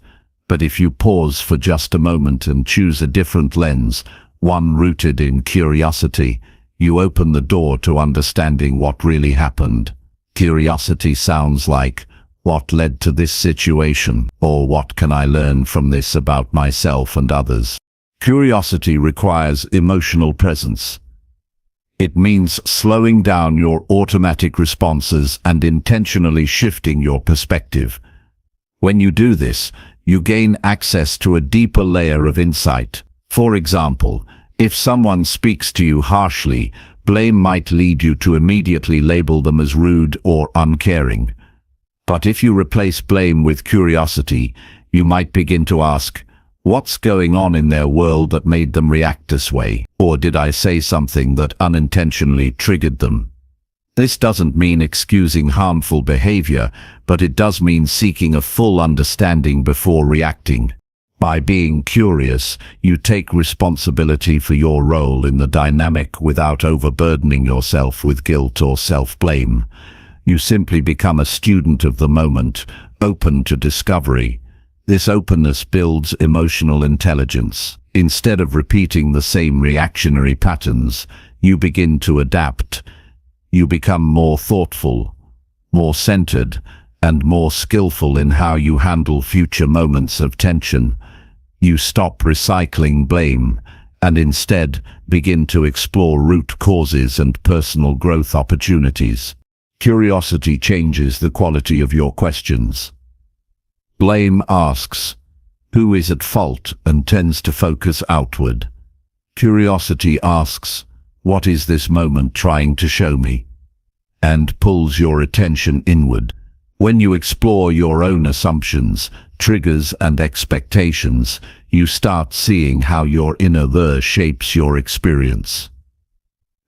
But if you pause for just a moment and choose a different lens, one rooted in curiosity, you open the door to understanding what really happened. Curiosity sounds like, "What led to this situation?" or "What can I learn from this about myself and others?" Curiosity requires emotional presence. It means slowing down your automatic responses and intentionally shifting your perspective. When you do this, you gain access to a deeper layer of insight. For example, if someone speaks to you harshly, blame might lead you to immediately label them as rude or uncaring. But if you replace blame with curiosity, you might begin to ask, "What's going on in their world that made them react this way? Or did I say something that unintentionally triggered them?" This doesn't mean excusing harmful behavior, but it does mean seeking a full understanding before reacting. By being curious, you take responsibility for your role in the dynamic without overburdening yourself with guilt or self-blame. You simply become a student of the moment, open to discovery. This openness builds emotional intelligence. Instead of repeating the same reactionary patterns, you begin to adapt. You become more thoughtful, more centered, and more skillful in how you handle future moments of tension. You stop recycling blame and instead begin to explore root causes and personal growth opportunities. Curiosity changes the quality of your questions. Blame asks, "Who is at fault?" and tends to focus outward. Curiosity asks, "What is this moment trying to show me?" and pulls your attention inward. When you explore your own assumptions, triggers, and expectations, you start seeing how your inner there shapes your experience.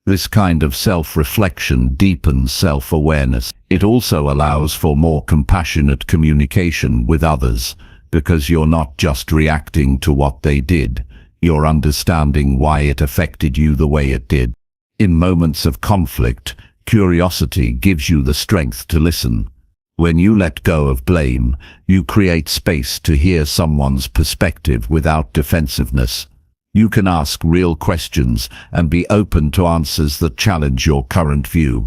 This kind of self-reflection deepens self-awareness. It also allows for more compassionate communication with others, because you're not just reacting to what they did, you're understanding why it affected you the way it did. In moments of conflict, curiosity gives you the strength to listen. When you let go of blame, you create space to hear someone's perspective without defensiveness. You can ask real questions and be open to answers that challenge your current view.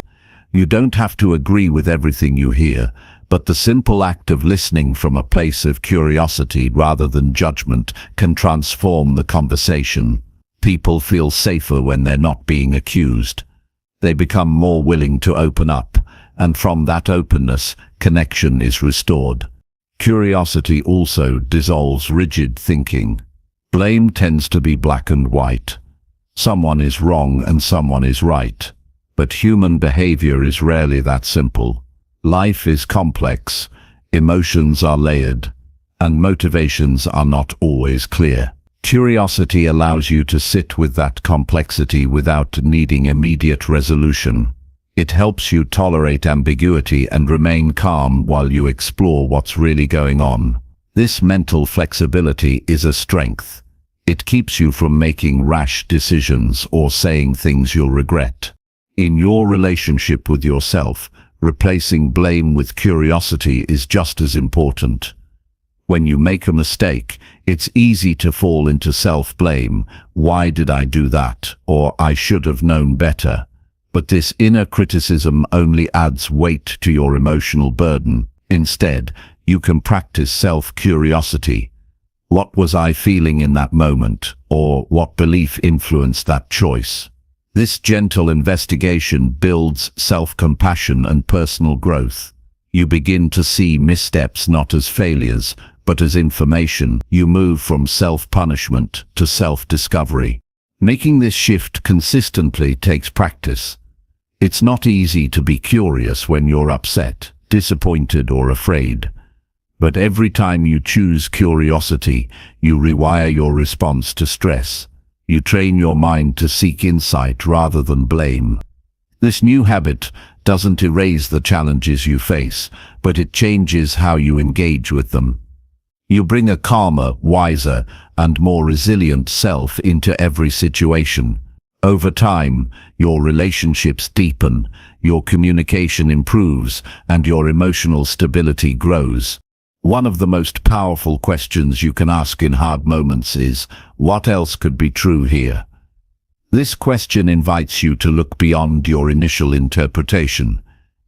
You don't have to agree with everything you hear, but the simple act of listening from a place of curiosity rather than judgment can transform the conversation. People feel safer when they're not being accused. They become more willing to open up, and from that openness, connection is restored. Curiosity also dissolves rigid thinking. Blame tends to be black and white. Someone is wrong and someone is right. But human behavior is rarely that simple. Life is complex, emotions are layered, and motivations are not always clear. Curiosity allows you to sit with that complexity without needing immediate resolution. It helps you tolerate ambiguity and remain calm while you explore what's really going on. This mental flexibility is a strength. It keeps you from making rash decisions or saying things you'll regret. In your relationship with yourself, replacing blame with curiosity is just as important. When you make a mistake, it's easy to fall into self-blame. "Why did I do that?" or "I should have known better." But this inner criticism only adds weight to your emotional burden. Instead, you can practice self-curiosity. What was I feeling in that moment? Or what belief influenced that choice? This gentle investigation builds self-compassion and personal growth. You begin to see missteps not as failures, but as information. You move from self-punishment to self-discovery. Making this shift consistently takes practice. It's not easy to be curious when you're upset, disappointed, or afraid. But every time you choose curiosity, you rewire your response to stress. You train your mind to seek insight rather than blame. This new habit doesn't erase the challenges you face, but it changes how you engage with them. You bring a calmer, wiser, and more resilient self into every situation. Over time, your relationships deepen, your communication improves, and your emotional stability grows. One of the most powerful questions you can ask in hard moments is, what else could be true here? This question invites you to look beyond your initial interpretation.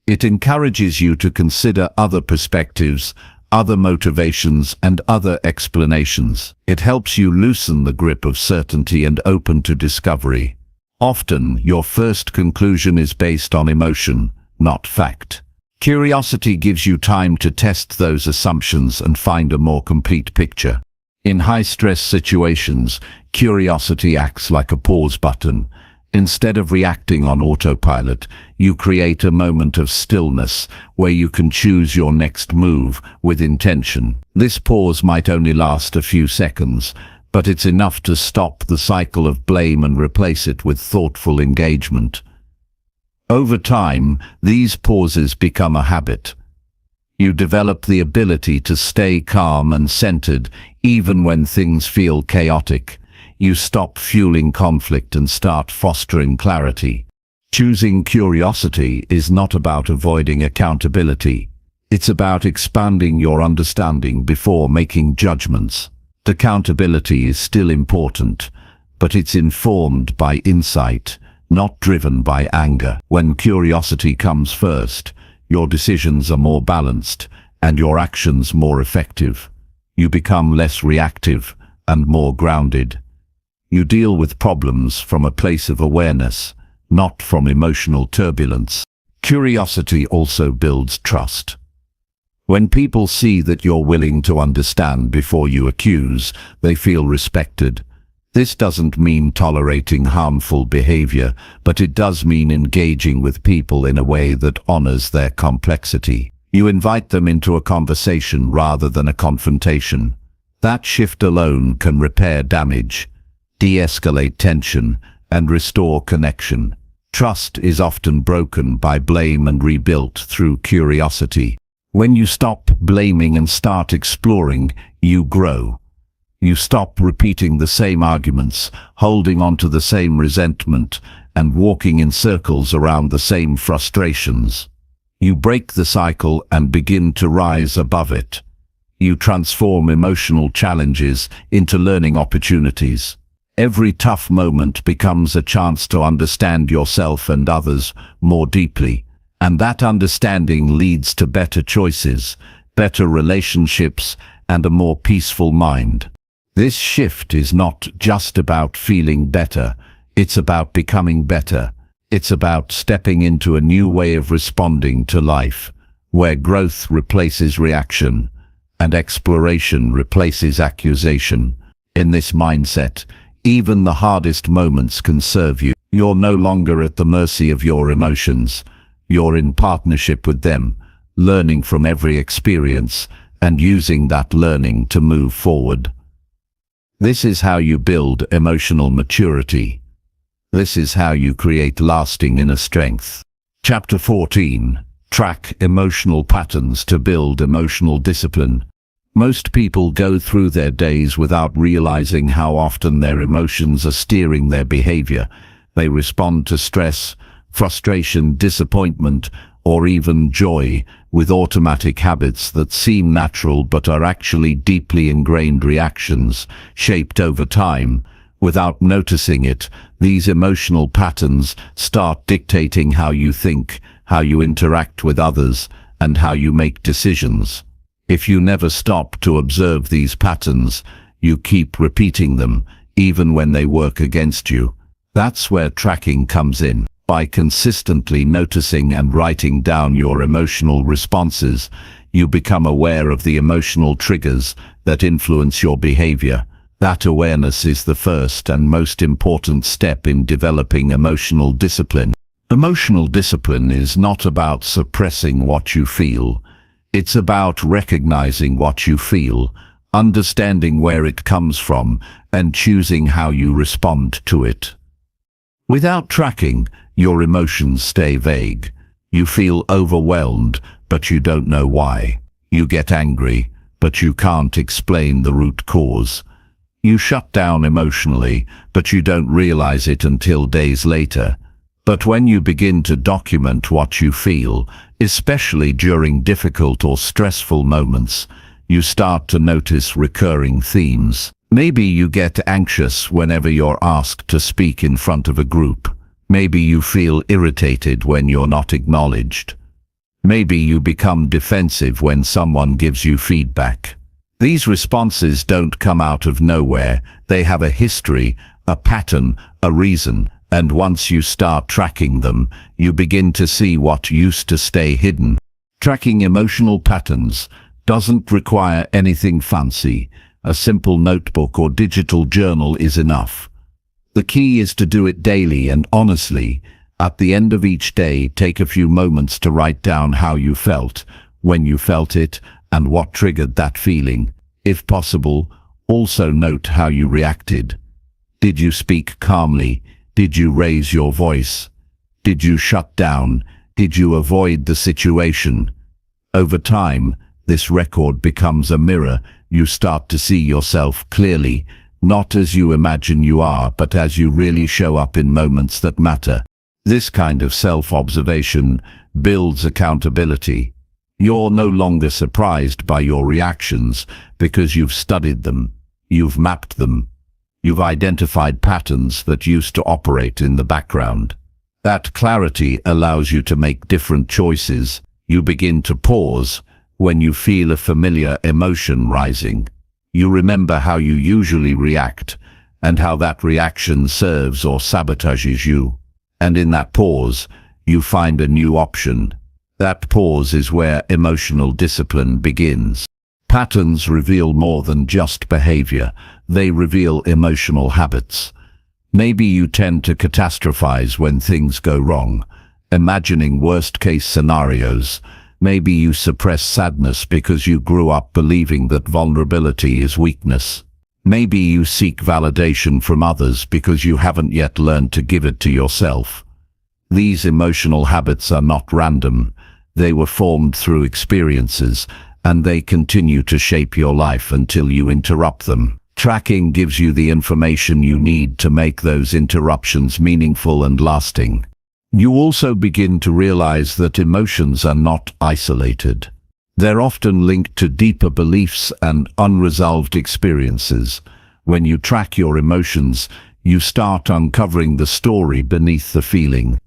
It encourages you to consider other perspectives, other motivations, and other explanations. It helps you loosen the grip of certainty and open to discovery. Often, your first conclusion is based on emotion, not fact. Curiosity gives you time to test those assumptions and find a more complete picture. In high-stress situations, curiosity acts like a pause button. Instead of reacting on autopilot, you create a moment of stillness where you can choose your next move with intention. This pause might only last a few seconds, but it's enough to stop the cycle of blame and replace it with thoughtful engagement. Over time, these pauses become a habit. You develop the ability to stay calm and centered even when things feel chaotic. You stop fueling conflict and start fostering clarity. Choosing curiosity is not about avoiding accountability. It's about expanding your understanding before making judgments. Accountability is still important, but it's informed by insight, not driven by anger. When curiosity comes first, your decisions are more balanced and your actions more effective. You become less reactive and more grounded. You deal with problems from a place of awareness, not from emotional turbulence. Curiosity also builds trust. When people see that you're willing to understand before you accuse, they feel respected. This doesn't mean tolerating harmful behavior, but it does mean engaging with people in a way that honors their complexity. You invite them into a conversation rather than a confrontation. That shift alone can repair damage, de-escalate tension, and restore connection. Trust is often broken by blame and rebuilt through curiosity. When you stop blaming and start exploring, you grow. You stop repeating the same arguments, holding on to the same resentment, and walking in circles around the same frustrations. You break the cycle and begin to rise above it. You transform emotional challenges into learning opportunities. Every tough moment becomes a chance to understand yourself and others more deeply, and that understanding leads to better choices, better relationships, and a more peaceful mind. This shift is not just about feeling better, it's about becoming better. It's about stepping into a new way of responding to life, where growth replaces reaction and exploration replaces accusation. In this mindset, even the hardest moments can serve you. You're no longer at the mercy of your emotions. You're in partnership with them, learning from every experience and using that learning to move forward. This is how you build emotional maturity. This is how you create lasting inner strength. Chapter 14. Track emotional patterns to build emotional discipline. Most people go through their days without realizing how often their emotions are steering their behavior. They respond to stress, frustration, disappointment, or even joy with automatic habits that seem natural but are actually deeply ingrained reactions, shaped over time. Without noticing it, these emotional patterns start dictating how you think, how you interact with others, and how you make decisions. If you never stop to observe these patterns, you keep repeating them, even when they work against you. That's where tracking comes in. By consistently noticing and writing down your emotional responses, you become aware of the emotional triggers that influence your behavior. That awareness is the first and most important step in developing emotional discipline. Emotional discipline is not about suppressing what you feel. It's about recognizing what you feel, understanding where it comes from, and choosing how you respond to it. Without tracking, your emotions stay vague. You feel overwhelmed, but you don't know why. You get angry, but you can't explain the root cause. You shut down emotionally, but you don't realize it until days later. But when you begin to document what you feel, especially during difficult or stressful moments, you start to notice recurring themes. Maybe you get anxious whenever you're asked to speak in front of a group. Maybe you feel irritated when you're not acknowledged. Maybe you become defensive when someone gives you feedback. These responses don't come out of nowhere. They have a history, a pattern, a reason, and once you start tracking them, you begin to see what used to stay hidden. Tracking emotional patterns doesn't require anything fancy. A simple notebook or digital journal is enough. The key is to do it daily and honestly. At the end of each day, take a few moments to write down how you felt, when you felt it, and what triggered that feeling. If possible, also note how you reacted. Did you speak calmly? Did you raise your voice? Did you shut down? Did you avoid the situation? Over time, this record becomes a mirror. You start to see yourself clearly, not as you imagine you are, but as you really show up in moments that matter. This kind of self-observation builds accountability. You're no longer surprised by your reactions because you've studied them, you've mapped them, you've identified patterns that used to operate in the background. That clarity allows you to make different choices. You begin to pause when you feel a familiar emotion rising. You remember how you usually react and how that reaction serves or sabotages you. And in that pause, you find a new option. That pause is where emotional discipline begins. Patterns reveal more than just behavior. They reveal emotional habits. Maybe you tend to catastrophize when things go wrong, imagining worst-case scenarios. Maybe you suppress sadness because you grew up believing that vulnerability is weakness. Maybe you seek validation from others because you haven't yet learned to give it to yourself. These emotional habits are not random. They were formed through experiences, and they continue to shape your life until you interrupt them. Tracking gives you the information you need to make those interruptions meaningful and lasting. You also begin to realize that emotions are not isolated. They're often linked to deeper beliefs and unresolved experiences. When you track your emotions, you start uncovering the story beneath the feeling.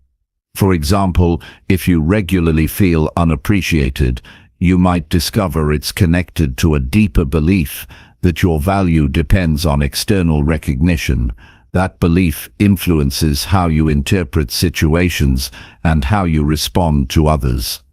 For example, if you regularly feel unappreciated, you might discover it's connected to a deeper belief that your value depends on external recognition. That belief influences how you interpret situations and how you respond to others.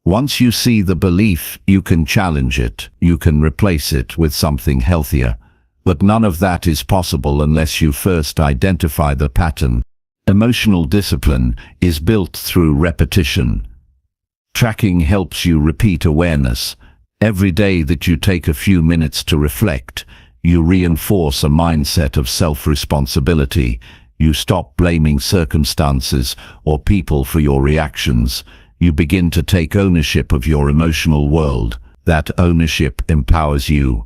Once you see the belief, you can challenge it. You can replace it with something healthier. But none of that is possible unless you first identify the pattern. Emotional discipline is built through repetition. Tracking helps you repeat awareness. Every day that you take a few minutes to reflect, you reinforce a mindset of self-responsibility. You stop blaming circumstances or people for your reactions. You begin to take ownership of your emotional world. That ownership empowers you.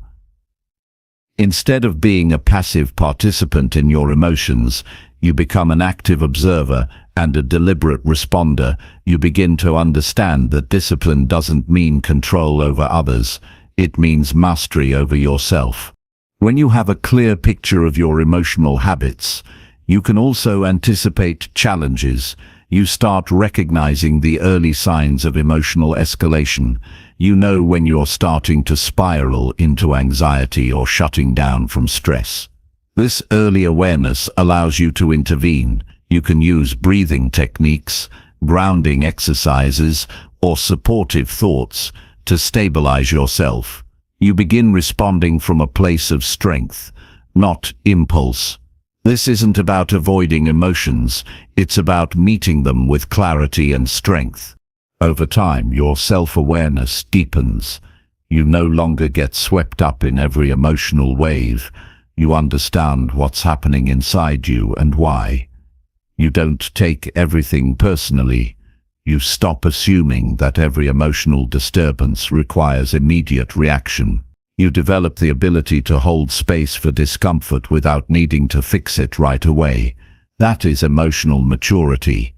Instead of being a passive participant in your emotions, you become an active observer and a deliberate responder. You begin to understand that discipline doesn't mean control over others. It means mastery over yourself. When you have a clear picture of your emotional habits, you can also anticipate challenges. You start recognizing the early signs of emotional escalation. You know when you're starting to spiral into anxiety or shutting down from stress. This early awareness allows you to intervene. You can use breathing techniques, grounding exercises, or supportive thoughts to stabilize yourself. You begin responding from a place of strength, not impulse. This isn't about avoiding emotions, it's about meeting them with clarity and strength. Over time, your self-awareness deepens. You no longer get swept up in every emotional wave. You understand what's happening inside you and why. You don't take everything personally. You stop assuming that every emotional disturbance requires immediate reaction. You develop the ability to hold space for discomfort without needing to fix it right away. That is emotional maturity.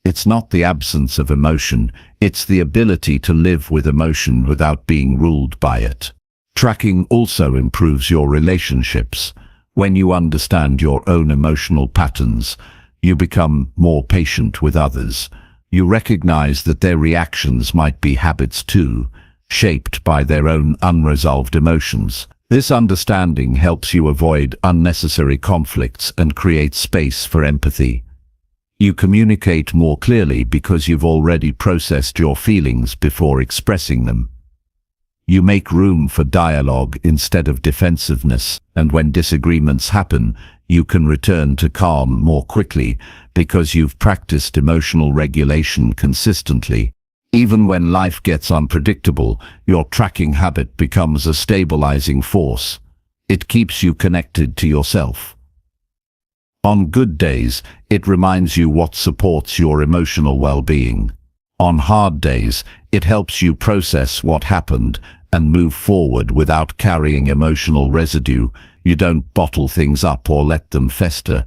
It's not the absence of emotion, it's the ability to live with emotion without being ruled by it. Tracking also improves your relationships. When you understand your own emotional patterns, you become more patient with others. You recognize that their reactions might be habits too, shaped by their own unresolved emotions. This understanding helps you avoid unnecessary conflicts and create space for empathy. You communicate more clearly because you've already processed your feelings before expressing them. You make room for dialogue instead of defensiveness, and when disagreements happen, you can return to calm more quickly because you've practiced emotional regulation consistently. Even when life gets unpredictable, your tracking habit becomes a stabilizing force. It keeps you connected to yourself. On good days, it reminds you what supports your emotional well-being. On hard days, it helps you process what happened and move forward without carrying emotional residue. You don't bottle things up or let them fester.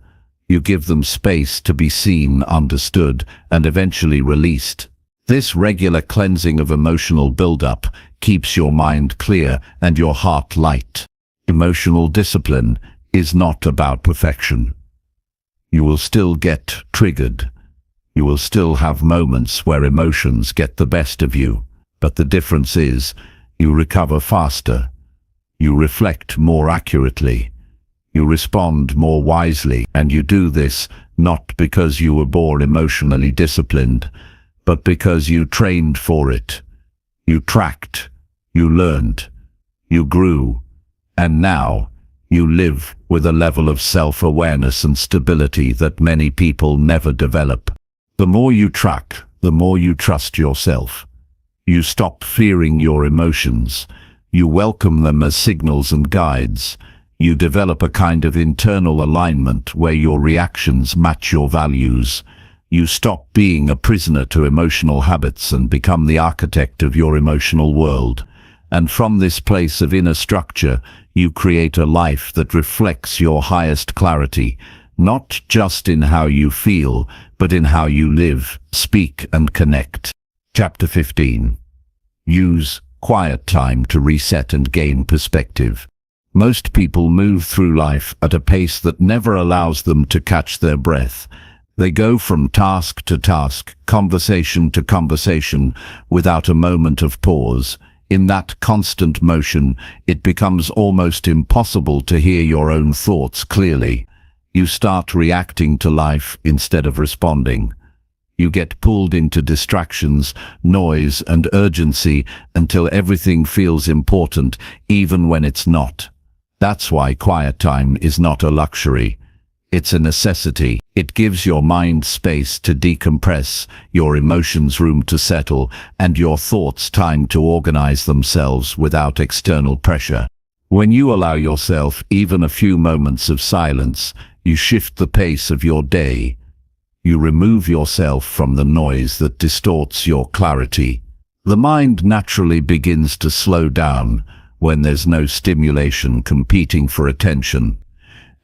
You give them space to be seen, understood, and eventually released. This regular cleansing of emotional buildup keeps your mind clear and your heart light. Emotional discipline is not about perfection. You will still get triggered. You will still have moments where emotions get the best of you, but the difference is you recover faster. You reflect more accurately. You respond more wisely, and you do this not because you were born emotionally disciplined, but because you trained for it. You tracked, you learned, you grew, and now you live with a level of self-awareness and stability that many people never develop. The more you track, the more you trust yourself. You stop fearing your emotions. You welcome them as signals and guides. You develop a kind of internal alignment where your reactions match your values. You stop being a prisoner to emotional habits and become the architect of your emotional world. And from this place of inner structure, you create a life that reflects your highest clarity, not just in how you feel, but in how you live, speak, and connect. Chapter 15. Use quiet time to reset and gain perspective. Most people move through life at a pace that never allows them to catch their breath. They go from task to task, conversation to conversation, without a moment of pause. In that constant motion, it becomes almost impossible to hear your own thoughts clearly. You start reacting to life instead of responding. You get pulled into distractions, noise, and urgency until everything feels important, even when it's not. That's why quiet time is not a luxury. It's a necessity. It gives your mind space to decompress, your emotions room to settle, and your thoughts time to organize themselves without external pressure. When you allow yourself even a few moments of silence, you shift the pace of your day. You remove yourself from the noise that distorts your clarity. The mind naturally begins to slow down when there's no stimulation competing for attention.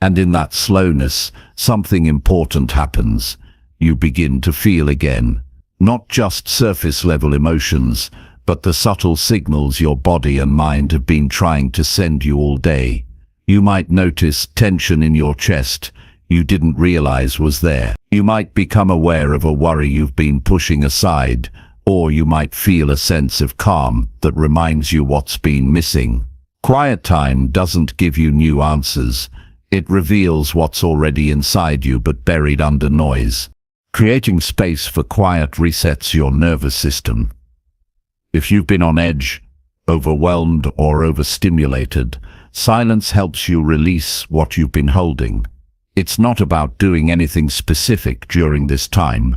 And in that slowness, something important happens. You begin to feel again. Not just surface-level emotions, but the subtle signals your body and mind have been trying to send you all day. You might notice tension in your chest you didn't realize was there. You might become aware of a worry you've been pushing aside, or you might feel a sense of calm that reminds you what's been missing. Quiet time doesn't give you new answers. It reveals what's already inside you but buried under noise. Creating space for quiet resets your nervous system. If you've been on edge, overwhelmed, or overstimulated, silence helps you release what you've been holding. It's not about doing anything specific during this time.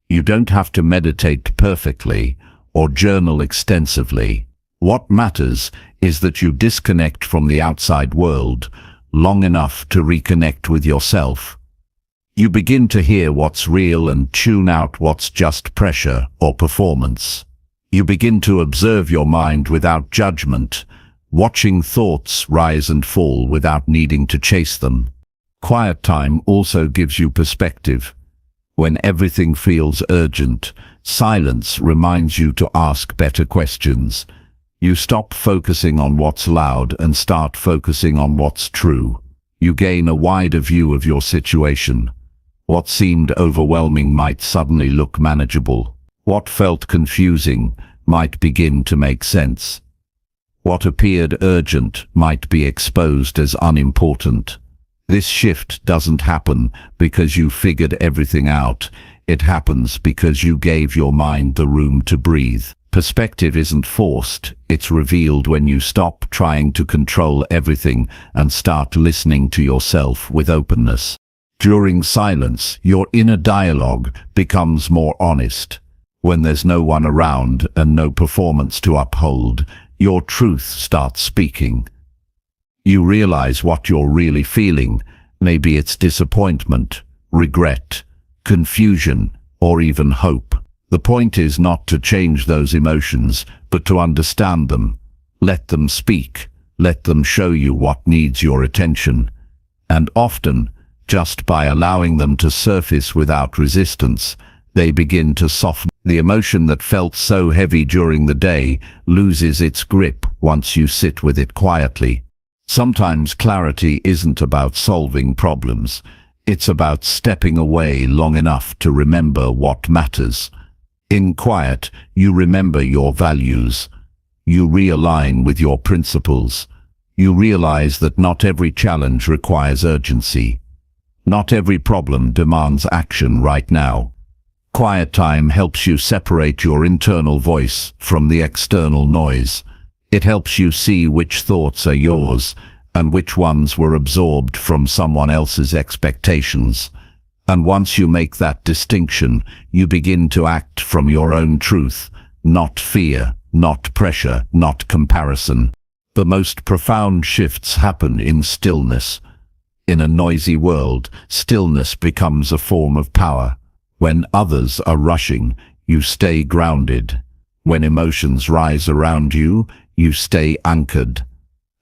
You don't have to meditate perfectly or journal extensively. What matters is that you disconnect from the outside world long enough to reconnect with yourself. You begin to hear what's real and tune out what's just pressure or performance. You begin to observe your mind without judgment, watching thoughts rise and fall without needing to chase them. Quiet time also gives you perspective. When everything feels urgent, silence reminds you to ask better questions. You stop focusing on what's loud and start focusing on what's true. You gain a wider view of your situation. What seemed overwhelming might suddenly look manageable. What felt confusing might begin to make sense. What appeared urgent might be exposed as unimportant. This shift doesn't happen because you figured everything out. It happens because you gave your mind the room to breathe. Perspective isn't forced, it's revealed when you stop trying to control everything and start listening to yourself with openness. During silence, your inner dialogue becomes more honest. When there's no one around and no performance to uphold, your truth starts speaking. You realize what you're really feeling. Maybe it's disappointment, regret, confusion, or even hope. The point is not to change those emotions, but to understand them. Let them speak. Let them show you what needs your attention. And often, just by allowing them to surface without resistance, They begin to soften. The emotion that felt so heavy during the day loses its grip once you sit with it quietly. Sometimes clarity isn't about solving problems. It's about stepping away long enough to remember what matters. In quiet, you remember your values. You realign with your principles. You realize that not every challenge requires urgency. Not every problem demands action right now. Quiet time helps you separate your internal voice from the external noise. It helps you see which thoughts are yours and which ones were absorbed from someone else's expectations. And once you make that distinction, you begin to act from your own truth, not fear, not pressure, not comparison. The most profound shifts happen in stillness. In a noisy world, stillness becomes a form of power. When others are rushing, you stay grounded. When emotions rise around you, you stay anchored.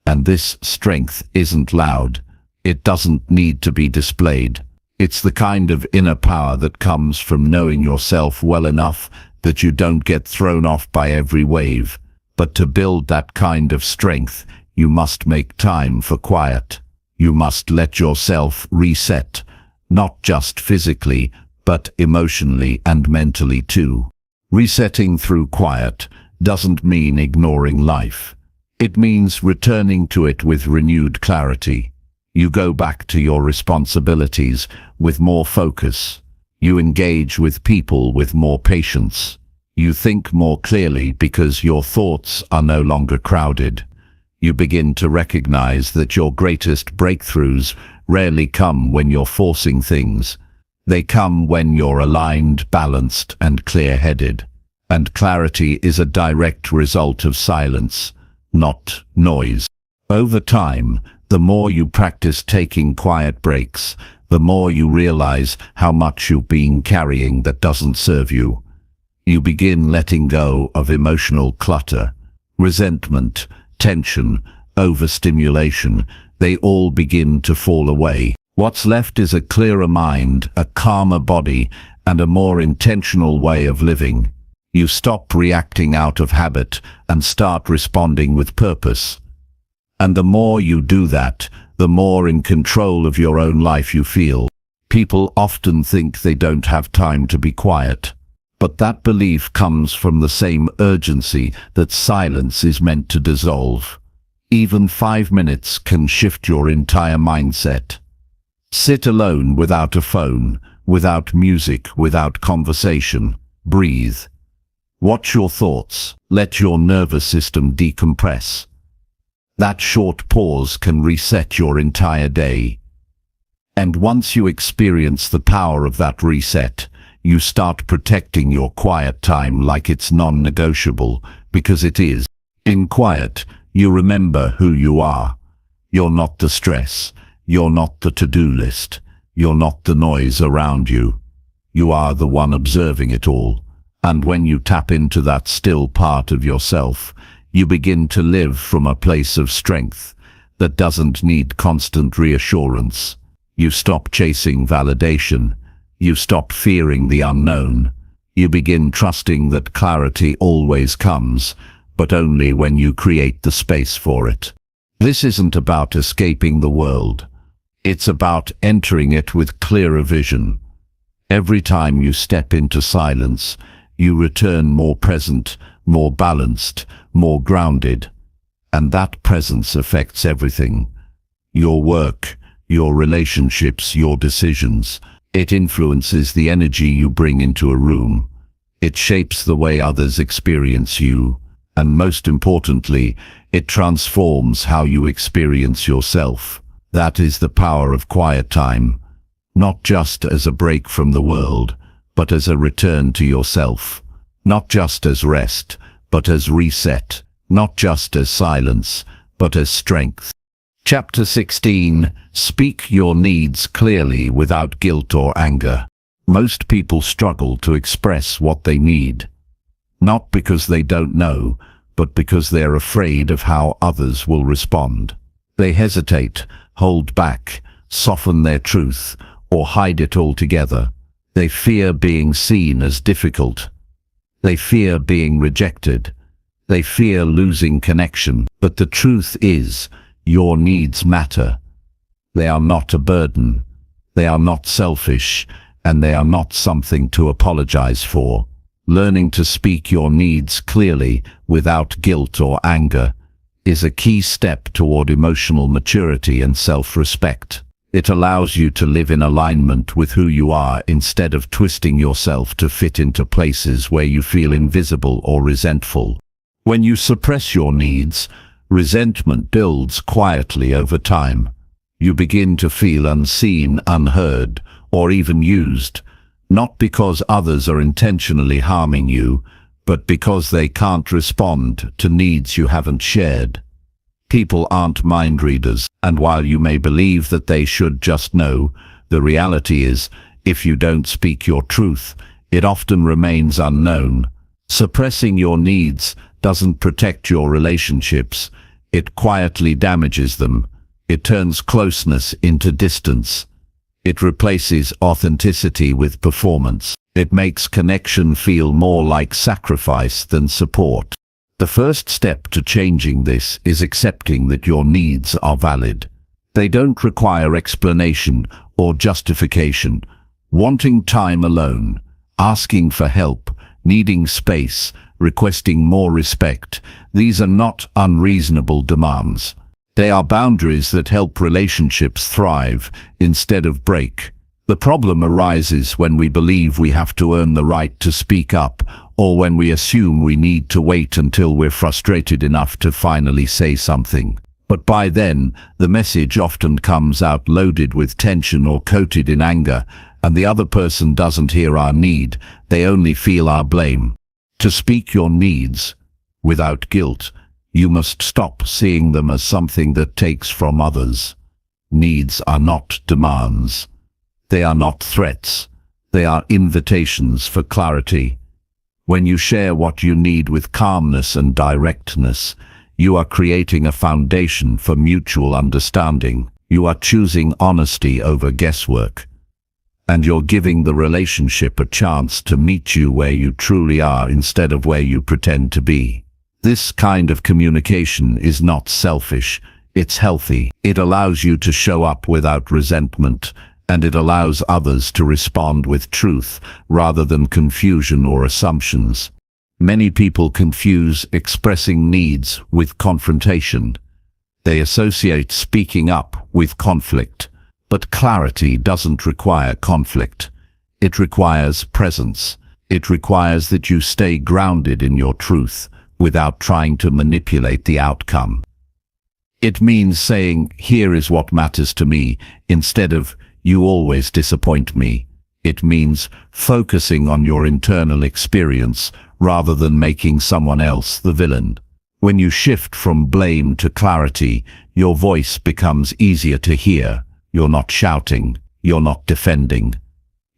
And this strength isn't loud. It doesn't need to be displayed. It's the kind of inner power that comes from knowing yourself well enough that you don't get thrown off by every wave. But to build that kind of strength, you must make time for quiet. You must let yourself reset, not just physically, but emotionally and mentally too. Resetting through quiet doesn't mean ignoring life. It means returning to it with renewed clarity. You go back to your responsibilities with more focus. You engage with people with more patience. You think more clearly because your thoughts are no longer crowded. You begin to recognize that your greatest breakthroughs rarely come when you're forcing things. They come when you're aligned, balanced, and clear-headed. And clarity is a direct result of silence, not noise. Over time, the more you practice taking quiet breaks, the more you realize how much you've been carrying that doesn't serve you. You begin letting go of emotional clutter, resentment, tension, overstimulation. They all begin to fall away. What's left is a clearer mind, a calmer body, and a more intentional way of living. You stop reacting out of habit and start responding with purpose. And the more you do that, the more in control of your own life you feel. People often think they don't have time to be quiet. But that belief comes from the same urgency that silence is meant to dissolve. Even 5 minutes can shift your entire mindset. Sit alone without a phone, without music, without conversation. Breathe. Watch your thoughts. Let your nervous system decompress. That short pause can reset your entire day. And once you experience the power of that reset, you start protecting your quiet time like it's non-negotiable, because it is. In quiet, you remember who you are. You're not the stress. You're not the to-do list. You're not the noise around you. You are the one observing it all. And when you tap into that still part of yourself, you begin to live from a place of strength that doesn't need constant reassurance. You stop chasing validation. You stop fearing the unknown. You begin trusting that clarity always comes, but only when you create the space for it. This isn't about escaping the world. It's about entering it with clearer vision. Every time you step into silence, you return more present, more balanced, more grounded. And that presence affects everything. Your work, your relationships, your decisions. It influences the energy you bring into a room. It shapes the way others experience you. And most importantly, it transforms how you experience yourself. That is the power of quiet time. Not just as a break from the world, but as a return to yourself. Not just as rest, but as reset. Not just as silence, but as strength. Chapter 16. Speak your needs clearly without guilt or anger. Most people struggle to express what they need. Not because they don't know, but because they're afraid of how others will respond. They hesitate, hold back, soften their truth, or hide it altogether. They fear being seen as difficult. They fear being rejected. They fear losing connection. But the truth is, your needs matter. They are not a burden. They are not selfish, and they are not something to apologize for. Learning to speak your needs clearly, without guilt or anger, is a key step toward emotional maturity and self-respect. It allows you to live in alignment with who you are instead of twisting yourself to fit into places where you feel invisible or resentful. When you suppress your needs, resentment builds quietly over time. You begin to feel unseen, unheard, or even used, not because others are intentionally harming you, but because they can't respond to needs you haven't shared. People aren't mind readers, and while you may believe that they should just know, the reality is, if you don't speak your truth, it often remains unknown. Suppressing your needs doesn't protect your relationships, it quietly damages them. It turns closeness into distance. It replaces authenticity with performance. It makes connection feel more like sacrifice than support. The first step to changing this is accepting that your needs are valid. They don't require explanation or justification. Wanting time alone, asking for help, needing space, requesting more respect, these are not unreasonable demands. They are boundaries that help relationships thrive instead of break. The problem arises when we believe we have to earn the right to speak up, or when we assume we need to wait until we're frustrated enough to finally say something. But by then, the message often comes out loaded with tension or coated in anger, and the other person doesn't hear our need, they only feel our blame. To speak your needs without guilt, you must stop seeing them as something that takes from others. Needs are not demands. They are not threats. They are invitations for clarity. When you share what you need with calmness and directness, you are creating a foundation for mutual understanding. You are choosing honesty over guesswork. And you're giving the relationship a chance to meet you where you truly are instead of where you pretend to be. This kind of communication is not selfish, it's healthy. It allows you to show up without resentment, and it allows others to respond with truth rather than confusion or assumptions. Many people confuse expressing needs with confrontation. They associate speaking up with conflict, but clarity doesn't require conflict. It requires presence. It requires that you stay grounded in your truth without trying to manipulate the outcome. It means saying, "Here is what matters to me," instead of, "You always disappoint me." It means focusing on your internal experience rather than making someone else the villain. When you shift from blame to clarity, your voice becomes easier to hear. You're not shouting, you're not defending.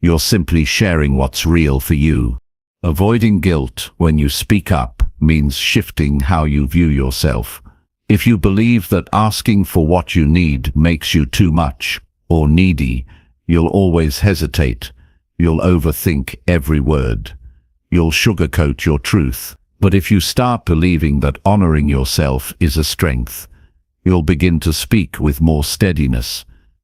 You're simply sharing what's real for you. Avoiding guilt when you speak up means shifting how you view yourself. If you believe that asking for what you need makes you too much or needy, you'll always hesitate. You'll overthink every word. You'll sugarcoat your truth. But if you start believing that honoring yourself is a strength, you'll begin to speak with more steadiness.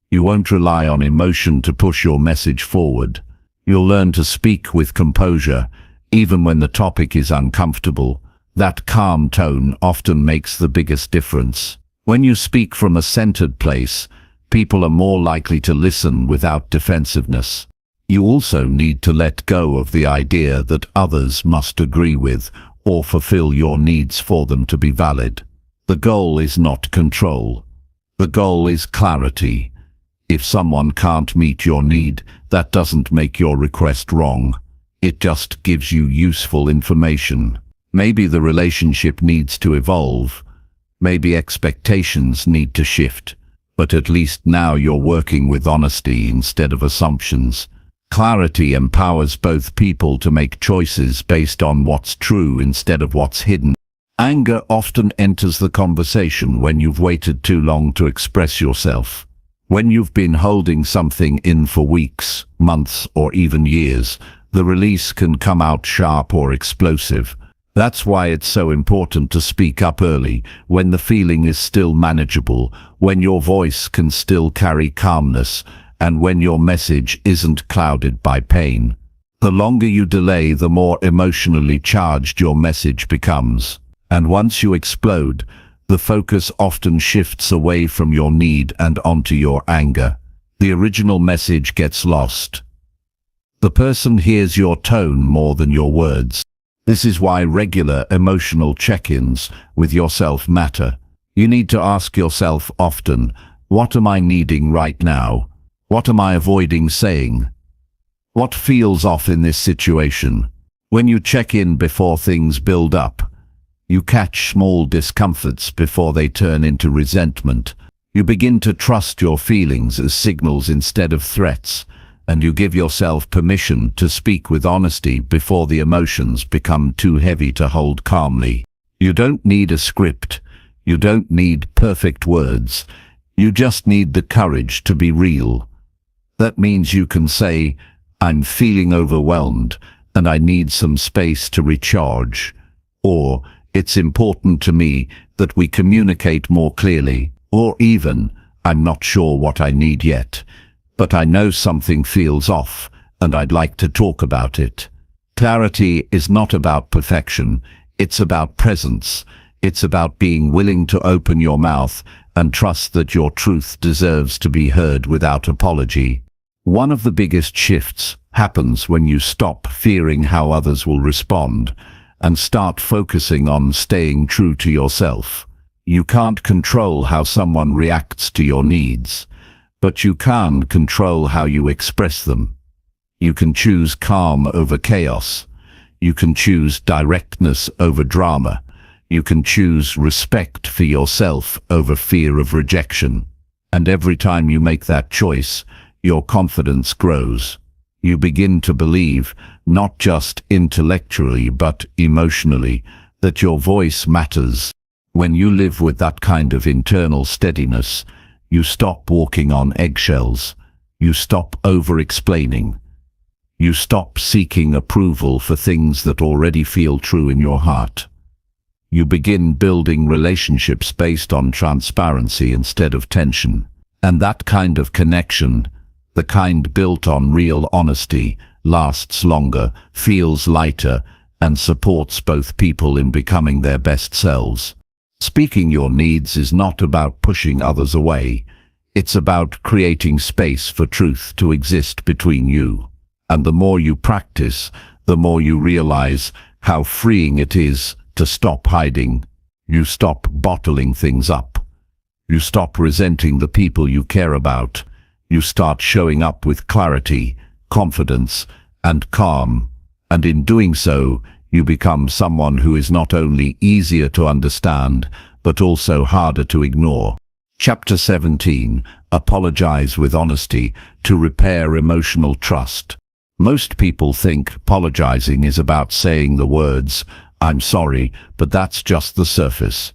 You won't rely on emotion to push your message forward. You'll learn to speak with composure, even when the topic is uncomfortable. That calm tone often makes the biggest difference. When you speak from a centered place, people are more likely to listen without defensiveness. You also need to let go of the idea that others must agree with or fulfill your needs for them to be valid. The goal is not control. The goal is clarity. If someone can't meet your need, that doesn't make your request wrong. It just gives you useful information. Maybe the relationship needs to evolve. Maybe expectations need to shift. But at least now you're working with honesty instead of assumptions. Clarity empowers both people to make choices based on what's true instead of what's hidden. Anger often enters the conversation when you've waited too long to express yourself. When you've been holding something in for weeks, months, or even years, the release can come out sharp or explosive. That's why it's so important to speak up early, when the feeling is still manageable, when your voice can still carry calmness, and when your message isn't clouded by pain. The longer you delay, the more emotionally charged your message becomes. And once you explode, the focus often shifts away from your need and onto your anger. The original message gets lost. The person hears your tone more than your words. This is why regular emotional check-ins with yourself matter. You need to ask yourself often, what am I needing right now? What am I avoiding saying? What feels off in this situation? When you check in before things build up, you catch small discomforts before they turn into resentment. You begin to trust your feelings as signals instead of threats, and you give yourself permission to speak with honesty before the emotions become too heavy to hold calmly. You don't need a script. You don't need perfect words. You just need the courage to be real. That means you can say, I'm feeling overwhelmed and I need some space to recharge. Or, it's important to me that we communicate more clearly. Or even, I'm not sure what I need yet, but I know something feels off and I'd like to talk about it. Clarity is not about perfection. It's about presence. It's about being willing to open your mouth and trust that your truth deserves to be heard without apology. One of the biggest shifts happens when you stop fearing how others will respond and start focusing on staying true to yourself. You can't control how someone reacts to your needs, but you can control how you express them. You can choose calm over chaos. You can choose directness over drama. You can choose respect for yourself over fear of rejection. And every time you make that choice, your confidence grows. You begin to believe, not just intellectually but emotionally, that your voice matters. When you live with that kind of internal steadiness, you stop walking on eggshells. You stop over-explaining. You stop seeking approval for things that already feel true in your heart. You begin building relationships based on transparency instead of tension. And that kind of connection, the kind built on real honesty, lasts longer, feels lighter, and supports both people in becoming their best selves. Speaking your needs is not about pushing others away. It's about creating space for truth to exist between you. And the more you practice, the more you realize how freeing it is to stop hiding. You stop bottling things up. You stop resenting the people you care about. You start showing up with clarity, confidence, and calm. And in doing so, you become someone who is not only easier to understand, but also harder to ignore. Chapter 17. Apologize with honesty to repair emotional trust. Most people think apologizing is about saying the words, I'm sorry, but that's just the surface.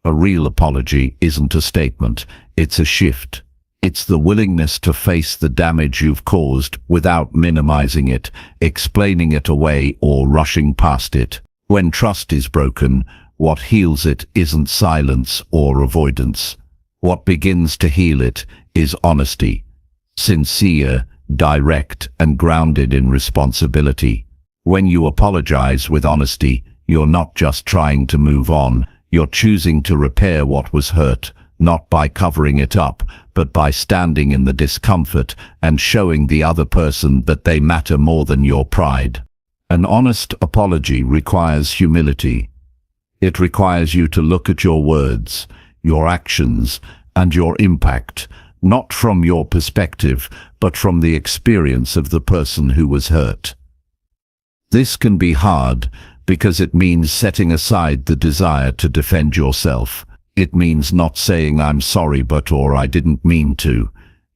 A real apology isn't a statement, it's a shift. It's the willingness to face the damage you've caused without minimizing it, explaining it away, or rushing past it. When trust is broken, what heals it isn't silence or avoidance. What begins to heal it is honesty. Sincere, direct, and grounded in responsibility. When you apologize with honesty, you're not just trying to move on, you're choosing to repair what was hurt, not by covering it up, but by standing in the discomfort and showing the other person that they matter more than your pride. An honest apology requires humility. It requires you to look at your words, your actions, and your impact, not from your perspective, but from the experience of the person who was hurt. This can be hard because it means setting aside the desire to defend yourself. It means not saying I'm sorry but or I didn't mean to.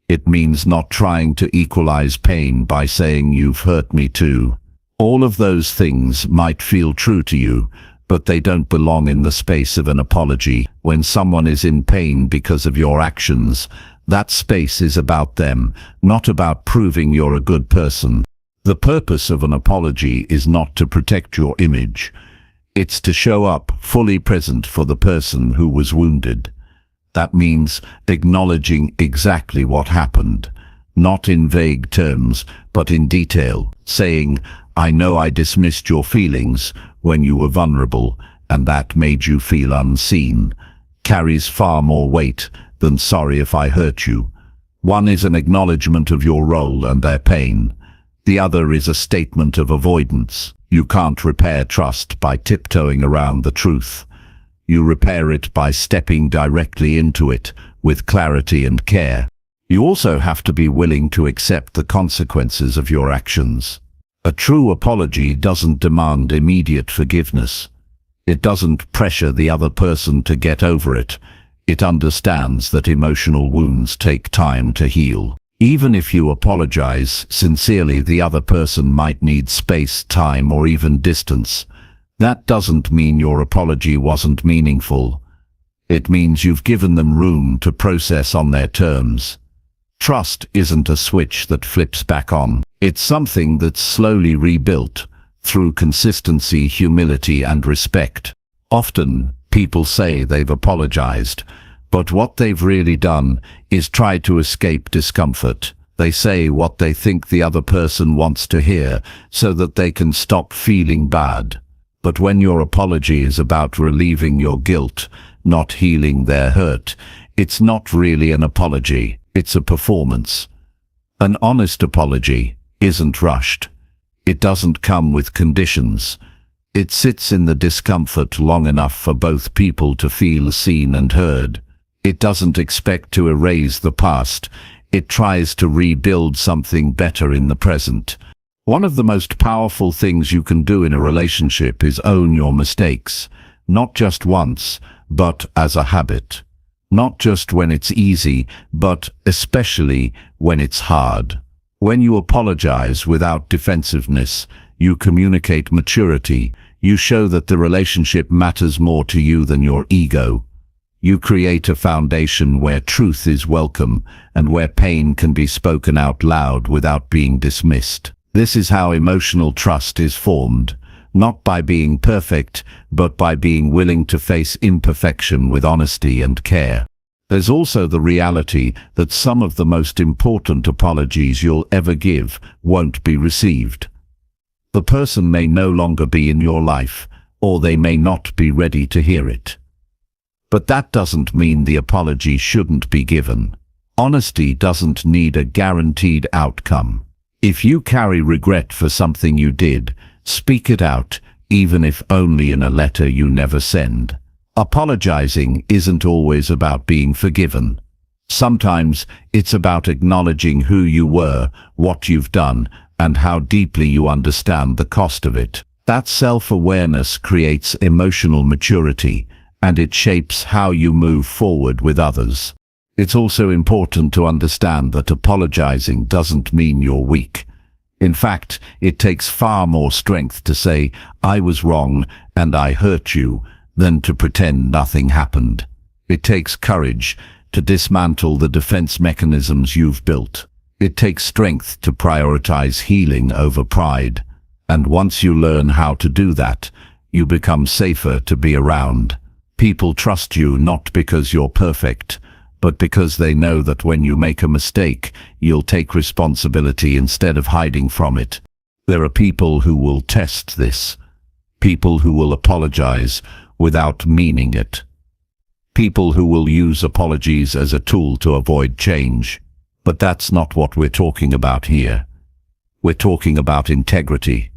It means not trying to equalize pain by saying you've hurt me too. All of those things might feel true to you, but they don't belong in the space of an apology. When someone is in pain because of your actions, That space is about them, not about proving you're a good person. The purpose of an apology is not to protect your image. It's to show up fully present for the person who was wounded. That means acknowledging exactly what happened, not in vague terms, but in detail, saying, "I know I dismissed your feelings when you were vulnerable, and that made you feel unseen," carries far more weight than "sorry if I hurt you." One is an acknowledgement of your role and their pain. The other is a statement of avoidance. You can't repair trust by tiptoeing around the truth. You repair it by stepping directly into it with clarity and care. You also have to be willing to accept the consequences of your actions. A true apology doesn't demand immediate forgiveness. It doesn't pressure the other person to get over it. It understands that emotional wounds take time to heal. Even if you apologize sincerely, the other person might need space, time, or even distance. That doesn't mean your apology wasn't meaningful. It means you've given them room to process on their terms. Trust isn't a switch that flips back on. It's something that's slowly rebuilt through consistency, humility, and respect. Often, people say they've apologized, but what they've really done is try to escape discomfort. They say what they think the other person wants to hear so that they can stop feeling bad. But when your apology is about relieving your guilt, not healing their hurt, it's not really an apology, it's a performance. An honest apology isn't rushed. It doesn't come with conditions. It sits in the discomfort long enough for both people to feel seen and heard. It doesn't expect to erase the past. It tries to rebuild something better in the present. One of the most powerful things you can do in a relationship is own your mistakes, not just once, but as a habit. Not just when it's easy, but especially when it's hard. When you apologize without defensiveness, you communicate maturity. You show that the relationship matters more to you than your ego. You create a foundation where truth is welcome and where pain can be spoken out loud without being dismissed. This is how emotional trust is formed, not by being perfect, but by being willing to face imperfection with honesty and care. There's also the reality that some of the most important apologies you'll ever give won't be received. The person may no longer be in your life, or they may not be ready to hear it. But that doesn't mean the apology shouldn't be given. Honesty doesn't need a guaranteed outcome. If you carry regret for something you did, speak it out, even if only in a letter you never send. Apologizing isn't always about being forgiven. Sometimes it's about acknowledging who you were, what you've done, and how deeply you understand the cost of it. That self-awareness creates emotional maturity, and it shapes how you move forward with others. It's also important to understand that apologizing doesn't mean you're weak. In fact, it takes far more strength to say, "I was wrong and I hurt you," than to pretend nothing happened. It takes courage to dismantle the defense mechanisms you've built. It takes strength to prioritize healing over pride. And once you learn how to do that, you become safer to be around. People trust you not because you're perfect, but because they know that when you make a mistake, you'll take responsibility instead of hiding from it. There are people who will test this. People who will apologize without meaning it. People who will use apologies as a tool to avoid change. But that's not what we're talking about here. We're talking about integrity.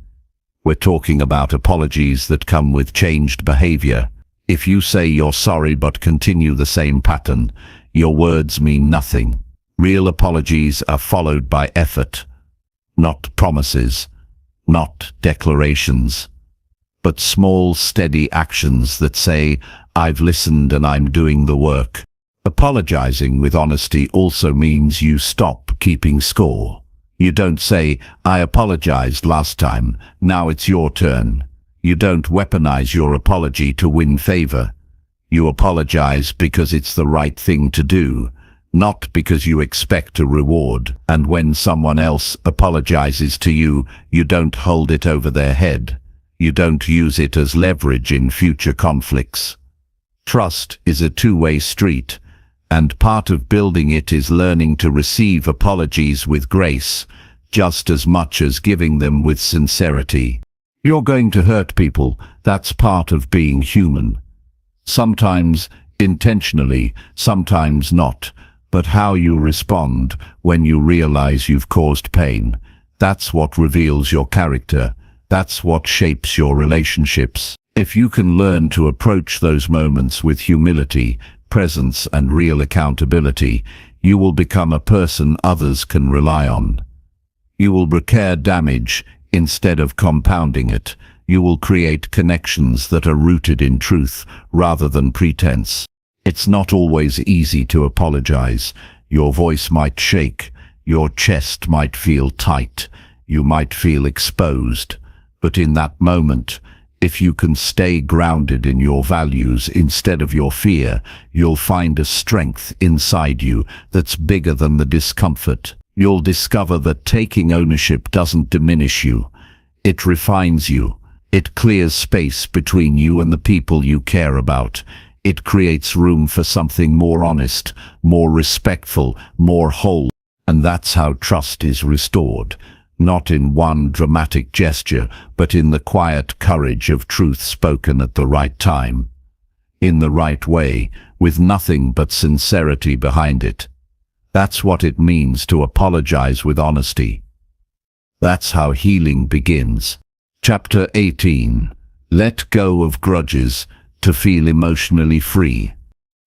We're talking about apologies that come with changed behavior. If you say you're sorry but continue the same pattern, your words mean nothing. Real apologies are followed by effort, not promises, not declarations, but small, steady actions that say, "I've listened and I'm doing the work." Apologizing with honesty also means you stop keeping score. You don't say, "I apologized last time, now it's your turn." You don't weaponize your apology to win favor. You apologize because it's the right thing to do, not because you expect a reward. And when someone else apologizes to you, you don't hold it over their head. You don't use it as leverage in future conflicts. Trust is a two-way street, and part of building it is learning to receive apologies with grace, just as much as giving them with sincerity. You're going to hurt people. That's part of being human. Sometimes intentionally, sometimes not. But how you respond when you realize you've caused pain, that's what reveals your character. That's what shapes your relationships. If you can learn to approach those moments with humility, presence, and real accountability, you will become a person others can rely on. You will repair damage instead of compounding it. You will create connections that are rooted in truth rather than pretense. It's not always easy to apologize. Your voice might shake, your chest might feel tight, you might feel exposed. But in that moment, if you can stay grounded in your values instead of your fear, you'll find a strength inside you that's bigger than the discomfort. You'll discover that taking ownership doesn't diminish you. It refines you. It clears space between you and the people you care about. It creates room for something more honest, more respectful, more whole. And that's how trust is restored. Not in one dramatic gesture, but in the quiet courage of truth spoken at the right time. In the right way, with nothing but sincerity behind it. That's what it means to apologize with honesty. That's how healing begins. Chapter 18. Let go of grudges to feel emotionally free.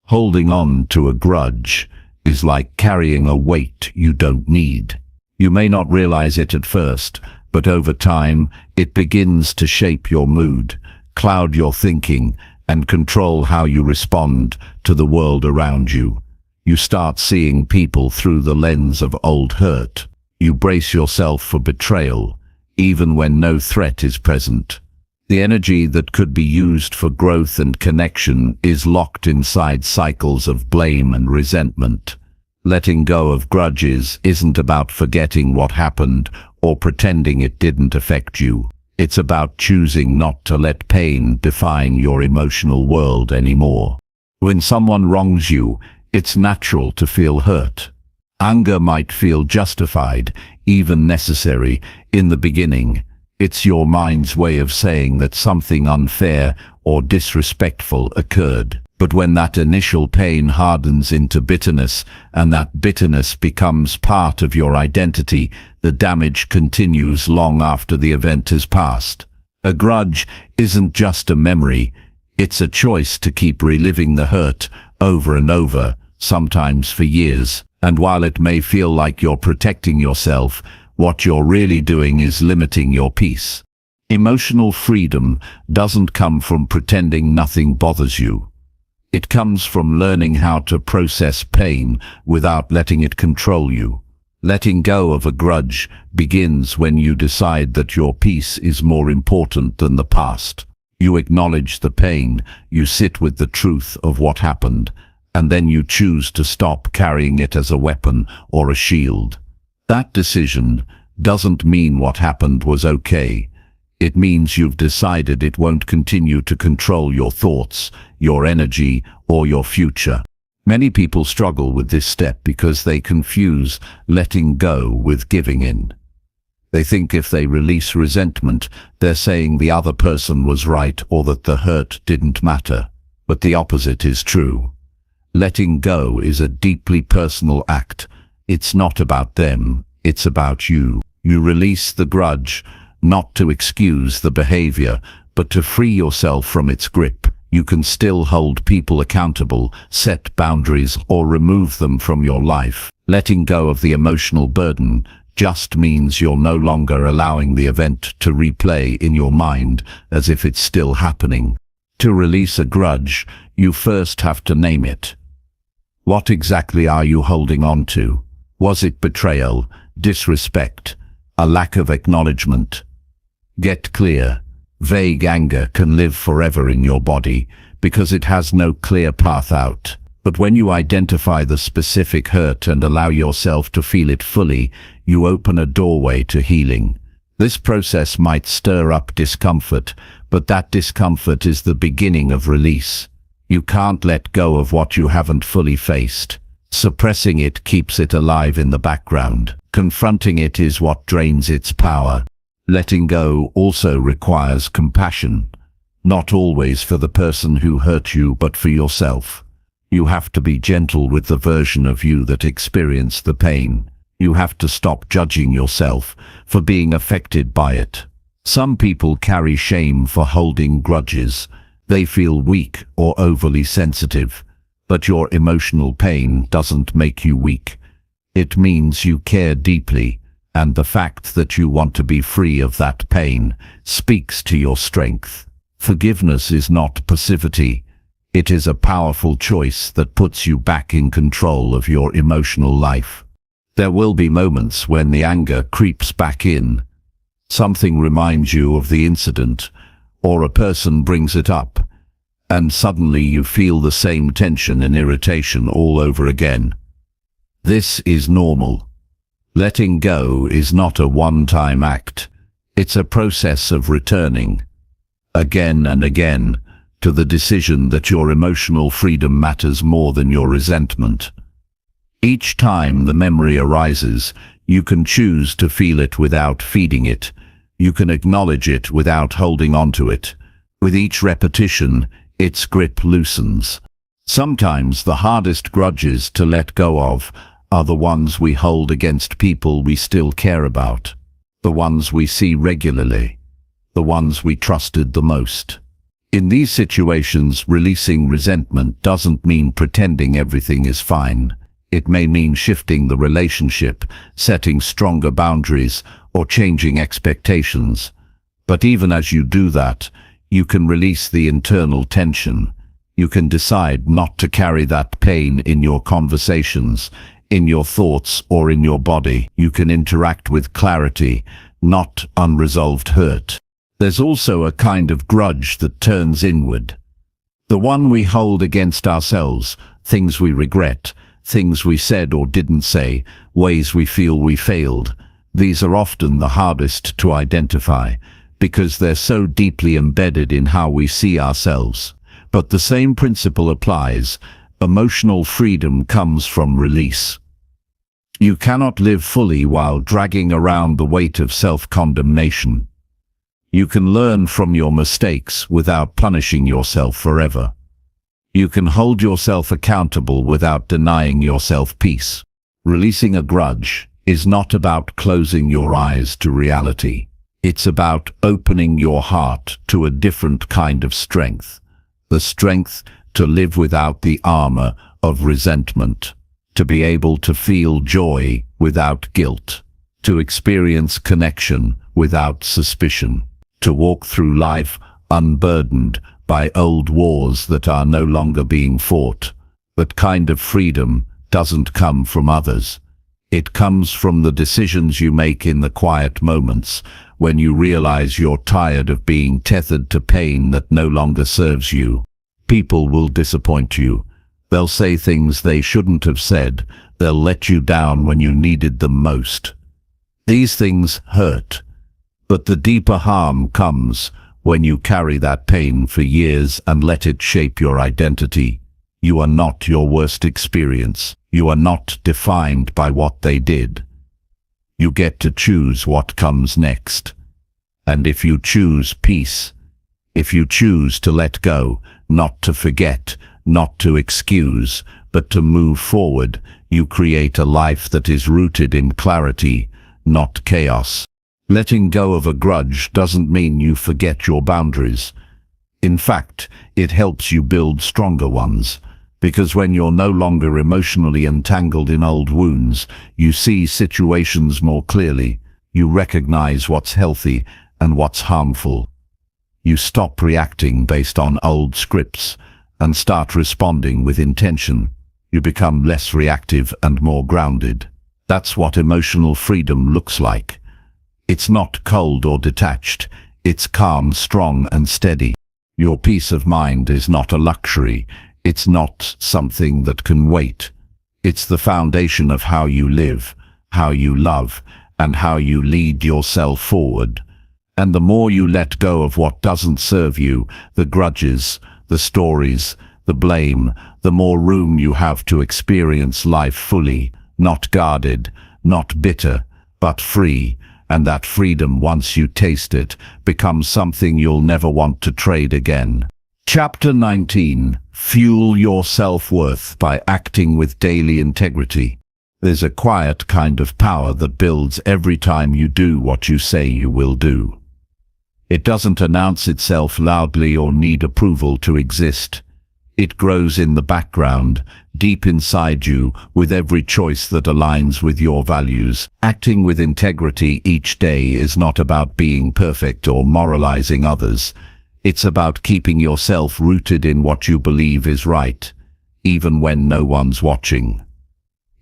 Holding on to a grudge is like carrying a weight you don't need. You may not realize it at first, but over time, it begins to shape your mood, cloud your thinking, and control how you respond to the world around you. You start seeing people through the lens of old hurt. You brace yourself for betrayal, even when no threat is present. The energy that could be used for growth and connection is locked inside cycles of blame and resentment. Letting go of grudges isn't about forgetting what happened or pretending it didn't affect you. It's about choosing not to let pain define your emotional world anymore. When someone wrongs you, it's natural to feel hurt. Anger might feel justified, even necessary, in the beginning. It's your mind's way of saying that something unfair or disrespectful occurred. But when that initial pain hardens into bitterness, and that bitterness becomes part of your identity, the damage continues long after the event has passed. A grudge isn't just a memory, it's a choice to keep reliving the hurt over and over, sometimes for years. And while it may feel like you're protecting yourself, what you're really doing is limiting your peace. Emotional freedom doesn't come from pretending nothing bothers you. It comes from learning how to process pain without letting it control you. Letting go of a grudge begins when you decide that your peace is more important than the past. You acknowledge the pain, you sit with the truth of what happened, and then you choose to stop carrying it as a weapon or a shield. That decision doesn't mean what happened was okay. It means you've decided it won't continue to control your thoughts, your energy, or your future. Many people struggle with this step because they confuse letting go with giving in. They think if they release resentment, they're saying the other person was right or that the hurt didn't matter. But the opposite is true. Letting go is a deeply personal act. It's not about them, it's about you. You release the grudge, not to excuse the behavior, but to free yourself from its grip. You can still hold people accountable, set boundaries, or remove them from your life. Letting go of the emotional burden just means you're no longer allowing the event to replay in your mind as if it's still happening. To release a grudge, you first have to name it. What exactly are you holding on to? Was it betrayal, disrespect, a lack of acknowledgement? Get clear. Vague anger can live forever in your body because it has no clear path out. But when you identify the specific hurt and allow yourself to feel it fully, you open a doorway to healing. This process might stir up discomfort, but that discomfort is the beginning of release. You can't let go of what you haven't fully faced. Suppressing it keeps it alive in the background. Confronting it is what drains its power. Letting go also requires compassion. Not always for the person who hurt you, but for yourself. You have to be gentle with the version of you that experienced the pain. You have to stop judging yourself for being affected by it. Some people carry shame for holding grudges. They feel weak or overly sensitive. But your emotional pain doesn't make you weak. It means you care deeply, and the fact that you want to be free of that pain speaks to your strength. Forgiveness is not passivity. It is a powerful choice that puts you back in control of your emotional life. There will be moments when the anger creeps back in. Something reminds you of the incident, or a person brings it up, and suddenly you feel the same tension and irritation all over again. This is normal. Letting go is not a one-time act. It's a process of returning, again and again, to the decision that your emotional freedom matters more than your resentment. Each time the memory arises, you can choose to feel it without feeding it. You can acknowledge it without holding on to it. With each repetition, its grip loosens. Sometimes the hardest grudges to let go of are the ones we hold against people we still care about, the ones we see regularly, the ones we trusted the most. In these situations, releasing resentment doesn't mean pretending everything is fine. It may mean shifting the relationship, setting stronger boundaries, or changing expectations. But even as you do that, you can release the internal tension. You can decide not to carry that pain in your conversations, in your thoughts, or in your body. You can interact with clarity, not unresolved hurt. There's also a kind of grudge that turns inward. The one we hold against ourselves, things we regret, things we said or didn't say, ways we feel we failed. These are often the hardest to identify, because they're so deeply embedded in how we see ourselves. But the same principle applies. Emotional freedom comes from release. You cannot live fully while dragging around the weight of self-condemnation. You can learn from your mistakes without punishing yourself forever. You can hold yourself accountable without denying yourself peace. Releasing a grudge is not about closing your eyes to reality. It's about opening your heart to a different kind of strength. The strength to live without the armor of resentment, to be able to feel joy without guilt, to experience connection without suspicion, to walk through life unburdened by old wars that are no longer being fought. That kind of freedom doesn't come from others. It comes from the decisions you make in the quiet moments, when you realize you're tired of being tethered to pain that no longer serves you. People will disappoint you. They'll say things they shouldn't have said. They'll let you down when you needed them most. These things hurt. But the deeper harm comes when you carry that pain for years and let it shape your identity. You are not your worst experience. You are not defined by what they did. You get to choose what comes next. And if you choose peace, if you choose to let go, not to forget, not to excuse, but to move forward, you create a life that is rooted in clarity, not chaos. Letting go of a grudge doesn't mean you forget your boundaries. In fact, it helps you build stronger ones. Because when you're no longer emotionally entangled in old wounds, you see situations more clearly. You recognize what's healthy and what's harmful. You stop reacting based on old scripts and start responding with intention. You become less reactive and more grounded. That's what emotional freedom looks like. It's not cold or detached. It's calm, strong, and steady. Your peace of mind is not a luxury. It's not something that can wait. It's the foundation of how you live, how you love, and how you lead yourself forward. And the more you let go of what doesn't serve you, the grudges, the stories, the blame, the more room you have to experience life fully, not guarded, not bitter, but free. And that freedom, once you taste it, becomes something you'll never want to trade again. Chapter 19. Fuel your self-worth by acting with daily integrity. There's a quiet kind of power that builds every time you do what you say you will do. It doesn't announce itself loudly or need approval to exist. It grows in the background, deep inside you, with every choice that aligns with your values. Acting with integrity each day is not about being perfect or moralizing others. It's about keeping yourself rooted in what you believe is right, even when no one's watching.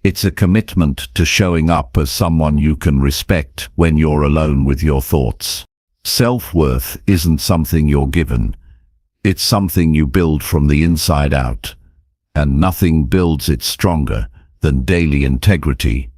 It's a commitment to showing up as someone you can respect when you're alone with your thoughts. Self-worth isn't something you're given. It's something you build from the inside out, and nothing builds it stronger than daily integrity.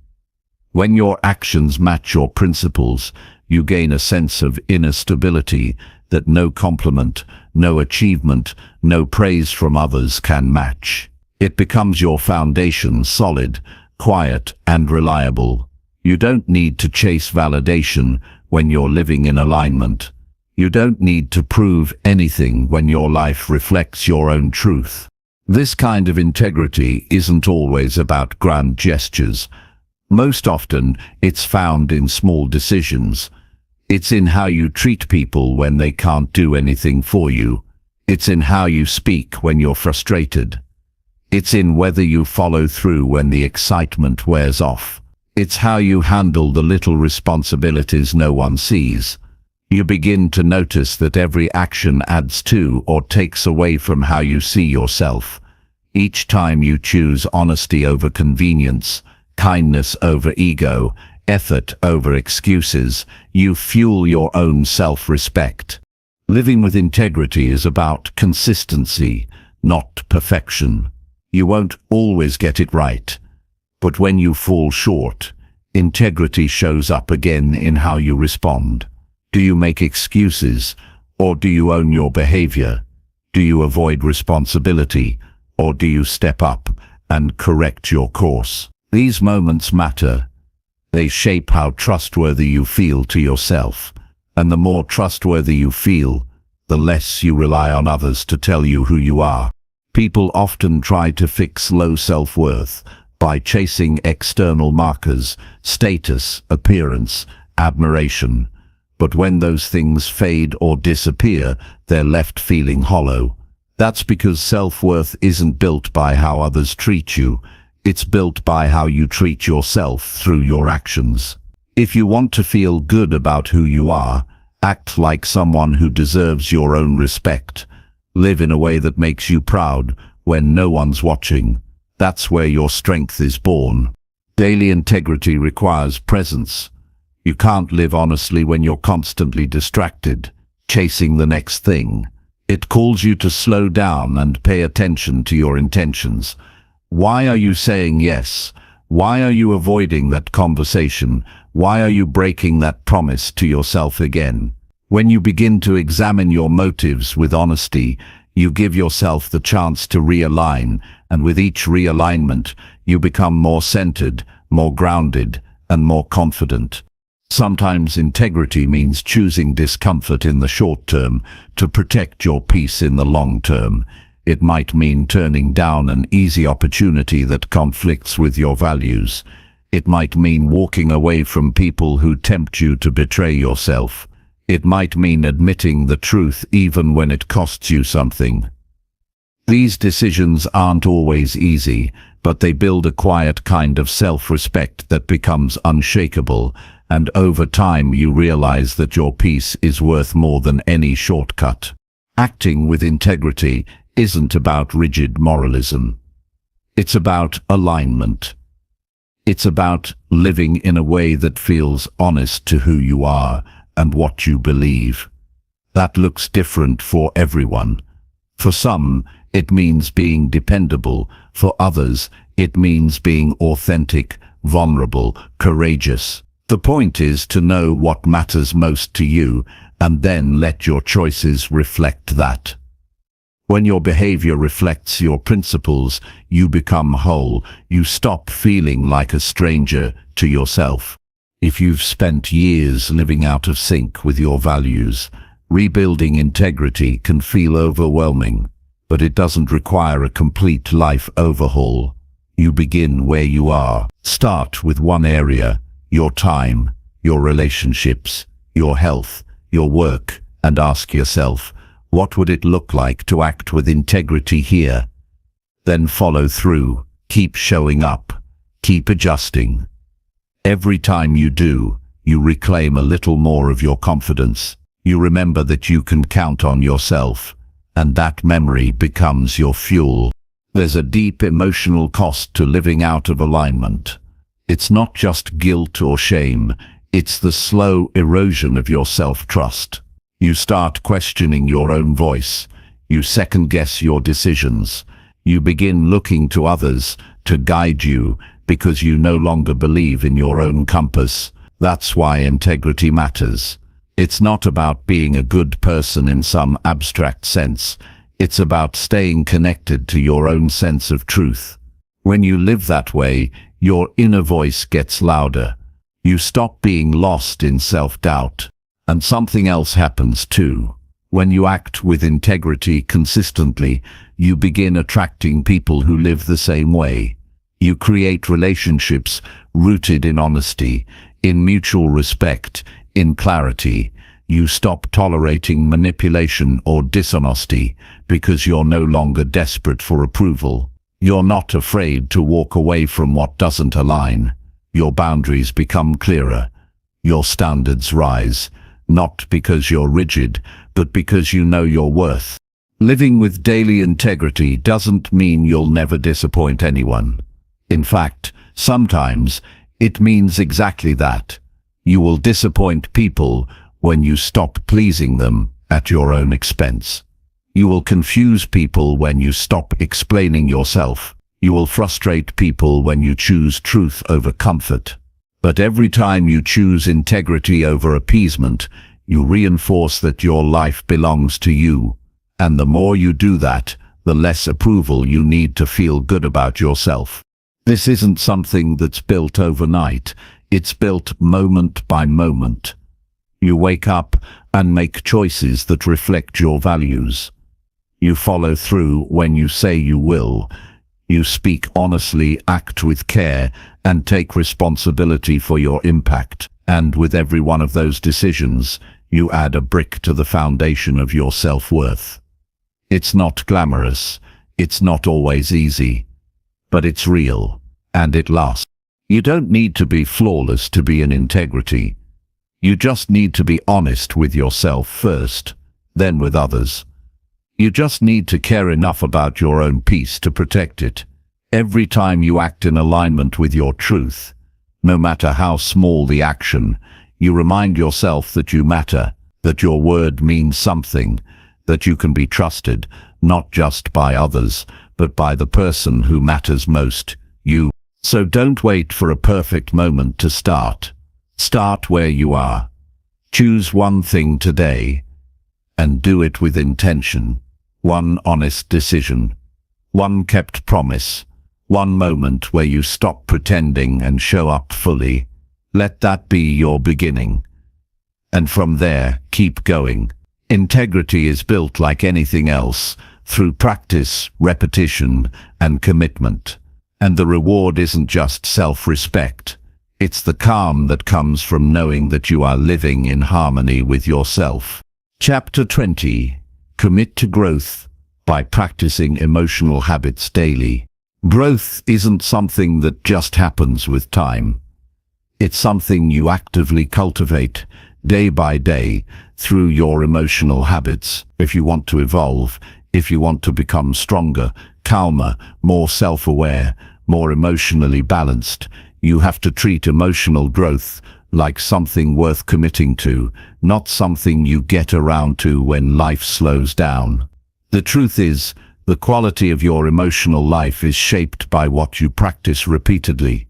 When your actions match your principles, you gain a sense of inner stability that no compliment, no achievement, no praise from others can match. It becomes your foundation, solid, quiet, and reliable. You don't need to chase validation when you're living in alignment. You don't need to prove anything when your life reflects your own truth. This kind of integrity isn't always about grand gestures. Most often, it's found in small decisions. It's in how you treat people when they can't do anything for you. It's in how you speak when you're frustrated. It's in whether you follow through when the excitement wears off. It's how you handle the little responsibilities no one sees. You begin to notice that every action adds to or takes away from how you see yourself. Each time you choose honesty over convenience, kindness over ego, effort over excuses, you fuel your own self-respect. Living with integrity is about consistency, not perfection. You won't always get it right, but when you fall short, integrity shows up again in how you respond. Do you make excuses, or do you own your behavior? Do you avoid responsibility, or do you step up and correct your course? These moments matter. They shape how trustworthy you feel to yourself, and the more trustworthy you feel, the less you rely on others to tell you who you are. People often try to fix low self-worth by chasing external markers, status, appearance, admiration. But when those things fade or disappear, they're left feeling hollow. That's because self-worth isn't built by how others treat you. It's built by how you treat yourself through your actions. If you want to feel good about who you are, act like someone who deserves your own respect. Live in a way that makes you proud when no one's watching. That's where your strength is born. Daily integrity requires presence. You can't live honestly when you're constantly distracted, chasing the next thing. It calls you to slow down and pay attention to your intentions. Why are you saying yes? Why are you avoiding that conversation? Why are you breaking that promise to yourself again? When you begin to examine your motives with honesty, you give yourself the chance to realign, and with each realignment, you become more centered, more grounded, and more confident. Sometimes integrity means choosing discomfort in the short term to protect your peace in the long term. It might mean turning down an easy opportunity that conflicts with your values. It might mean walking away from people who tempt you to betray yourself. It might mean admitting the truth even when it costs you something. These decisions aren't always easy, but they build a quiet kind of self-respect that becomes unshakable, and over time you realize that your peace is worth more than any shortcut. Acting with integrity isn't about rigid moralism. It's about alignment. It's about living in a way that feels honest to who you are and what you believe. That looks different for everyone. For some, it means being dependable. For others, it means being authentic, vulnerable, courageous. The point is to know what matters most to you, and then let your choices reflect that. When your behavior reflects your principles, you become whole. You stop feeling like a stranger to yourself. If you've spent years living out of sync with your values, rebuilding integrity can feel overwhelming, but it doesn't require a complete life overhaul. You begin where you are. Start with one area: your time, your relationships, your health, your work, and ask yourself, what would it look like to act with integrity here? Then follow through. Keep showing up. Keep adjusting. Every time you do, you reclaim a little more of your confidence. You remember that you can count on yourself, and that memory becomes your fuel. There's a deep emotional cost to living out of alignment. It's not just guilt or shame, it's the slow erosion of your self-trust. You start questioning your own voice. You second-guess your decisions. You begin looking to others to guide you because you no longer believe in your own compass. That's why integrity matters. It's not about being a good person in some abstract sense. It's about staying connected to your own sense of truth. When you live that way, your inner voice gets louder. You stop being lost in self-doubt. And something else happens too. When you act with integrity consistently, you begin attracting people who live the same way. You create relationships rooted in honesty, in mutual respect, in clarity. You stop tolerating manipulation or dishonesty because you're no longer desperate for approval. You're not afraid to walk away from what doesn't align. Your boundaries become clearer. Your standards rise. Not because you're rigid, but because you know your worth. Living with daily integrity doesn't mean you'll never disappoint anyone. In fact, sometimes it means exactly that. You will disappoint people when you stop pleasing them at your own expense. You will confuse people when you stop explaining yourself. You will frustrate people when you choose truth over comfort. But every time you choose integrity over appeasement, you reinforce that your life belongs to you. And the more you do that, the less approval you need to feel good about yourself. This isn't something that's built overnight. It's built moment by moment. You wake up and make choices that reflect your values. You follow through when you say you will. You speak honestly, act with care, and take responsibility for your impact. And with every one of those decisions, you add a brick to the foundation of your self-worth. It's not glamorous, it's not always easy, but it's real, and it lasts. You don't need to be flawless to be in integrity. You just need to be honest with yourself first, then with others. You just need to care enough about your own peace to protect it. Every time you act in alignment with your truth, no matter how small the action, you remind yourself that you matter, that your word means something, that you can be trusted, not just by others, but by the person who matters most, you. So don't wait for a perfect moment to start. Start where you are. Choose one thing today, and do it with intention. One honest decision, one kept promise, one moment where you stop pretending and show up fully. Let that be your beginning. And from there, keep going. Integrity is built like anything else, through practice, repetition, and commitment. And the reward isn't just self-respect. It's the calm that comes from knowing that you are living in harmony with yourself. Chapter 20. Commit to growth by practicing emotional habits daily. Growth isn't something that just happens with time. It's something you actively cultivate day by day through your emotional habits. If you want to evolve, if you want to become stronger, calmer, more self-aware, more emotionally balanced, you have to treat emotional growth like something worth committing to, not something you get around to when life slows down. The truth is, The quality of your emotional life is shaped by what you practice repeatedly.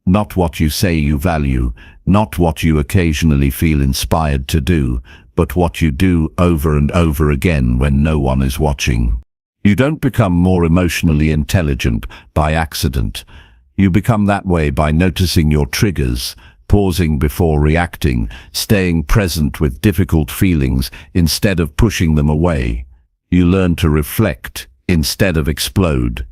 Not what you say you value, not what you occasionally feel inspired to do, but what you do over and over again when no one is watching. You don't become more emotionally intelligent by accident. You become that way by noticing your triggers, pausing before reacting, staying present with difficult feelings instead of pushing them away. You learn to reflect instead of explode.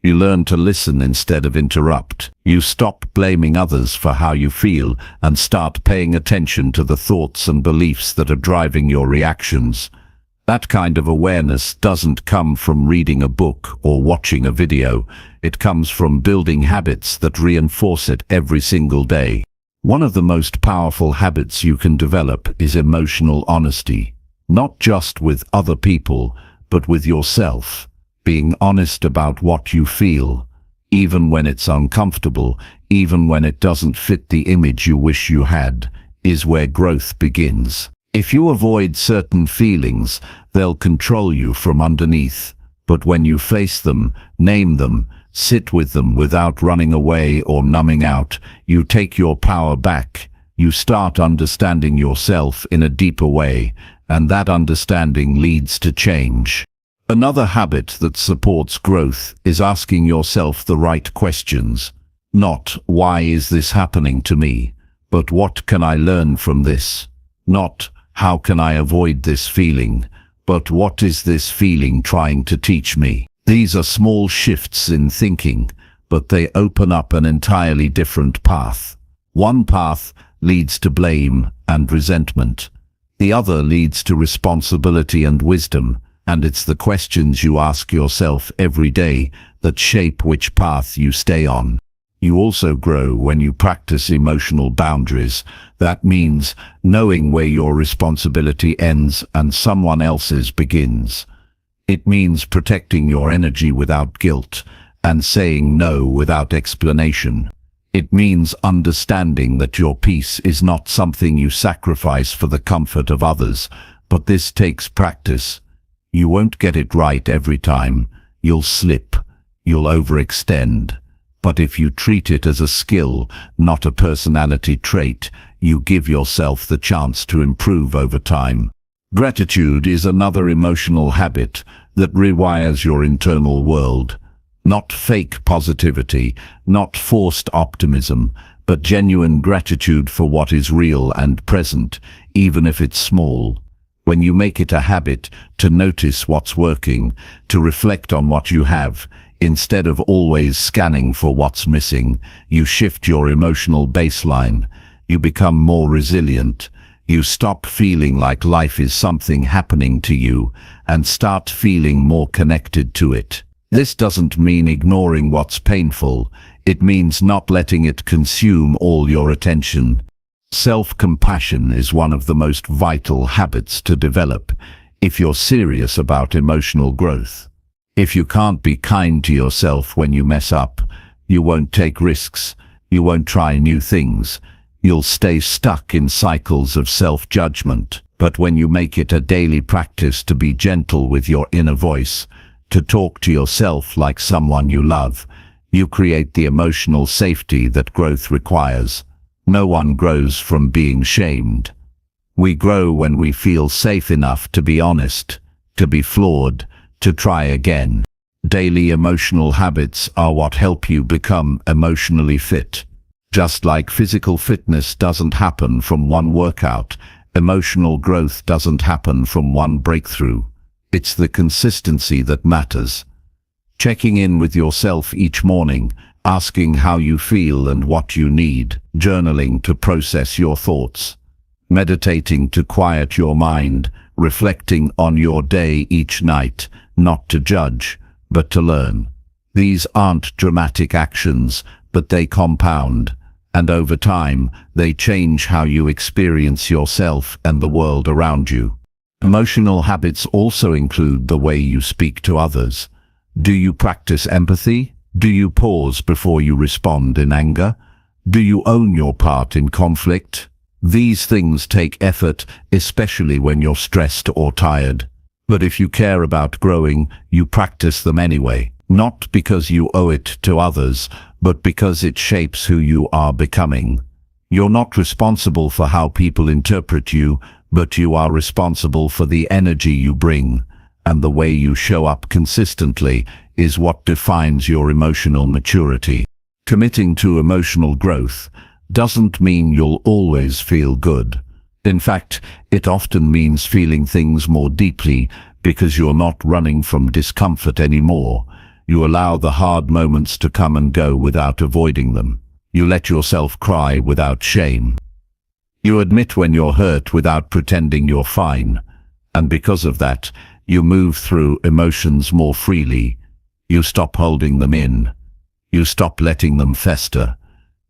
You learn to listen instead of interrupt. You stop blaming others for how you feel and start paying attention to the thoughts and beliefs that are driving your reactions. That kind of awareness doesn't come from reading a book or watching a video. It comes from building habits that reinforce it every single day. One of the most powerful habits you can develop is emotional honesty. Not just with other people, but with yourself. Being honest about what you feel, even when it's uncomfortable, even when it doesn't fit the image you wish you had, is where growth begins. If you avoid certain feelings, they'll control you from underneath. But when you face them, name them, sit with them without running away or numbing out, you take your power back. You start understanding yourself in a deeper way, and that understanding leads to change. Another habit that supports growth is asking yourself the right questions. Not, why is this happening to me? But what can I learn from this? Not, how can I avoid this feeling? But what is this feeling trying to teach me? These are small shifts in thinking, but they open up an entirely different path. One path leads to blame and resentment. The other leads to responsibility and wisdom. And it's the questions you ask yourself every day that shape which path you stay on. You also grow when you practice emotional boundaries. That means knowing where your responsibility ends and someone else's begins. It means protecting your energy without guilt and saying no without explanation. It means understanding that your peace is not something you sacrifice for the comfort of others, but this takes practice. You won't get it right every time. You'll slip. You'll overextend. But if you treat it as a skill, not a personality trait, you give yourself the chance to improve over time. Gratitude is another emotional habit that rewires your internal world. Not fake positivity, not forced optimism, but genuine gratitude for what is real and present, even if it's small. When you make it a habit to notice what's working, to reflect on what you have, instead of always scanning for what's missing, you shift your emotional baseline. You become more resilient. You stop feeling like life is something happening to you and start feeling more connected to it. This doesn't mean ignoring what's painful. It means not letting it consume all your attention. Self-compassion is one of the most vital habits to develop if you're serious about emotional growth. If you can't be kind to yourself when you mess up, you won't take risks, you won't try new things, you'll stay stuck in cycles of self-judgment. But when you make it a daily practice to be gentle with your inner voice, to talk to yourself like someone you love, you create the emotional safety that growth requires. No one grows from being shamed. We grow when we feel safe enough to be honest, to be flawed, to try again. Daily emotional habits are what help you become emotionally fit. Just like physical fitness doesn't happen from one workout, emotional growth doesn't happen from one breakthrough. It's the consistency that matters. Checking in with yourself each morning, asking how you feel and what you need, journaling to process your thoughts, meditating to quiet your mind, reflecting on your day each night, not to judge, but to learn. These aren't dramatic actions, but they compound, and over time, they change how you experience yourself and the world around you. Emotional habits also include the way you speak to others. Do you practice empathy? Do you pause before you respond in anger? Do you own your part in conflict? These things take effort, especially when you're stressed or tired. But if you care about growing, you practice them anyway, not because you owe it to others, but because it shapes who you are becoming. You're not responsible for how people interpret you, but you are responsible for the energy you bring, and the way you show up consistently is what defines your emotional maturity. Committing to emotional growth doesn't mean you'll always feel good. In fact, it often means feeling things more deeply because you're not running from discomfort anymore. You allow the hard moments to come and go without avoiding them. You let yourself cry without shame. You admit when you're hurt without pretending you're fine. And because of that, you move through emotions more freely. You stop holding them in. You stop letting them fester.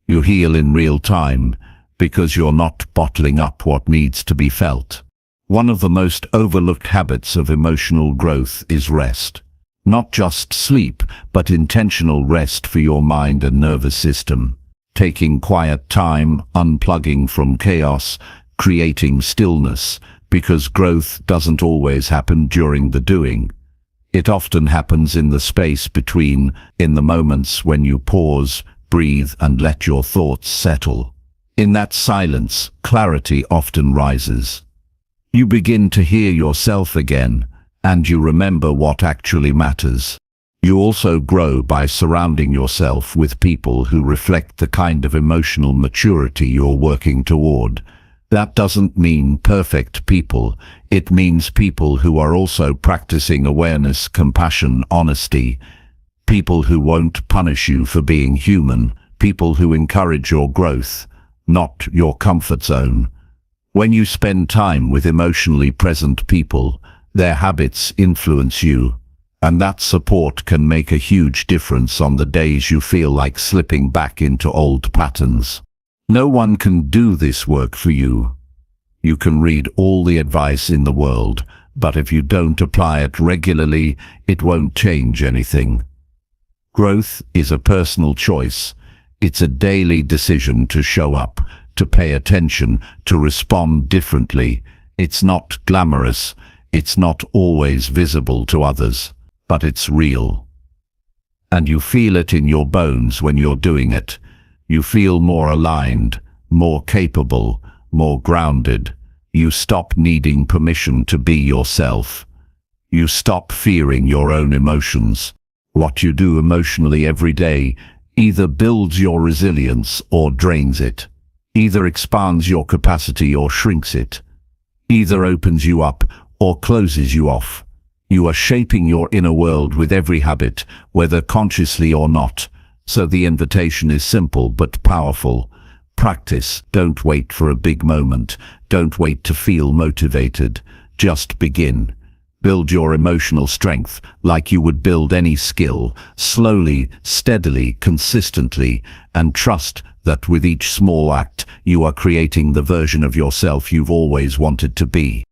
You heal in real time, because you're not bottling up what needs to be felt. One of the most overlooked habits of emotional growth is rest. Not just sleep, but intentional rest for your mind and nervous system. Taking quiet time, unplugging from chaos, creating stillness, because growth doesn't always happen during the doing. It often happens in the space between, in the moments when you pause, breathe, and let your thoughts settle. In that silence, clarity often rises. You begin to hear yourself again, and you remember what actually matters. You also grow by surrounding yourself with people who reflect the kind of emotional maturity you're working toward. That doesn't mean perfect people. It means people who are also practicing awareness, compassion, honesty. People who won't punish you for being human. People who encourage your growth, not your comfort zone. When you spend time with emotionally present people, their habits influence you, and that support can make a huge difference on the days you feel like slipping back into old patterns. No one can do this work for you. You can read all the advice in the world, but if you don't apply it regularly, it won't change anything. Growth is a personal choice. It's a daily decision to show up, to pay attention, to respond differently. It's not glamorous. It's not always visible to others, but it's real. And you feel it in your bones when you're doing it. You feel more aligned, more capable, more grounded. You stop needing permission to be yourself. You stop fearing your own emotions. What you do emotionally every day either builds your resilience or drains it, either expands your capacity or shrinks it, either opens you up or closes you off. You are shaping your inner world with every habit, whether consciously or not. So the invitation is simple but powerful. Practice. Don't wait for a big moment. Don't wait to feel motivated. Just begin. Build your emotional strength like you would build any skill, slowly, steadily, consistently, and trust that with each small act, you are creating the version of yourself you've always wanted to be.